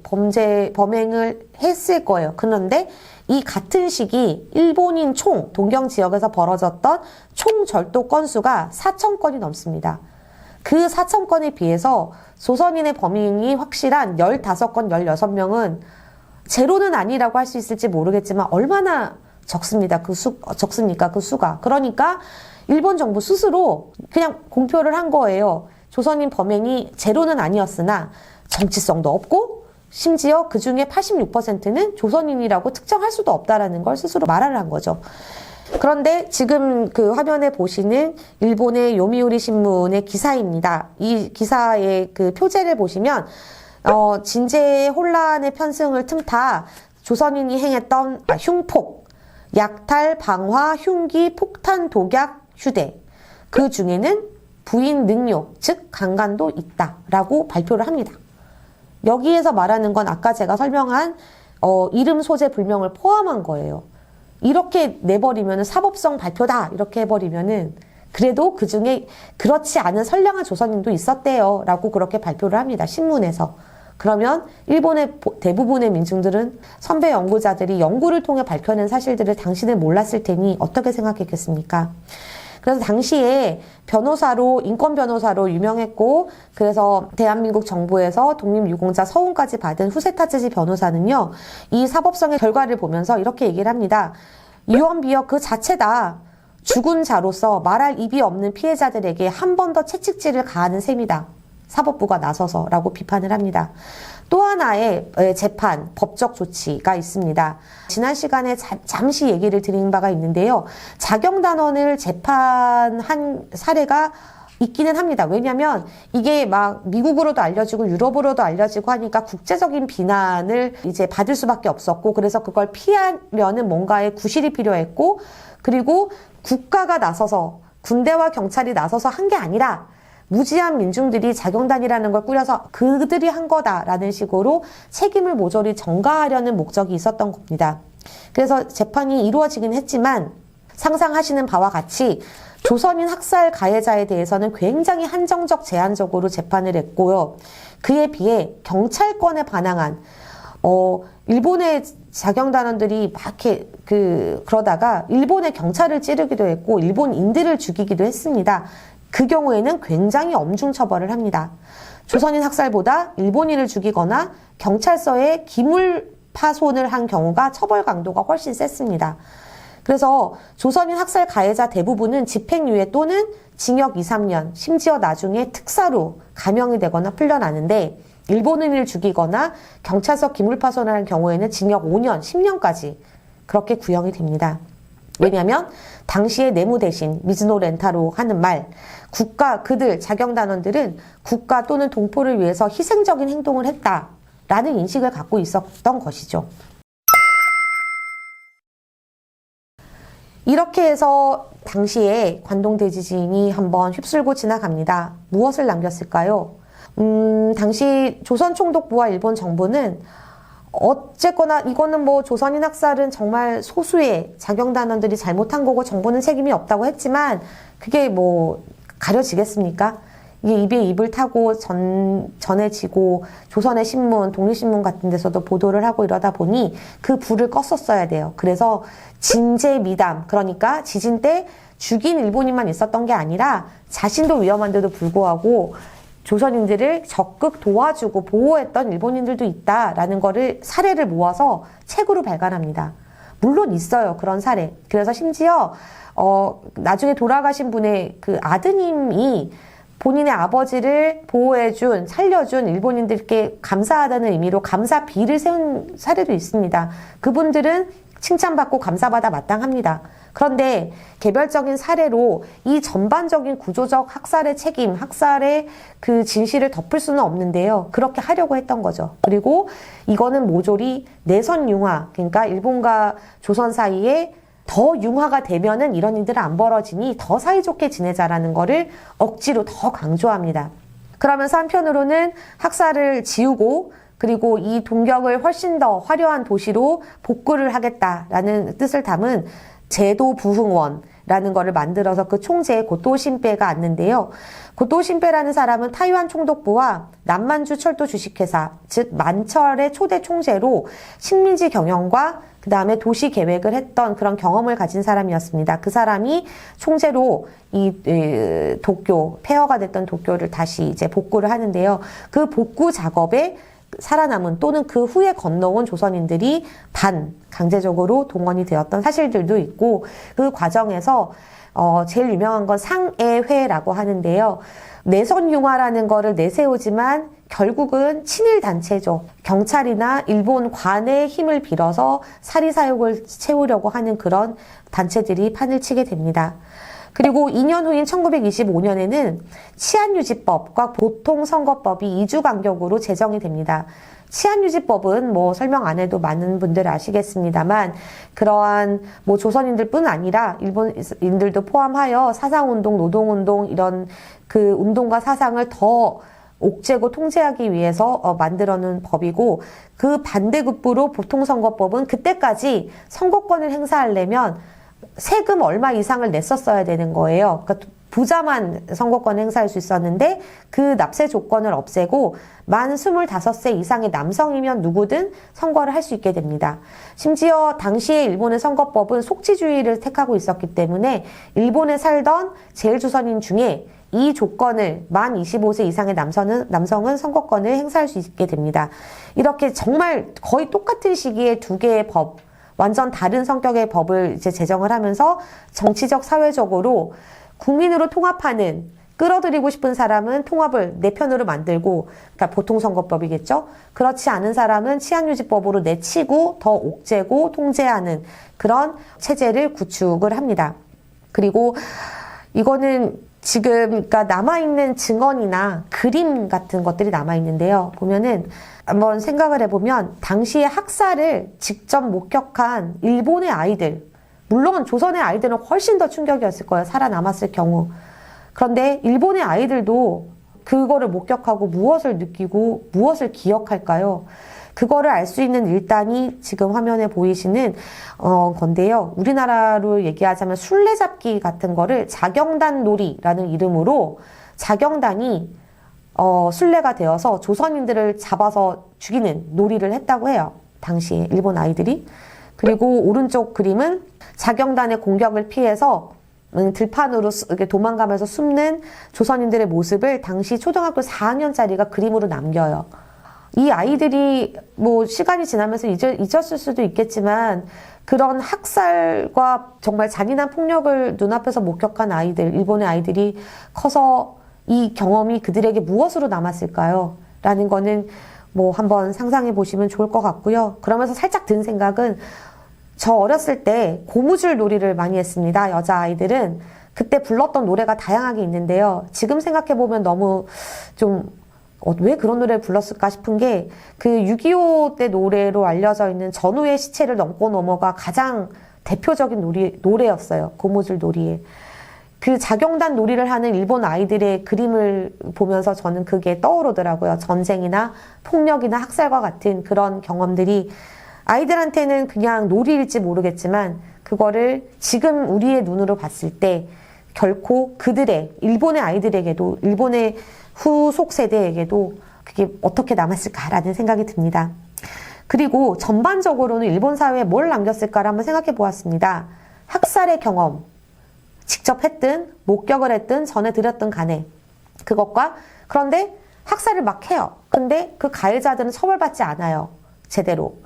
범행을 했을 거예요. 그런데 이 같은 시기 일본인 동경 지역에서 벌어졌던 총 절도 건수가 4,000건이 넘습니다. 그 4,000건에 비해서 조선인의 범행이 확실한 15건 16명은 제로는 아니라고 할 수 있을지 모르겠지만 얼마나 적습니다. 적습니까? 그 수가. 그러니까 일본 정부 스스로 그냥 공표를 한 거예요. 조선인 범행이 제로는 아니었으나 정치성도 없고 심지어 그 중에 86%는 조선인이라고 특정할 수도 없다라는 걸 스스로 말을 한 거죠. 그런데 지금 그 화면에 보시는 일본의 요미우리 신문의 기사입니다. 이 기사의 그 표제를 보시면 진제 혼란의 편승을 틈타 조선인이 행했던 흉폭, 약탈, 방화, 흉기, 폭탄, 독약, 휴대. 그 중에는 부인 능욕, 즉 강간도 있다라고 발표를 합니다. 여기에서 말하는 건 아까 제가 설명한 이름, 소재, 불명을 포함한 거예요. 이렇게 내버리면 사법성 발표다 이렇게 해버리면은 그래도 그 중에 그렇지 않은 선량한 조선인도 있었대요 라고 그렇게 발표를 합니다. 신문에서. 그러면 일본의 대부분의 민중들은 선배 연구자들이 연구를 통해 밝혀낸 사실들을 당신은 몰랐을 테니 어떻게 생각했겠습니까? 그래서 당시에 변호사로, 인권 변호사로 유명했고, 그래서 대한민국 정부에서 독립유공자 서훈까지 받은 후세타츠지 변호사는요, 이 사법성의 결과를 보면서 이렇게 얘기를 합니다. 유언비어 그 자체다. 죽은 자로서 말할 입이 없는 피해자들에게 한 번 더 채찍질을 가하는 셈이다. 사법부가 나서서라고 비판을 합니다. 또 하나의 재판, 법적 조치가 있습니다. 지난 시간에 잠시 얘기를 드린 바가 있는데요. 자경단원을 재판한 사례가 있기는 합니다. 왜냐하면 이게 막 미국으로도 알려지고 유럽으로도 알려지고 하니까 국제적인 비난을 이제 받을 수밖에 없었고, 그래서 그걸 피하려는 뭔가의 구실이 필요했고, 그리고 국가가 나서서 군대와 경찰이 나서서 한 게 아니라 무지한 민중들이 자경단이라는 걸 꾸려서 그들이 한 거다라는 식으로 책임을 모조리 전가하려는 목적이 있었던 겁니다. 그래서 재판이 이루어지긴 했지만 상상하시는 바와 같이 조선인 학살 가해자에 대해서는 굉장히 한정적 제한적으로 재판을 했고요. 그에 비해 경찰권에 반항한 일본의 자경단원들이 막 이렇게 그러다가 일본의 경찰을 찌르기도 했고 일본인들을 죽이기도 했습니다. 그 경우에는 굉장히 엄중 처벌을 합니다. 조선인 학살보다 일본인을 죽이거나 경찰서에 기물 파손을 한 경우가 처벌 강도가 훨씬 셌습니다. 그래서 조선인 학살 가해자 대부분은 집행유예 또는 징역 2, 3년, 심지어 나중에 특사로 감형이 되거나 풀려나는데, 일본인을 죽이거나 경찰서 기물 파손을 한 경우에는 징역 5년, 10년까지 그렇게 구형이 됩니다. 왜냐하면 당시에 네모 대신 미즈노 렌타로 하는 말, 그들 자경단원들은 국가 또는 동포를 위해서 희생적인 행동을 했다라는 인식을 갖고 있었던 것이죠. 이렇게 해서 당시에 관동대지진이 한번 휩쓸고 지나갑니다. 무엇을 남겼을까요? 당시 조선총독부와 일본 정부는 어쨌거나 이거는 뭐 조선인 학살은 정말 소수의 자경단원들이 잘못한 거고 정부는 책임이 없다고 했지만 그게 뭐 가려지겠습니까? 이게 입에 입을 타고 전해지고 조선의 신문, 독립신문 같은 데서도 보도를 하고 이러다 보니 그 불을 껐었어야 돼요. 그래서 진제미담, 그러니까 지진 때 죽인 일본인만 있었던 게 아니라 자신도 위험한데도 불구하고 조선인들을 적극 도와주고 보호했던 일본인들도 있다라는 거를 사례를 모아서 책으로 발간합니다. 물론 있어요. 그런 사례. 그래서 심지어 나중에 돌아가신 분의 그 아드님이 본인의 아버지를 보호해준, 살려준 일본인들께 감사하다는 의미로 감사비를 세운 사례도 있습니다. 그분들은 칭찬받고 감사받아 마땅합니다. 그런데 개별적인 사례로 이 전반적인 구조적 학살의 책임, 학살의 그 진실을 덮을 수는 없는데요. 그렇게 하려고 했던 거죠. 그리고 이거는 모조리 내선 융화, 그러니까 일본과 조선 사이에 더 융화가 되면은 이런 일들은 안 벌어지니 더 사이좋게 지내자라는 거를 억지로 더 강조합니다. 그러면서 한편으로는 학살을 지우고 그리고 이 동경을 훨씬 더 화려한 도시로 복구를 하겠다라는 뜻을 담은 제도 부흥원라는 거를 만들어서 그 총재에 고토 신빼가 앉는데요. 고토 신빼라는 사람은 타이완 총독부와 남만주 철도 주식회사, 즉 만철의 초대 총재로 식민지 경영과 그 다음에 도시 계획을 했던 그런 경험을 가진 사람이었습니다. 그 사람이 총재로 이 도쿄, 폐허가 됐던 도쿄를 다시 이제 복구를 하는데요. 그 복구 작업에 살아남은 또는 그 후에 건너온 조선인들이 강제적으로 동원이 되었던 사실들도 있고 그 과정에서 제일 유명한 건 상애회라고 하는데요. 내선융화라는 거를 내세우지만 결국은 친일 단체죠. 경찰이나 일본 관의 힘을 빌어서 사리사욕을 채우려고 하는 그런 단체들이 판을 치게 됩니다. 그리고 2년 후인 1925년에는 치안유지법과 보통선거법이 2주 간격으로 제정이 됩니다. 치안유지법은 뭐 설명 안 해도 많은 분들 아시겠습니다만 그러한 뭐 조선인들뿐 아니라 일본인들도 포함하여 사상운동, 노동운동 이런 그 운동과 사상을 더 옥죄고 통제하기 위해서 만들어놓은 법이고 그 반대급부로 보통선거법은 그때까지 선거권을 행사하려면 세금 얼마 이상을 냈었어야 되는 거예요. 그러니까 부자만 선거권 행사할 수 있었는데 그 납세 조건을 없애고 만 25세 이상의 남성이면 누구든 선거를 할 수 있게 됩니다. 심지어 당시에 일본의 선거법은 속지주의를 택하고 있었기 때문에 일본에 살던 제일조선인 중에 이 조건을 만 25세 이상의 남성은 선거권을 행사할 수 있게 됩니다. 이렇게 정말 거의 똑같은 시기에 두 개의 법, 완전 다른 성격의 법을 이제 제정을 하면서 정치적, 사회적으로 국민으로 통합하는, 끌어들이고 싶은 사람은 통합을 내 편으로 만들고, 그러니까 보통선거법이겠죠? 그렇지 않은 사람은 치안유지법으로 내치고 더 옥죄고 통제하는 그런 체제를 구축을 합니다. 그리고 이거는 지금 그러니까 남아있는 증언이나 그림 같은 것들이 남아있는데요. 보면은 한번 생각을 해보면 당시의 학살을 직접 목격한 일본의 아이들, 물론 조선의 아이들은 훨씬 더 충격이었을 거예요. 살아남았을 경우. 그런데 일본의 아이들도 그거를 목격하고 무엇을 느끼고 무엇을 기억할까요? 그거를 알 수 있는 일단이 지금 화면에 보이시는 건데요. 우리나라로 얘기하자면 술래잡기 같은 거를 자경단 놀이라는 이름으로 자경단이 술래가 되어서 조선인들을 잡아서 죽이는 놀이를 했다고 해요. 당시에 일본 아이들이. 그리고 오른쪽 그림은 자경단의 공격을 피해서 들판으로 이렇게 도망가면서 숨는 조선인들의 모습을 당시 초등학교 4학년짜리가 그림으로 남겨요. 이 아이들이 뭐 시간이 지나면서 잊었을 수도 있겠지만 그런 학살과 정말 잔인한 폭력을 눈앞에서 목격한 아이들, 일본의 아이들이 커서 이 경험이 그들에게 무엇으로 남았을까요? 라는 거는 뭐 한번 상상해 보시면 좋을 것 같고요. 그러면서 살짝 든 생각은 저 어렸을 때 고무줄 놀이를 많이 했습니다. 여자아이들은. 그때 불렀던 노래가 다양하게 있는데요. 지금 생각해보면 너무 좀 왜 그런 노래를 불렀을까 싶은 게 그 6.25 때 노래로 알려져 있는 전우의 시체를 넘고 넘어가 가장 대표적인 노래였어요. 고무줄 놀이에. 그 자경단 놀이를 하는 일본 아이들의 그림을 보면서 저는 그게 떠오르더라고요. 전쟁이나 폭력이나 학살과 같은 그런 경험들이 아이들한테는 그냥 놀이일지 모르겠지만 그거를 지금 우리의 눈으로 봤을 때 결코 그들의 일본의 아이들에게도 일본의 후속 세대에게도 그게 어떻게 남았을까라는 생각이 듭니다. 그리고 전반적으로는 일본 사회에 뭘 남겼을까를 한번 생각해 보았습니다. 학살의 경험, 직접 했든 목격을 했든 전해드렸든 간에 그것과 그런데 학살을 막 해요. 근데 그 가해자들은 처벌받지 않아요. 제대로.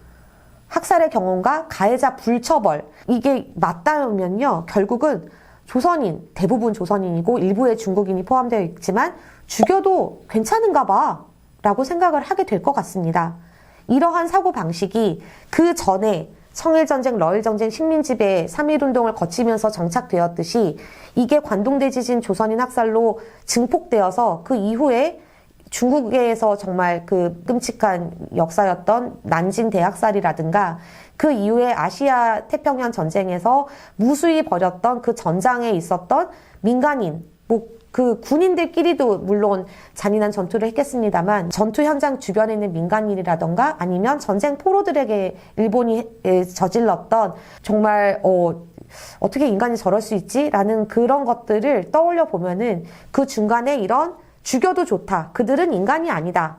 학살의 경험과 가해자 불처벌 이게 맞다면요. 결국은 조선인, 대부분 조선인이고 일부의 중국인이 포함되어 있지만 죽여도 괜찮은가 봐 라고 생각을 하게 될 것 같습니다. 이러한 사고방식이 그 전에 청일전쟁, 러일전쟁, 식민지배, 3.1운동을 거치면서 정착되었듯이 이게 관동대지진 조선인 학살로 증폭되어서 그 이후에 중국에서 정말 그 끔찍한 역사였던 난징 대학살이라든가 그 이후에 아시아 태평양 전쟁에서 무수히 벌였던 그 전장에 있었던 민간인, 그 군인들끼리도 물론 잔인한 전투를 했겠습니다만 전투 현장 주변에 있는 민간인이라던가 아니면 전쟁 포로들에게 일본이 저질렀던 정말 어떻게 인간이 저럴 수 있지? 라는 그런 것들을 떠올려 보면은 그 중간에 이런 죽여도 좋다. 그들은 인간이 아니다.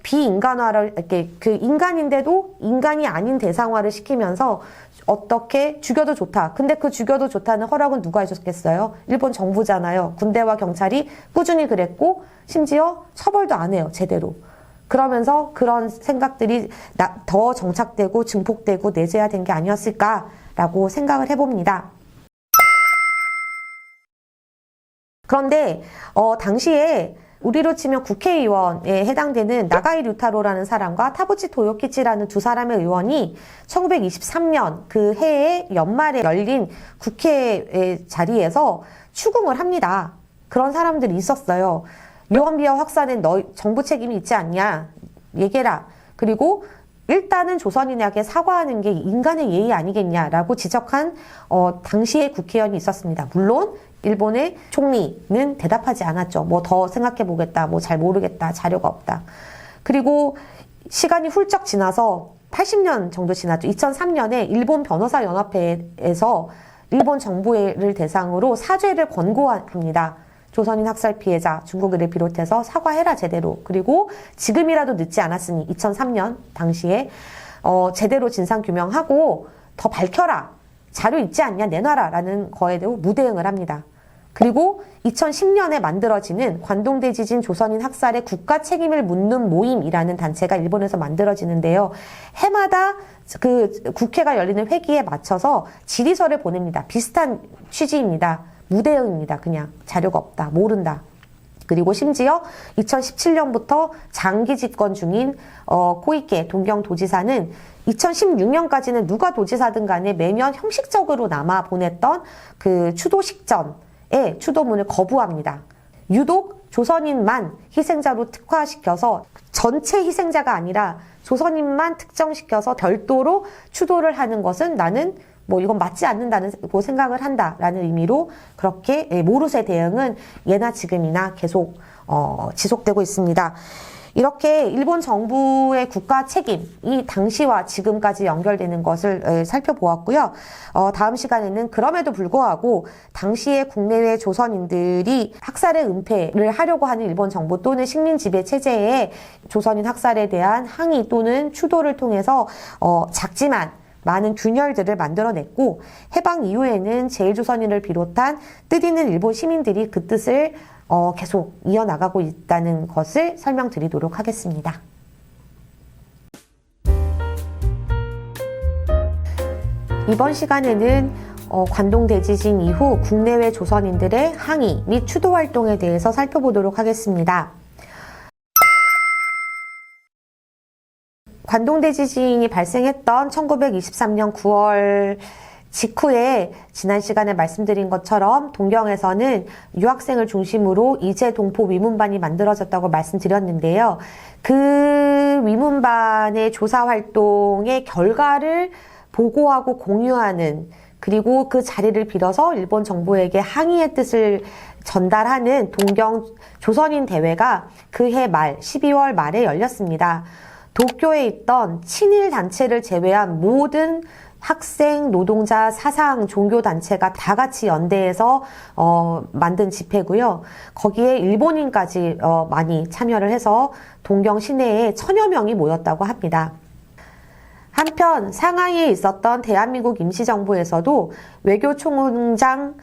비인간화를 이렇게 그 인간인데도 인간이 아닌 대상화를 시키면서 어떻게 죽여도 좋다. 근데 그 죽여도 좋다는 허락은 누가 해줬겠어요? 일본 정부잖아요. 군대와 경찰이 꾸준히 그랬고 심지어 처벌도 안 해요. 제대로. 그러면서 그런 생각들이 더 정착되고 증폭되고 내재화된 게 아니었을까라고 생각을 해봅니다. 그런데 당시에 우리로 치면 국회의원에 해당되는 나가이 류타로라는 사람과 타부치 토요키치라는 두 사람의 의원이 1923년 그 해의 연말에 열린 국회 자리에서 추궁을 합니다. 그런 사람들이 있었어요. 류언비어 확산엔 너 정부 책임이 있지 않냐? 얘기해라. 그리고 일단은 조선인에게 사과하는 게 인간의 예의 아니겠냐라고 지적한 당시의 국회의원이 있었습니다. 물론 일본의 총리는 대답하지 않았죠. 뭐 더 생각해 보겠다. 뭐 잘 모르겠다. 자료가 없다. 그리고 시간이 훌쩍 지나서 80년 정도 지났죠. 2003년에 일본 변호사 연합회에서 일본 정부를 대상으로 사죄를 권고합니다. 조선인 학살 피해자 중국인을 비롯해서 사과해라 제대로. 그리고 지금이라도 늦지 않았으니 2003년 당시에 제대로 진상규명하고 더 밝혀라. 자료 있지 않냐 내놔라 라는 거에 대해 무대응을 합니다. 그리고 2010년에 만들어지는 관동대지진 조선인 학살의 국가 책임을 묻는 모임이라는 단체가 일본에서 만들어지는데요. 해마다 그 국회가 열리는 회기에 맞춰서 질의서를 보냅니다. 비슷한 취지입니다. 무대응입니다. 그냥 자료가 없다. 모른다. 그리고 심지어 2017년부터 장기 집권 중인 코이케 동경도지사는 2016년까지는 누가 도지사든 간에 매년 형식적으로 남아 보냈던 그 추도식전의 추도문을 거부합니다. 유독 조선인만 희생자로 특화시켜서 전체 희생자가 아니라 조선인만 특정시켜서 별도로 추도를 하는 것은 나는 뭐 이건 맞지 않는다고 생각을 한다라는 의미로 그렇게 모르쇠 대응은 예나 지금이나 계속 지속되고 있습니다. 이렇게 일본 정부의 국가 책임이 당시와 지금까지 연결되는 것을 살펴보았고요. 다음 시간에는 그럼에도 불구하고 당시의 국내외 조선인들이 학살의 은폐를 하려고 하는 일본 정부 또는 식민 지배 체제에 조선인 학살에 대한 항의 또는 추도를 통해서 작지만 많은 균열들을 만들어냈고 해방 이후에는 제일조선인을 비롯한 뜻있는 일본 시민들이 그 뜻을 계속 이어나가고 있다는 것을 설명드리도록 하겠습니다. 이번 시간에는 관동대지진 이후 국내외 조선인들의 항의 및 추도 활동에 대해서 살펴보도록 하겠습니다. 관동대 지진이 발생했던 1923년 9월 직후에 지난 시간에 말씀드린 것처럼 동경에서는 유학생을 중심으로 이제 동포 위문반이 만들어졌다고 말씀드렸는데요. 그 위문반의 조사 활동의 결과를 보고하고 공유하는, 그리고 그 자리를 빌어서 일본 정부에게 항의의 뜻을 전달하는 동경 조선인 대회가 그해 말 12월 말에 열렸습니다. 도쿄에 있던 친일 단체를 제외한 모든 학생, 노동자, 사상, 종교 단체가 다 같이 연대해서 만든 집회고요. 거기에 일본인까지 많이 참여를 해서 동경 시내에 1000여 명이 모였다고 합니다. 한편 상하이에 있었던 대한민국 임시정부에서도 외교총장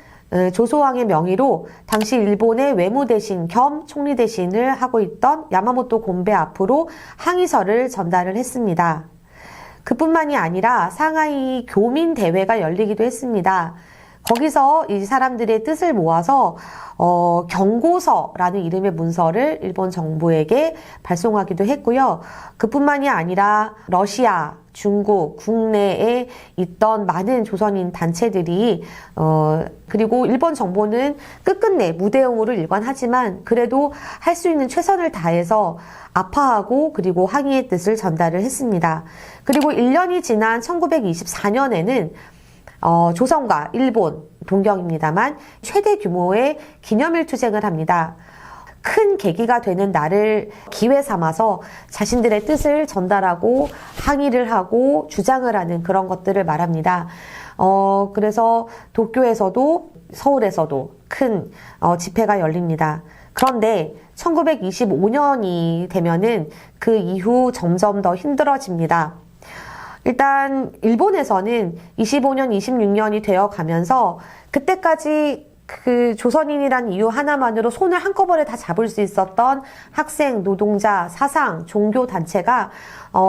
조소왕의 명의로 당시 일본의 외무대신 겸 총리 대신을 하고 있던 야마모토 곤베 앞으로 항의서를 전달을 했습니다. 그뿐만이 아니라 상하이 교민 대회가 열리기도 했습니다. 거기서 이 사람들의 뜻을 모아서 경고서라는 이름의 문서를 일본 정부에게 발송하기도 했고요. 그뿐만이 아니라 러시아, 중국, 국내에 있던 많은 조선인 단체들이 그리고 일본 정부는 끝끝내 무대응으로 일관하지만 그래도 할 수 있는 최선을 다해서 아파하고 그리고 항의의 뜻을 전달을 했습니다. 그리고 1년이 지난 1924년에는 조선과 일본, 동경입니다만 최대 규모의 기념일 투쟁을 합니다. 큰 계기가 되는 날을 기회 삼아서 자신들의 뜻을 전달하고 항의를 하고 주장을 하는 그런 것들을 말합니다. 그래서 도쿄에서도 서울에서도 큰 집회가 열립니다. 그런데 1925년이 되면은 그 이후 점점 더 힘들어집니다. 일단 일본에서는 25년, 26년이 되어 가면서 그때까지 그 조선인이란 이유 하나만으로 손을 한꺼번에 다 잡을 수 있었던 학생, 노동자, 사상, 종교 단체가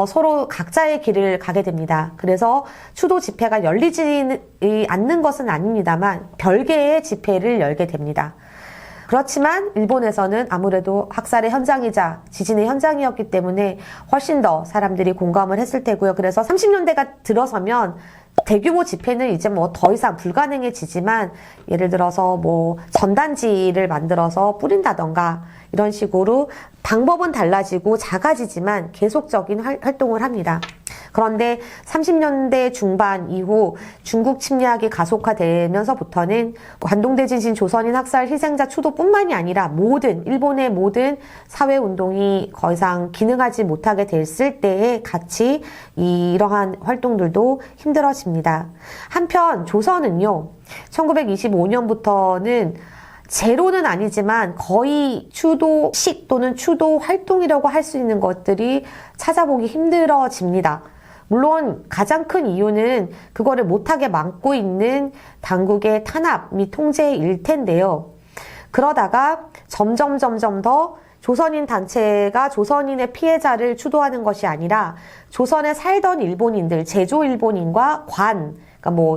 서로 각자의 길을 가게 됩니다. 그래서 추도 집회가 열리지 않는 것은 아닙니다만 별개의 집회를 열게 됩니다. 그렇지만 일본에서는 아무래도 학살의 현장이자 지진의 현장이었기 때문에 훨씬 더 사람들이 공감을 했을 테고요. 그래서 30년대가 들어서면 대규모 집회는 이제 뭐 더 이상 불가능해지지만 예를 들어서 뭐 전단지를 만들어서 뿌린다던가 이런 식으로 방법은 달라지고 작아지지만 계속적인 활동을 합니다. 그런데 30년대 중반 이후 중국 침략이 가속화되면서부터는 관동대 지진 조선인 학살 희생자 추도뿐만이 아니라 일본의 모든 사회운동이 더 이상 기능하지 못하게 됐을 때에 같이 이러한 활동들도 힘들어집니다. 한편 조선은요, 1925년부터는 제로는 아니지만 거의 추도식 또는 추도 활동이라고 할 수 있는 것들이 찾아보기 힘들어집니다. 물론 가장 큰 이유는 그거를 못하게 막고 있는 당국의 탄압 및 통제일 텐데요. 그러다가 점점 더 조선인 단체가 조선인의 피해자를 추도하는 것이 아니라 조선에 살던 일본인들, 제조 일본인과 그러니까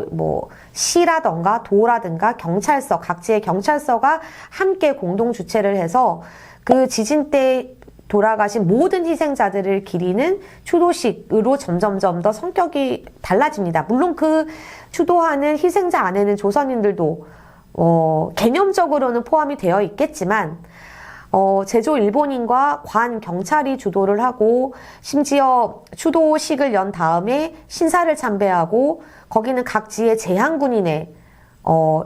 시라던가 도라든가 경찰서, 각지의 경찰서가 함께 공동 주최를 해서 그 지진 때 돌아가신 모든 희생자들을 기리는 추도식으로 점점 더 성격이 달라집니다. 물론 그 추도하는 희생자 안에는 조선인들도 개념적으로는 포함이 되어 있겠지만 제조 일본인과 관 경찰이 주도를 하고 심지어 추도식을 연 다음에 신사를 참배하고 거기는 각지의 제한군인의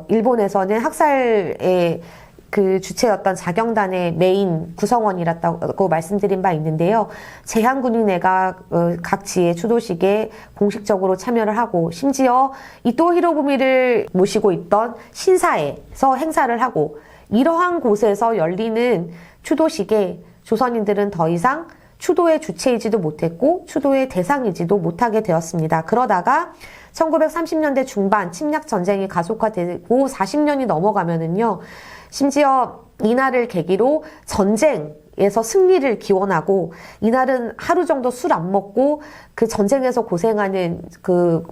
일본에서는 학살의 그 주체였던 자경단의 메인 구성원이라고 말씀드린 바 있는데요. 제한군인회가 각지의 추도식에 공식적으로 참여를 하고 심지어 이토 히로부미를 모시고 있던 신사에서 행사를 하고 이러한 곳에서 열리는 추도식에 조선인들은 더 이상 추도의 주체이지도 못했고 추도의 대상이지도 못하게 되었습니다. 그러다가 1930년대 중반 침략 전쟁이 가속화되고 40년이 넘어가면은요, 심지어 이날을 계기로 전쟁에서 승리를 기원하고 이날은 하루 정도 술 안 먹고 그 전쟁에서 고생하는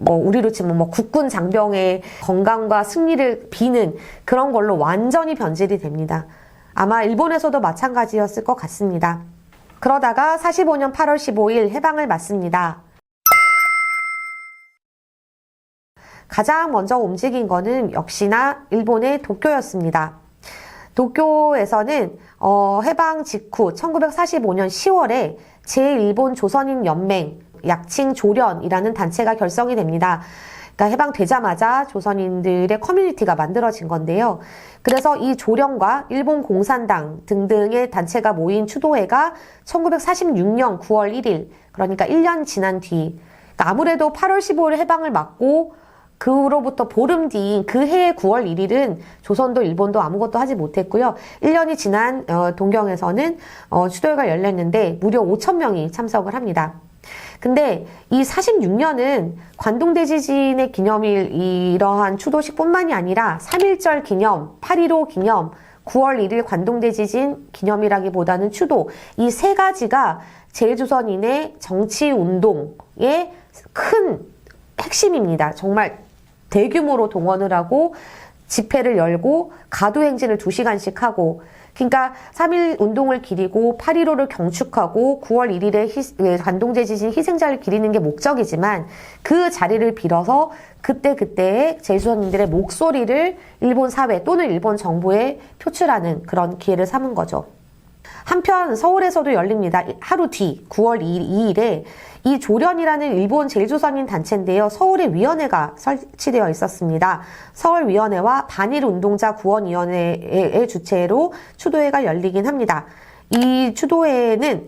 우리로 치면 국군 장병의 건강과 승리를 비는 그런 걸로 완전히 변질이 됩니다. 아마 일본에서도 마찬가지였을 것 같습니다. 그러다가 45년 8월 15일 해방을 맞습니다. 가장 먼저 움직인 거는 역시나 일본의 도쿄였습니다. 도쿄에서는 해방 직후 1945년 10월에 제1본 조선인 연맹, 약칭 조련이라는 단체가 결성이 됩니다. 그러니까 해방되자마자 조선인들의 커뮤니티가 만들어진 건데요. 그래서 이 조련과 일본 공산당 등등의 단체가 모인 추도회가 1946년 9월 1일, 그러니까 1년 지난 뒤, 그러니까 아무래도 8월 15일 해방을 맞고 그로부터 보름 뒤인 그 해의 9월 1일은 조선도 일본도 아무것도 하지 못했고요. 1년이 지난 동경에서는 추도회가 열렸는데 무려 5,000명이 참석을 합니다. 근데 이 46년은 관동대지진의 기념일 이러한 추도식뿐만이 아니라 3.1절 기념, 8.15 기념, 9월 1일 관동대지진 기념이라기보다는 추도, 이 세 가지가 제일조선인의 정치운동의 큰 핵심입니다. 정말 대규모로 동원을 하고 집회를 열고 가도행진을 2시간씩 하고, 그러니까 3.1 운동을 기리고 8.15를 경축하고 9월 1일에 관동대지진 희생자를 기리는 게 목적이지만 그 자리를 빌어서 그때그때의 제일조선인들의 목소리를 일본 사회 또는 일본 정부에 표출하는 그런 기회를 삼은 거죠. 한편 서울에서도 열립니다. 하루 뒤 9월 2일에 이 조련이라는 일본 제일조선인 단체인데요. 서울에 위원회가 설치되어 있었습니다. 서울위원회와 반일운동자 구원위원회의 주최로 추도회가 열리긴 합니다. 이 추도회는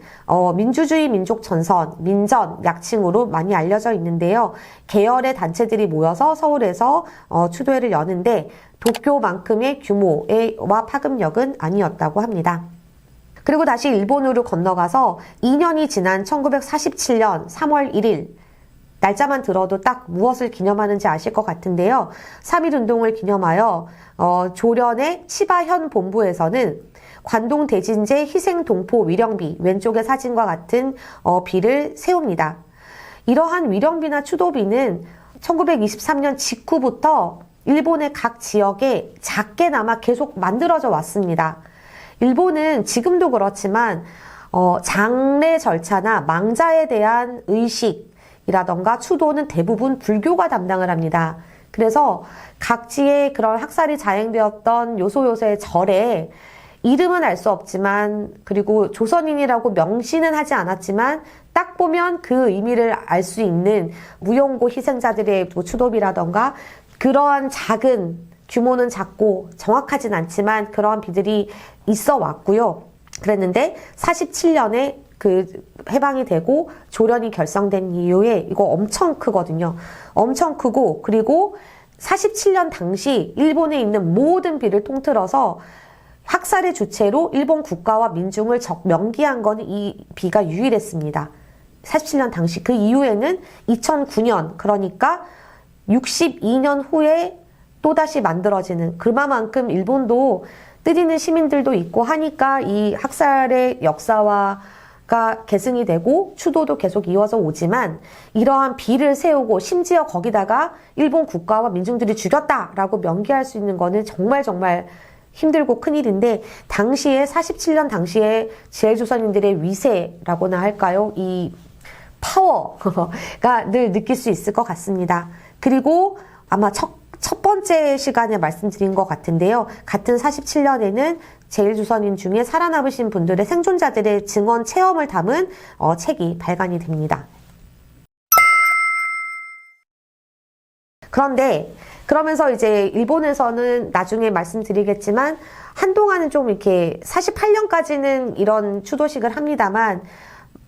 민주주의 민족전선, 민전 약칭으로 많이 알려져 있는데요. 계열의 단체들이 모여서 서울에서 추도회를 여는데 도쿄만큼의 규모와 파급력은 아니었다고 합니다. 그리고 다시 일본으로 건너가서 2년이 지난 1947년 3월 1일, 날짜만 들어도 딱 무엇을 기념하는지 아실 것 같은데요. 3.1 운동을 기념하여 조련의 치바현 본부에서는 관동대진제 희생동포 위령비, 왼쪽의 사진과 같은 비를 세웁니다. 이러한 위령비나 추도비는 1923년 직후부터 일본의 각 지역에 작게나마 계속 만들어져 왔습니다. 일본은 지금도 그렇지만 장례 절차나 망자에 대한 의식이라던가 추도는 대부분 불교가 담당을 합니다. 그래서 각지에 그런 학살이 자행되었던 요소요소의 절에 이름은 알 수 없지만, 그리고 조선인이라고 명시는 하지 않았지만 딱 보면 그 의미를 알 수 있는 무용고 희생자들의 추도비라던가 그러한 작은, 규모는 작고 정확하진 않지만 그러한 비들이 있어 왔고요. 그랬는데 47년에 그 해방이 되고 조련이 결성된 이후에 이거 엄청 크거든요. 엄청 크고, 그리고 47년 당시 일본에 있는 모든 비를 통틀어서 학살의 주체로 일본 국가와 민중을 명기한 건 이 비가 유일했습니다. 47년 당시. 그 이후에는 2009년, 그러니까 62년 후에 또다시 만들어지는, 그만큼 일본도 뜻있는 시민들도 있고 하니까 이 학살의 역사가 계승이 되고 추도도 계속 이어져 오지만, 이러한 비를 세우고 심지어 거기다가 일본 국가와 민중들이 죽였다라고 명기할 수 있는 거는 정말 힘들고 큰일인데, 당시에 47년 당시에 제일조선인들의 위세라고나 할까요? 이 파워가 늘 느낄 수 있을 것 같습니다. 그리고 아마 첫 번째 시간에 말씀드린 것 같은데요. 같은 47년에는 제일조선인 중에 살아남으신 분들의 생존자들의 증언 체험을 담은 책이 발간이 됩니다. 그런데 그러면서 이제 일본에서는 나중에 말씀드리겠지만 한동안은 좀 이렇게 48년까지는 이런 추도식을 합니다만,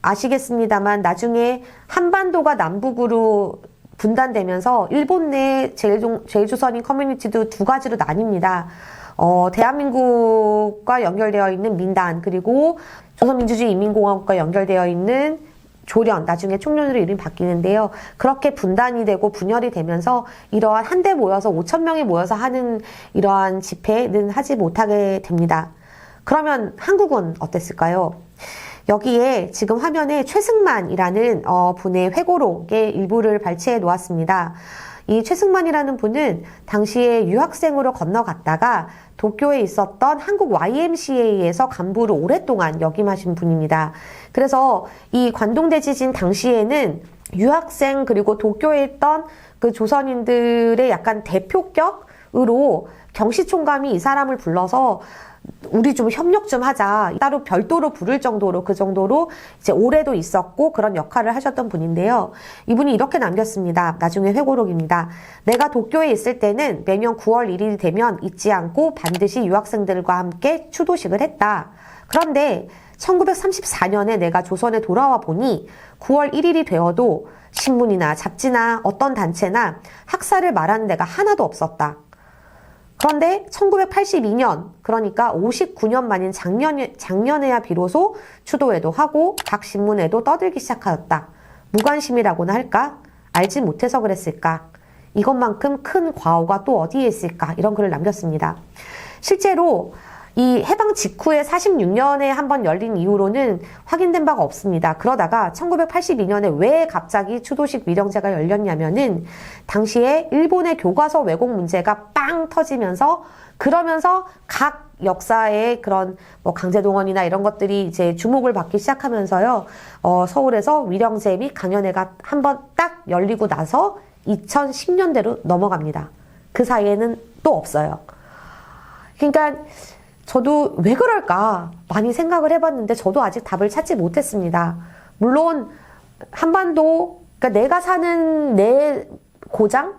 아시겠습니다만 나중에 한반도가 남북으로 분단되면서 일본 내 제일조선인 커뮤니티도 두 가지로 나뉩니다. 대한민국과 연결되어 있는 민단, 그리고 조선민주주의 인민공화국과 연결되어 있는 조련, 나중에 총련으로 이름이 바뀌는데요. 그렇게 분단이 되고 분열이 되면서 이러한 한데 모여서 5,000명이 모여서 하는 이러한 집회는 하지 못하게 됩니다. 그러면 한국은 어땠을까요? 여기에 지금 화면에 최승만이라는 분의 회고록의 일부를 발췌해 놓았습니다. 이 최승만이라는 분은 당시에 유학생으로 건너갔다가 도쿄에 있었던 한국 YMCA에서 간부로 오랫동안 역임하신 분입니다. 그래서 이 관동대 지진 당시에는 유학생 그리고 도쿄에 있던 그 조선인들의 약간 대표격으로 경시총감이 이 사람을 불러서 우리 좀 협력 좀 하자. 따로 별도로 부를 정도로 그 정도로 이제 오래도 있었고 그런 역할을 하셨던 분인데요. 이분이 이렇게 남겼습니다. 나중에 회고록입니다. 내가 도쿄에 있을 때는 매년 9월 1일이 되면 잊지 않고 반드시 유학생들과 함께 추도식을 했다. 그런데 1934년에 내가 조선에 돌아와 보니 9월 1일이 되어도 신문이나 잡지나 어떤 단체나 학사를 말하는 데가 하나도 없었다. 그런데 1982년, 그러니까 59년 만인 작년에야 비로소 추도회도 하고 각 신문에도 떠들기 시작하였다. 무관심이라고나 할까? 알지 못해서 그랬을까? 이것만큼 큰 과오가 또 어디에 있을까? 이런 글을 남겼습니다. 실제로 이 해방 직후에 46년에 한번 열린 이후로는 확인된 바가 없습니다. 그러다가 1982년에 왜 갑자기 추도식 위령제가 열렸냐면은 당시에 일본의 교과서 왜곡 문제가 빵 터지면서 그러면서 각 역사의 그런 뭐 강제동원이나 이런 것들이 이제 주목을 받기 시작하면서요. 서울에서 위령제 및 강연회가 한번 딱 열리고 나서 2010년대로 넘어갑니다. 그 사이에는 또 없어요. 그러니까 저도 왜 그럴까 많이 생각을 해봤는데 저도 아직 답을 찾지 못했습니다. 물론 한반도, 그러니까 내가 사는 내 고장?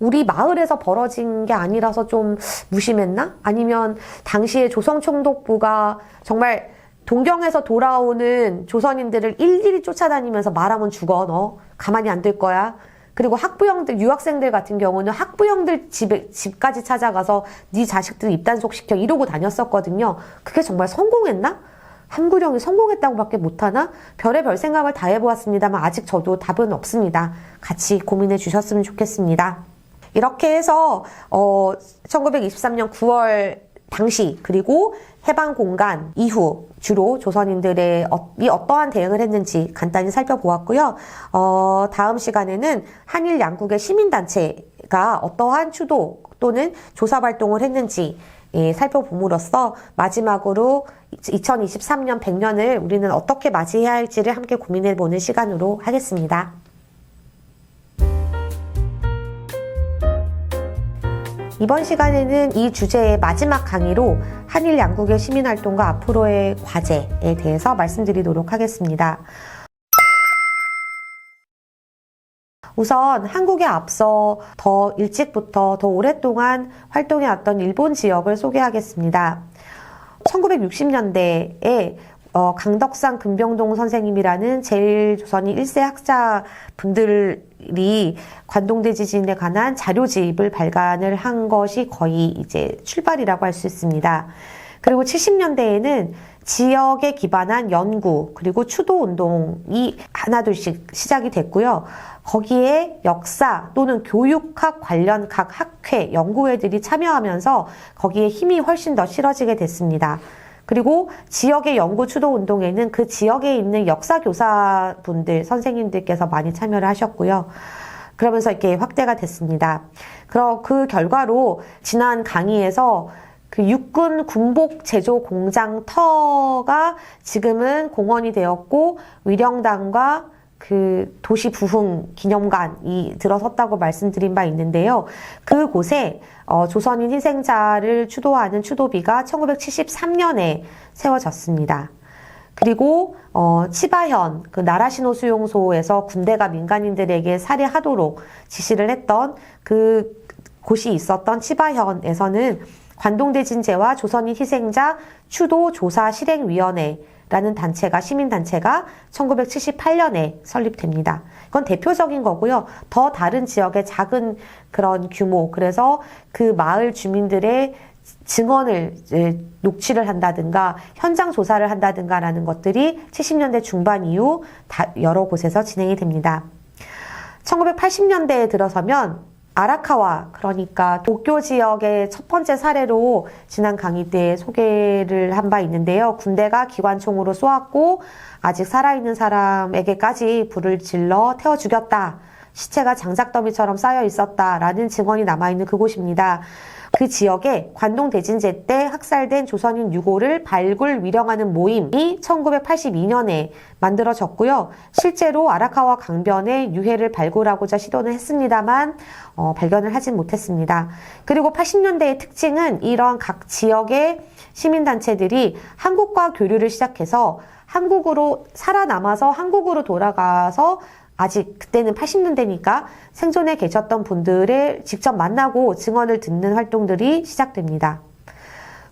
우리 마을에서 벌어진 게 아니라서 좀 무심했나? 아니면 당시에 조선총독부가 정말 동경에서 돌아오는 조선인들을 일일이 쫓아다니면서 말하면 죽어, 너 가만히 안 둘 거야. 그리고 학부형들, 유학생들 같은 경우는 학부형들 집까지 찾아가서 네 자식들 입단속시켜 이러고 다녔었거든요. 그게 정말 성공했나? 함구령이 성공했다고밖에 못하나? 별의별 생각을 다 해보았습니다만 아직 저도 답은 없습니다. 같이 고민해 주셨으면 좋겠습니다. 이렇게 해서 1923년 9월 당시 그리고 해방 공간 이후 주로 조선인들의 어떠한 대응을 했는지 간단히 살펴보았고요. 다음 시간에는 한일 양국의 시민단체가 어떠한 추도 또는 조사활동을 했는지 살펴봄으로써 마지막으로 2023년 100년을 우리는 어떻게 맞이해야 할지를 함께 고민해보는 시간으로 하겠습니다. 이번 시간에는 이 주제의 마지막 강의로 한일 양국의 시민활동과 앞으로의 과제에 대해서 말씀드리도록 하겠습니다. 우선 한국에 앞서 더 일찍부터 더 오랫동안 활동해왔던 일본 지역을 소개하겠습니다. 1960년대에 강덕상 금병동 선생님이라는 제일조선인 1세 학자분들이 관동대 지진에 관한 자료집을 발간을 한 것이 거의 이제 출발이라고 할 수 있습니다. 그리고 70년대에는 지역에 기반한 연구 그리고 추도 운동이 하나둘씩 시작이 됐고요. 거기에 역사 또는 교육학 관련 각 학회, 연구회들이 참여하면서 거기에 힘이 훨씬 더 실어지게 됐습니다. 그리고 지역의 연구 추도 운동에는 그 지역에 있는 역사교사분들, 선생님들께서 많이 참여를 하셨고요. 그러면서 이렇게 확대가 됐습니다. 그 결과로 지난 강의에서 그 육군 군복 제조 공장 터가 지금은 공원이 되었고 위령당과 그 도시 부흥 기념관이 들어섰다고 말씀드린 바 있는데요. 그곳에 조선인 희생자를 추도하는 추도비가 1973년에 세워졌습니다. 그리고 치바현 그 나라시노 수용소에서 군대가 민간인들에게 살해하도록 지시를 했던 그 곳이 있었던 치바현에서는 관동대진제와 조선인 희생자 추도 조사 실행위원회라는 단체가, 시민단체가 1978년에 설립됩니다. 이건 대표적인 거고요. 더 다른 지역의 작은 그런 규모, 그래서 그 마을 주민들의 증언을 녹취를 한다든가 현장 조사를 한다든가라는 것들이 70년대 중반 이후 여러 곳에서 진행이 됩니다. 1980년대에 들어서면 아라카와, 그러니까 도쿄 지역의 첫 번째 사례로 지난 강의 때 소개를 한 바 있는데요. 군대가 기관총으로 쏘았고 아직 살아있는 사람에게까지 불을 질러 태워 죽였다. 시체가 장작더미처럼 쌓여 있었다라는 증언이 남아있는 그곳입니다. 그 지역에 관동 대진제 때 학살된 조선인 유고를 발굴 위령하는 모임이 1982년에 만들어졌고요. 실제로 아라카와 강변의 유해를 발굴하고자 시도는 했습니다만 발견을 하진 못했습니다. 그리고 80년대의 특징은 이런 각 지역의 시민단체들이 한국과 교류를 시작해서 한국으로 살아남아서 한국으로 돌아가서 아직 그때는 80년대니까 생존해 계셨던 분들을 직접 만나고 증언을 듣는 활동들이 시작됩니다.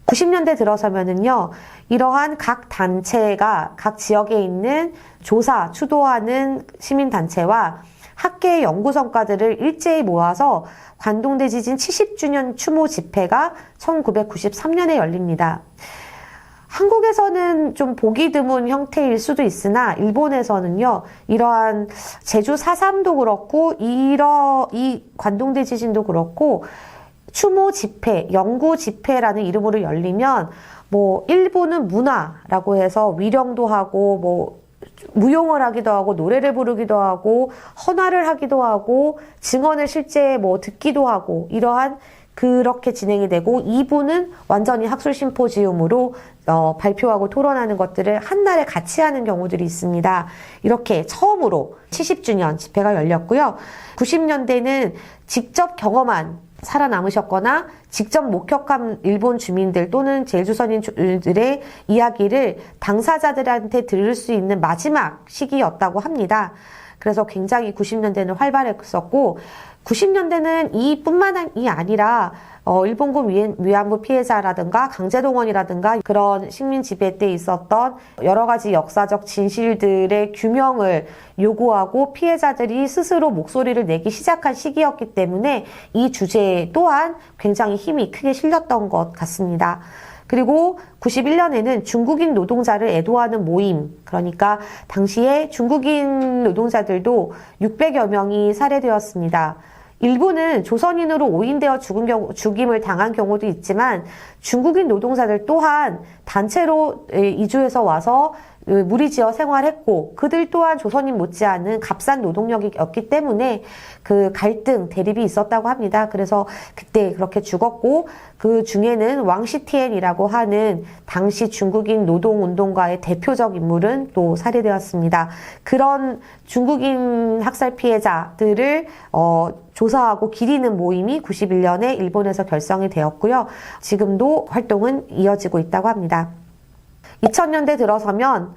90년대 들어서면은요, 이러한 각 단체가 각 지역에 있는 조사, 추도하는 시민단체와 학계의 연구 성과들을 일제히 모아서 관동대 지진 70주년 추모 집회가 1993년에 열립니다. 한국에서는 좀 보기 드문 형태일 수도 있으나 일본에서는요, 이러한 제주 4.3도 그렇고 이 관동대 지진도 그렇고 추모 집회, 연구 집회라는 이름으로 열리면 일부는 문화라고 해서 위령도 하고 무용을 하기도 하고 노래를 부르기도 하고 헌화를 하기도 하고 증언을 실제 듣기도 하고 이러한 그렇게 진행이 되고 2부는 완전히 학술 심포지움으로 발표하고 토론하는 것들을 한날에 같이 하는 경우들이 있습니다. 이렇게 처음으로 70주년 집회가 열렸고요. 90년대는 직접 경험한 살아남으셨거나 직접 목격한 일본 주민들 또는 제일조선인들의 이야기를 당사자들한테 들을 수 있는 마지막 시기였다고 합니다. 그래서 굉장히 90년대는 활발했었고 90년대는 이뿐만이 아니라 일본군 위안부 피해자라든가 강제동원이라든가 그런 식민 지배 때 있었던 여러 가지 역사적 진실들의 규명을 요구하고 피해자들이 스스로 목소리를 내기 시작한 시기였기 때문에 이 주제 또한 굉장히 힘이 크게 실렸던 것 같습니다. 그리고 91년에는 중국인 노동자를 애도하는 모임, 그러니까 당시에 중국인 노동자들도 600여 명이 살해되었습니다. 일부는 조선인으로 오인되어 죽임을 당한 경우도 있지만 중국인 노동자들 또한 단체로 이주해서 와서 무리지어 생활했고 그들 또한 조선인 못지않은 값싼 노동력이었기 때문에 그 갈등, 대립이 있었다고 합니다. 그래서 그때 그렇게 죽었고 그 중에는 왕시티엔이라고 하는 당시 중국인 노동운동가의 대표적 인물은 또 살해되었습니다. 그런 중국인 학살 피해자들을 조사하고 기리는 모임이 91년에 일본에서 결성이 되었고요. 지금도 활동은 이어지고 있다고 합니다. 2000년대 들어서면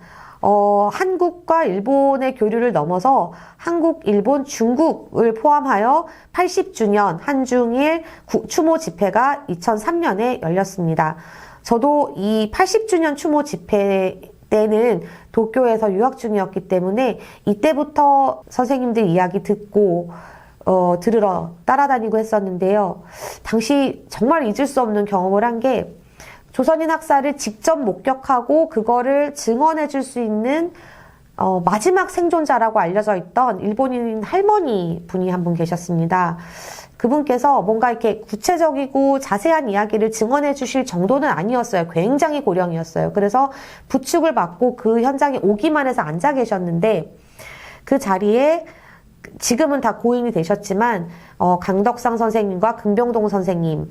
한국과 일본의 교류를 넘어서 한국, 일본, 중국을 포함하여 80주년 한중일 추모 집회가 2003년에 열렸습니다. 저도 이 80주년 추모 집회 때는 도쿄에서 유학 중이었기 때문에 이때부터 선생님들 이야기 듣고 들으러 따라다니고 했었는데요. 당시 정말 잊을 수 없는 경험을 한 게 조선인 학살을 직접 목격하고 그거를 증언해 줄 수 있는 마지막 생존자라고 알려져 있던 일본인 할머니 분이 한 분 계셨습니다. 그분께서 뭔가 이렇게 구체적이고 자세한 이야기를 증언해 주실 정도는 아니었어요. 굉장히 고령이었어요. 그래서 부축을 받고 그 현장에 오기만 해서 앉아 계셨는데 그 자리에 지금은 다 고인이 되셨지만 강덕상 선생님과 금병동 선생님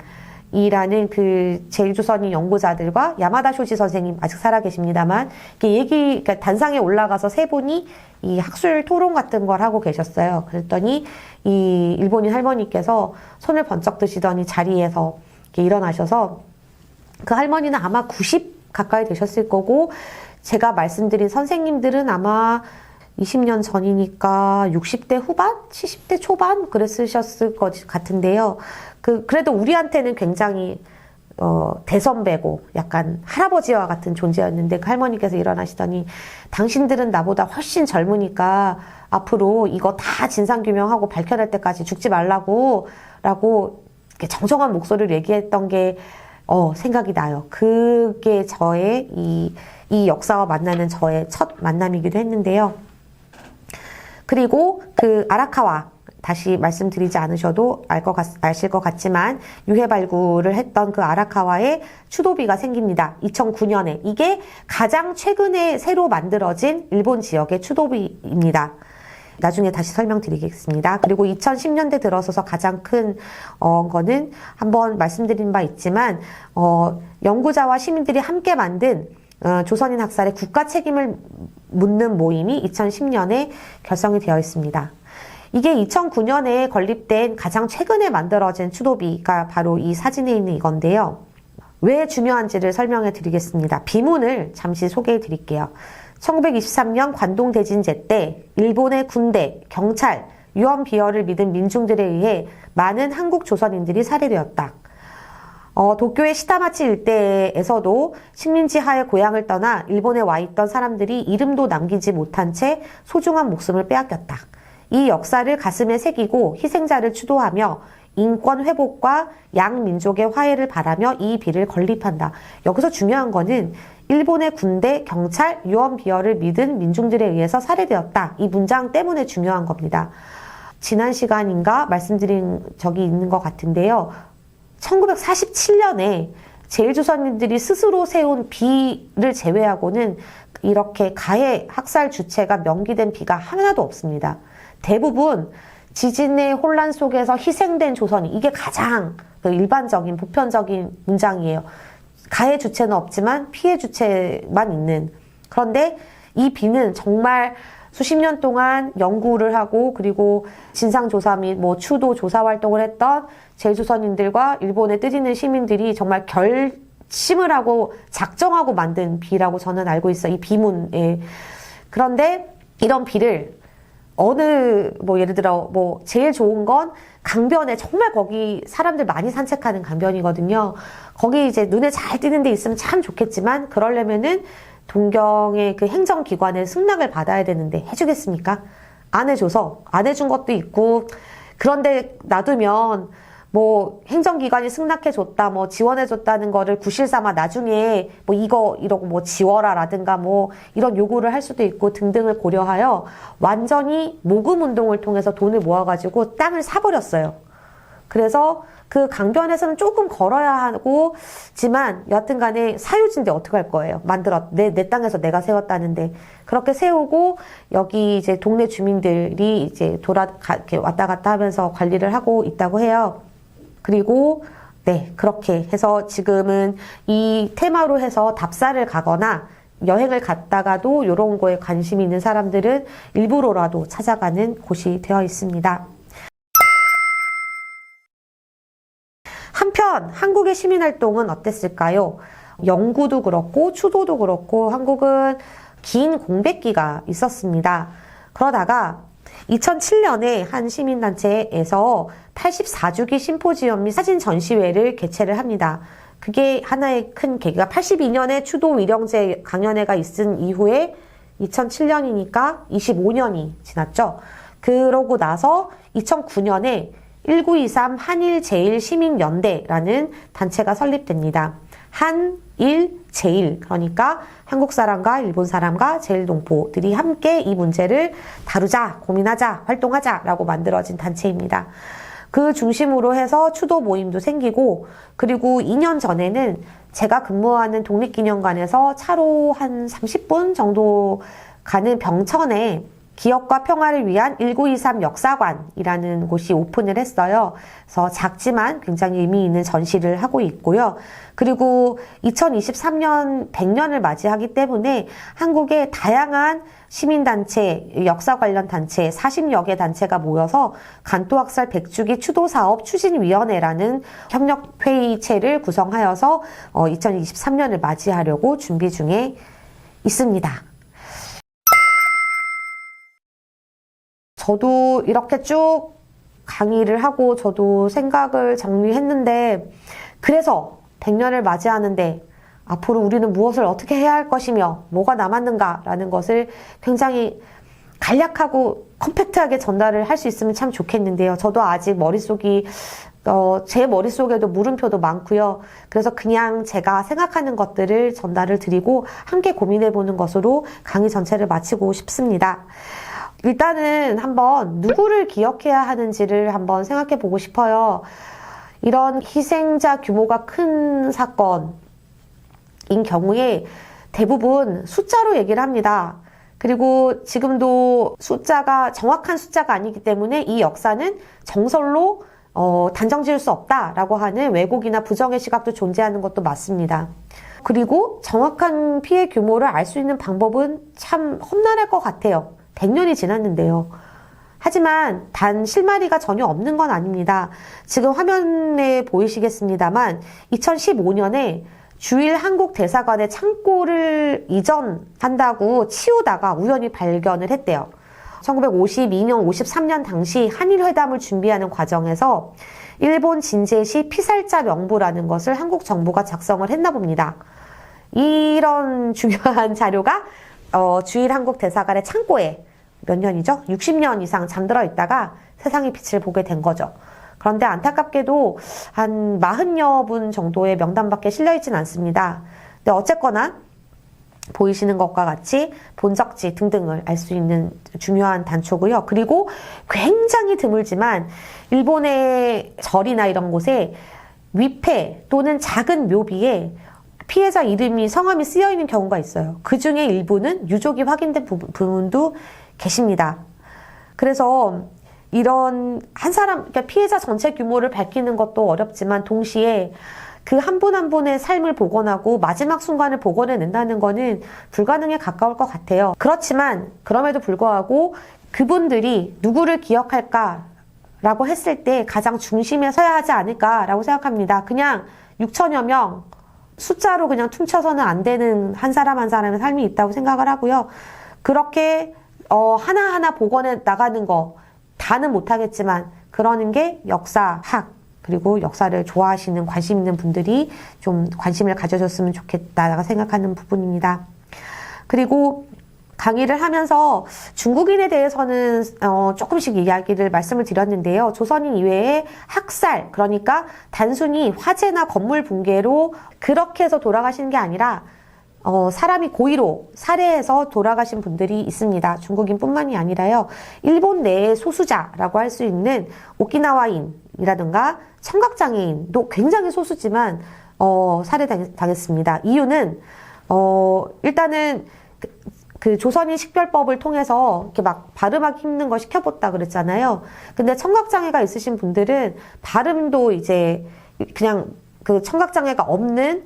이라는 그 제일조선인 연구자들과 야마다 쇼지 선생님 아직 살아계십니다만 그러니까 단상에 올라가서 세 분이 이 학술 토론 같은 걸 하고 계셨어요. 그랬더니 이 일본인 할머니께서 손을 번쩍 드시더니 자리에서 이렇게 일어나셔서 그 할머니는 아마 90 가까이 되셨을 거고 제가 말씀드린 선생님들은 아마 20년 전이니까 60대 후반? 70대 초반? 그랬으셨을 것 같은데요. 그래도 우리한테는 굉장히, 대선배고 약간 할아버지와 같은 존재였는데 그 할머니께서 일어나시더니 당신들은 나보다 훨씬 젊으니까 앞으로 이거 다 진상규명하고 밝혀낼 때까지 죽지 말라고, 라고 정정한 목소리를 얘기했던 게, 생각이 나요. 그게 저의 이 역사와 만나는 저의 첫 만남이기도 했는데요. 그리고 그 아라카와 다시 말씀드리지 않으셔도 아실 것 같지만 유해 발굴을 했던 그 아라카와에 추도비가 생깁니다. 2009년에. 이게 가장 최근에 새로 만들어진 일본 지역의 추도비입니다. 나중에 다시 설명드리겠습니다. 그리고 2010년대 들어서서 가장 큰 거는 한번 말씀드린 바 있지만 연구자와 시민들이 함께 만든 조선인 학살의 국가 책임을 묻는 모임이 2010년에 결성이 되어 있습니다. 이게 2009년에 건립된 가장 최근에 만들어진 추도비가 바로 이 사진에 있는 이건데요. 왜 중요한지를 설명해 드리겠습니다. 비문을 잠시 소개해 드릴게요. 1923년 관동 대진제 때 일본의 군대, 경찰, 유언 비어를 믿은 민중들에 의해 많은 한국 조선인들이 살해되었다. 도쿄의 시타마치 일대에서도 식민지 하에 고향을 떠나 일본에 와 있던 사람들이 이름도 남기지 못한 채 소중한 목숨을 빼앗겼다. 이 역사를 가슴에 새기고 희생자를 추도하며 인권 회복과 양민족의 화해를 바라며 이 비를 건립한다. 여기서 중요한 거는 일본의 군대, 경찰, 유언 비어를 믿은 민중들에 의해서 살해되었다. 이 문장 때문에 중요한 겁니다. 지난 시간인가 말씀드린 적이 있는 것 같은데요. 1947년에 제일조선인들이 스스로 세운 비를 제외하고는 이렇게 가해 학살 주체가 명기된 비가 하나도 없습니다. 대부분 지진의 혼란 속에서 희생된 조선인, 이게 가장 일반적인 보편적인 문장이에요. 가해 주체는 없지만 피해 주체만 있는. 그런데 이 비는 정말 수십 년 동안 연구를 하고 그리고 진상조사 및 추도 조사 활동을 했던 제일조선인들과 일본에 뜨지는 시민들이 정말 결심을 하고 작정하고 만든 비라고 저는 알고 있어요. 이 비문에. 그런데 이런 비를 예를 들어 제일 좋은 건 강변에, 정말 거기 사람들 많이 산책하는 강변이거든요. 거기 이제 눈에 잘 띄는 데 있으면 참 좋겠지만 그러려면은 동경의 그 행정기관의 승낙을 받아야 되는데 해주겠습니까? 안 해줘서, 안 해준 것도 있고, 그런데 놔두면 행정기관이 승낙해줬다, 지원해줬다는 거를 구실삼아 나중에 이러고 지워라라든가 이런 요구를 할 수도 있고 등등을 고려하여 완전히 모금 운동을 통해서 돈을 모아가지고 땅을 사버렸어요. 그래서 그 강변에서는 조금 걸어야 하고지만 여하튼 간에 사유지인데 어떡할 거예요. 내 땅에서 내가 세웠다는데. 그렇게 세우고 여기 이제 동네 주민들이 이제 이렇게 왔다 갔다 하면서 관리를 하고 있다고 해요. 그리고 그렇게 해서 지금은 이 테마로 해서 답사를 가거나 여행을 갔다가도 이런 거에 관심이 있는 사람들은 일부러라도 찾아가는 곳이 되어 있습니다. 한편 한국의 시민활동은 어땠을까요? 연구도 그렇고 추도도 그렇고 한국은 긴 공백기가 있었습니다. 그러다가 2007년에 한 시민단체에서 84주기 심포지엄 및 사진 전시회를 개최를 합니다. 그게 하나의 큰 계기가 82년에 추도 위령제 강연회가 있은 이후에 2007년이니까 25년이 지났죠. 그러고 나서 2009년에 1923 한일제일시민연대라는 단체가 설립됩니다. 한일제일, 그러니까 한국 사람과 일본 사람과 제일동포들이 함께 이 문제를 다루자, 고민하자, 활동하자라고 만들어진 단체입니다. 그 중심으로 해서 추도 모임도 생기고, 그리고 2년 전에는 제가 근무하는 독립기념관에서 차로 한 30분 정도 가는 병천에 기억과 평화를 위한 1923 역사관이라는 곳이 오픈을 했어요. 그래서 작지만 굉장히 의미 있는 전시를 하고 있고요. 그리고 2023년 100년을 맞이하기 때문에 한국의 다양한 시민단체, 역사 관련 단체 40여 개 단체가 모여서 간토학살 100주기 추도사업 추진위원회라는 협력회의체를 구성하여서 2023년을 맞이하려고 준비 중에 있습니다. 저도 이렇게 쭉 강의를 하고 저도 생각을 정리했는데, 그래서 100년을 맞이하는데 앞으로 우리는 무엇을 어떻게 해야 할 것이며 뭐가 남았는가라는 것을 굉장히 간략하고 컴팩트하게 전달을 할 수 있으면 참 좋겠는데요. 저도 아직 제 머릿속에도 물음표도 많고요. 그래서 그냥 제가 생각하는 것들을 전달을 드리고 함께 고민해보는 것으로 강의 전체를 마치고 싶습니다. 일단은 한번 누구를 기억해야 하는지를 한번 생각해 보고 싶어요. 이런 희생자 규모가 큰 사건인 경우에 대부분 숫자로 얘기를 합니다. 그리고 지금도 숫자가 정확한 숫자가 아니기 때문에 이 역사는 정설로 단정 지을 수 없다라고 하는 왜곡이나 부정의 시각도 존재하는 것도 맞습니다. 그리고 정확한 피해 규모를 알 수 있는 방법은 참 험난할 것 같아요. 100년이 지났는데요. 하지만 단 실마리가 전혀 없는 건 아닙니다. 지금 화면에 보이시겠습니다만 2015년에 주일 한국 대사관의 창고를 이전한다고 치우다가 우연히 발견을 했대요. 1952년, 53년 당시 한일회담을 준비하는 과정에서 일본 진제시 피살자 명부라는 것을 한국 정부가 작성을 했나 봅니다. 이런 중요한 자료가 주일 한국 대사관의 창고에 몇 년이죠? 60년 이상 잠들어 있다가 세상의 빛을 보게 된 거죠. 그런데 안타깝게도 한 40여 분 정도의 명단밖에 실려있진 않습니다. 근데 어쨌거나 보이시는 것과 같이 본적지 등등을 알 수 있는 중요한 단초고요. 그리고 굉장히 드물지만 일본의 절이나 이런 곳에 위패 또는 작은 묘비에 피해자 이름이 성함이 쓰여 있는 경우가 있어요. 그 중에 일부는 유족이 확인된 부분도 계십니다. 그래서 이런 한 사람, 그러니까 피해자 전체 규모를 밝히는 것도 어렵지만 동시에 그 한 분 한 분의 삶을 복원하고 마지막 순간을 복원해낸다는 거는 불가능에 가까울 것 같아요. 그렇지만 그럼에도 불구하고 그분들이 누구를 기억할까라고 했을 때 가장 중심에 서야 하지 않을까라고 생각합니다. 그냥 6천여 명 숫자로 그냥 퉁쳐서는 안 되는 한 사람 한 사람의 삶이 있다고 생각을 하고요. 그렇게 하나하나 복원해 나가는 거 다는 못하겠지만 그러는 게 역사학 그리고 역사를 좋아하시는 관심 있는 분들이 좀 관심을 가져줬으면 좋겠다라고 생각하는 부분입니다. 그리고 강의를 하면서 중국인에 대해서는 조금씩 말씀을 드렸는데요. 조선인 이외에 학살, 그러니까 단순히 화재나 건물 붕괴로 그렇게 해서 돌아가시는 게 아니라 사람이 고의로 살해해서 돌아가신 분들이 있습니다. 중국인뿐만이 아니라요. 일본 내의 소수자라고 할 수 있는 오키나와인이라든가 청각장애인도 굉장히 소수지만 살해당했습니다. 이유는 일단은 그 조선인 식별법을 통해서 이렇게 막 발음하기 힘든 거 시켜봤다 그랬잖아요. 근데 청각장애가 있으신 분들은 발음도 이제 그냥 그 청각장애가 없는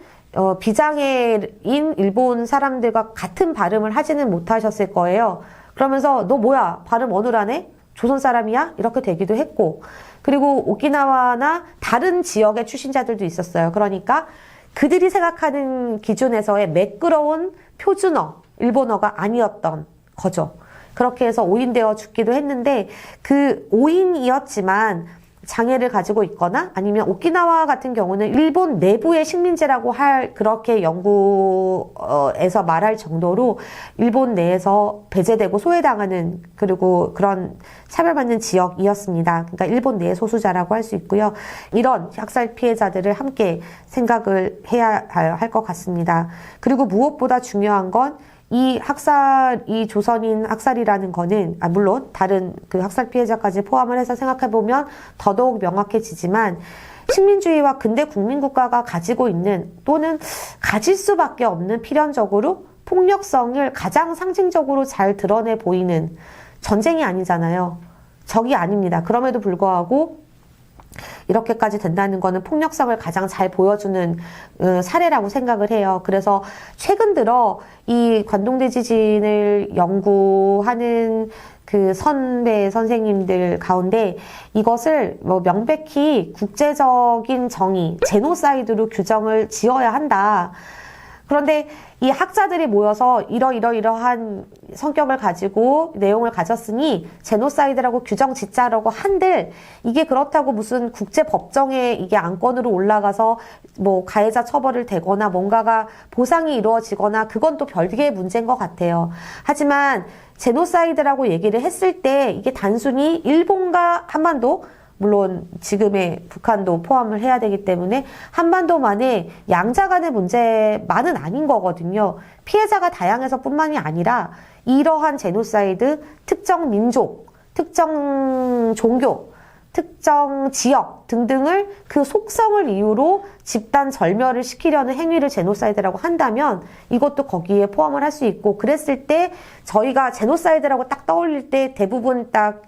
비장애인 일본 사람들과 같은 발음을 하지는 못하셨을 거예요. 그러면서 너 뭐야? 발음 어눌하네? 조선 사람이야? 이렇게 되기도 했고, 그리고 오키나와나 다른 지역의 출신자들도 있었어요. 그러니까 그들이 생각하는 기준에서의 매끄러운 표준어, 일본어가 아니었던 거죠. 그렇게 해서 오인되어 죽기도 했는데 그 오인이었지만 장애를 가지고 있거나 아니면 오키나와 같은 경우는 일본 내부의 식민지라고 그렇게 연구에서 말할 정도로 일본 내에서 배제되고 소외당하는 그리고 그런 차별받는 지역이었습니다. 그러니까 일본 내의 소수자라고 할 수 있고요. 이런 학살 피해자들을 함께 생각을 해야 할 것 같습니다. 그리고 무엇보다 중요한 건 이 조선인 학살이라는 거는, 물론 다른 그 학살 피해자까지 포함을 해서 생각해보면 더더욱 명확해지지만, 식민주의와 근대 국민국가가 가지고 있는 또는 가질 수밖에 없는 필연적으로 폭력성을 가장 상징적으로 잘 드러내 보이는 전쟁이 아니잖아요. 적이 아닙니다. 그럼에도 불구하고 이렇게까지 된다는 거는 폭력성을 가장 잘 보여주는 사례라고 생각을 해요. 그래서 최근 들어 이 관동대 지진을 연구하는 그 선배 선생님들 가운데 이것을 명백히 국제적인 정의, 제노사이드로 규정을 지어야 한다. 그런데 이 학자들이 모여서 이러한 성격을 가지고 내용을 가졌으니 제노사이드라고 규정 짓자라고 한들 이게 그렇다고 무슨 국제법정에 이게 안건으로 올라가서 뭐 가해자 처벌을 되거나 뭔가가 보상이 이루어지거나 그건 또 별개의 문제인 것 같아요. 하지만 제노사이드라고 얘기를 했을 때 이게 단순히 일본과 한반도 물론 지금의 북한도 포함을 해야 되기 때문에 한반도만의 양자 간의 문제만은 아닌 거거든요. 피해자가 다양해서 뿐만이 아니라 이러한 제노사이드, 특정 민족, 특정 종교, 특정 지역 등등을 그 속성을 이유로 집단 절멸을 시키려는 행위를 제노사이드라고 한다면 이것도 거기에 포함을 할 수 있고, 그랬을 때 저희가 제노사이드라고 딱 떠올릴 때 대부분 딱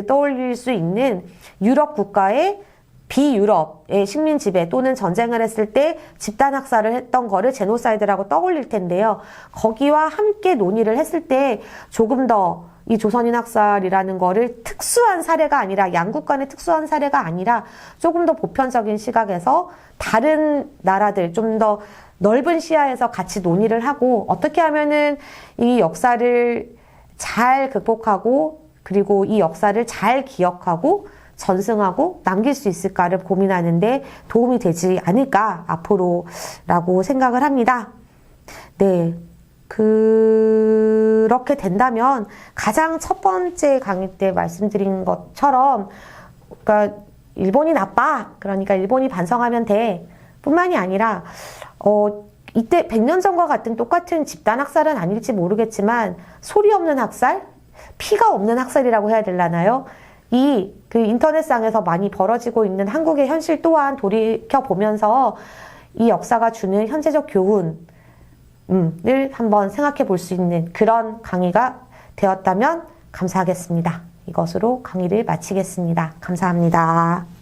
떠올릴 수 있는 유럽 국가의 비유럽의 식민 지배 또는 전쟁을 했을 때 집단 학살을 했던 거를 제노사이드라고 떠올릴 텐데요. 거기와 함께 논의를 했을 때 조금 더 이 조선인 학살이라는 거를 특수한 사례가 아니라, 양국 간의 특수한 사례가 아니라 조금 더 보편적인 시각에서 다른 나라들, 좀 더 넓은 시야에서 같이 논의를 하고 어떻게 하면은 이 역사를 잘 극복하고 그리고 이 역사를 잘 기억하고 전승하고 남길 수 있을까를 고민하는데 도움이 되지 않을까 앞으로라고 생각을 합니다. 네. 그렇게 된다면 가장 첫 번째 강의 때 말씀드린 것처럼, 그러니까 일본이 나빠, 그러니까 일본이 반성하면 돼 뿐만이 아니라 이때 100년 전과 같은 똑같은 집단 학살은 아닐지 모르겠지만 소리 없는 학살, 피가 없는 학살이라고 해야 되려나요? 그 인터넷상에서 많이 벌어지고 있는 한국의 현실 또한 돌이켜보면서 이 역사가 주는 현재적 교훈 을 한번 생각해 볼 수 있는 그런 강의가 되었다면 감사하겠습니다. 이것으로 강의를 마치겠습니다. 감사합니다.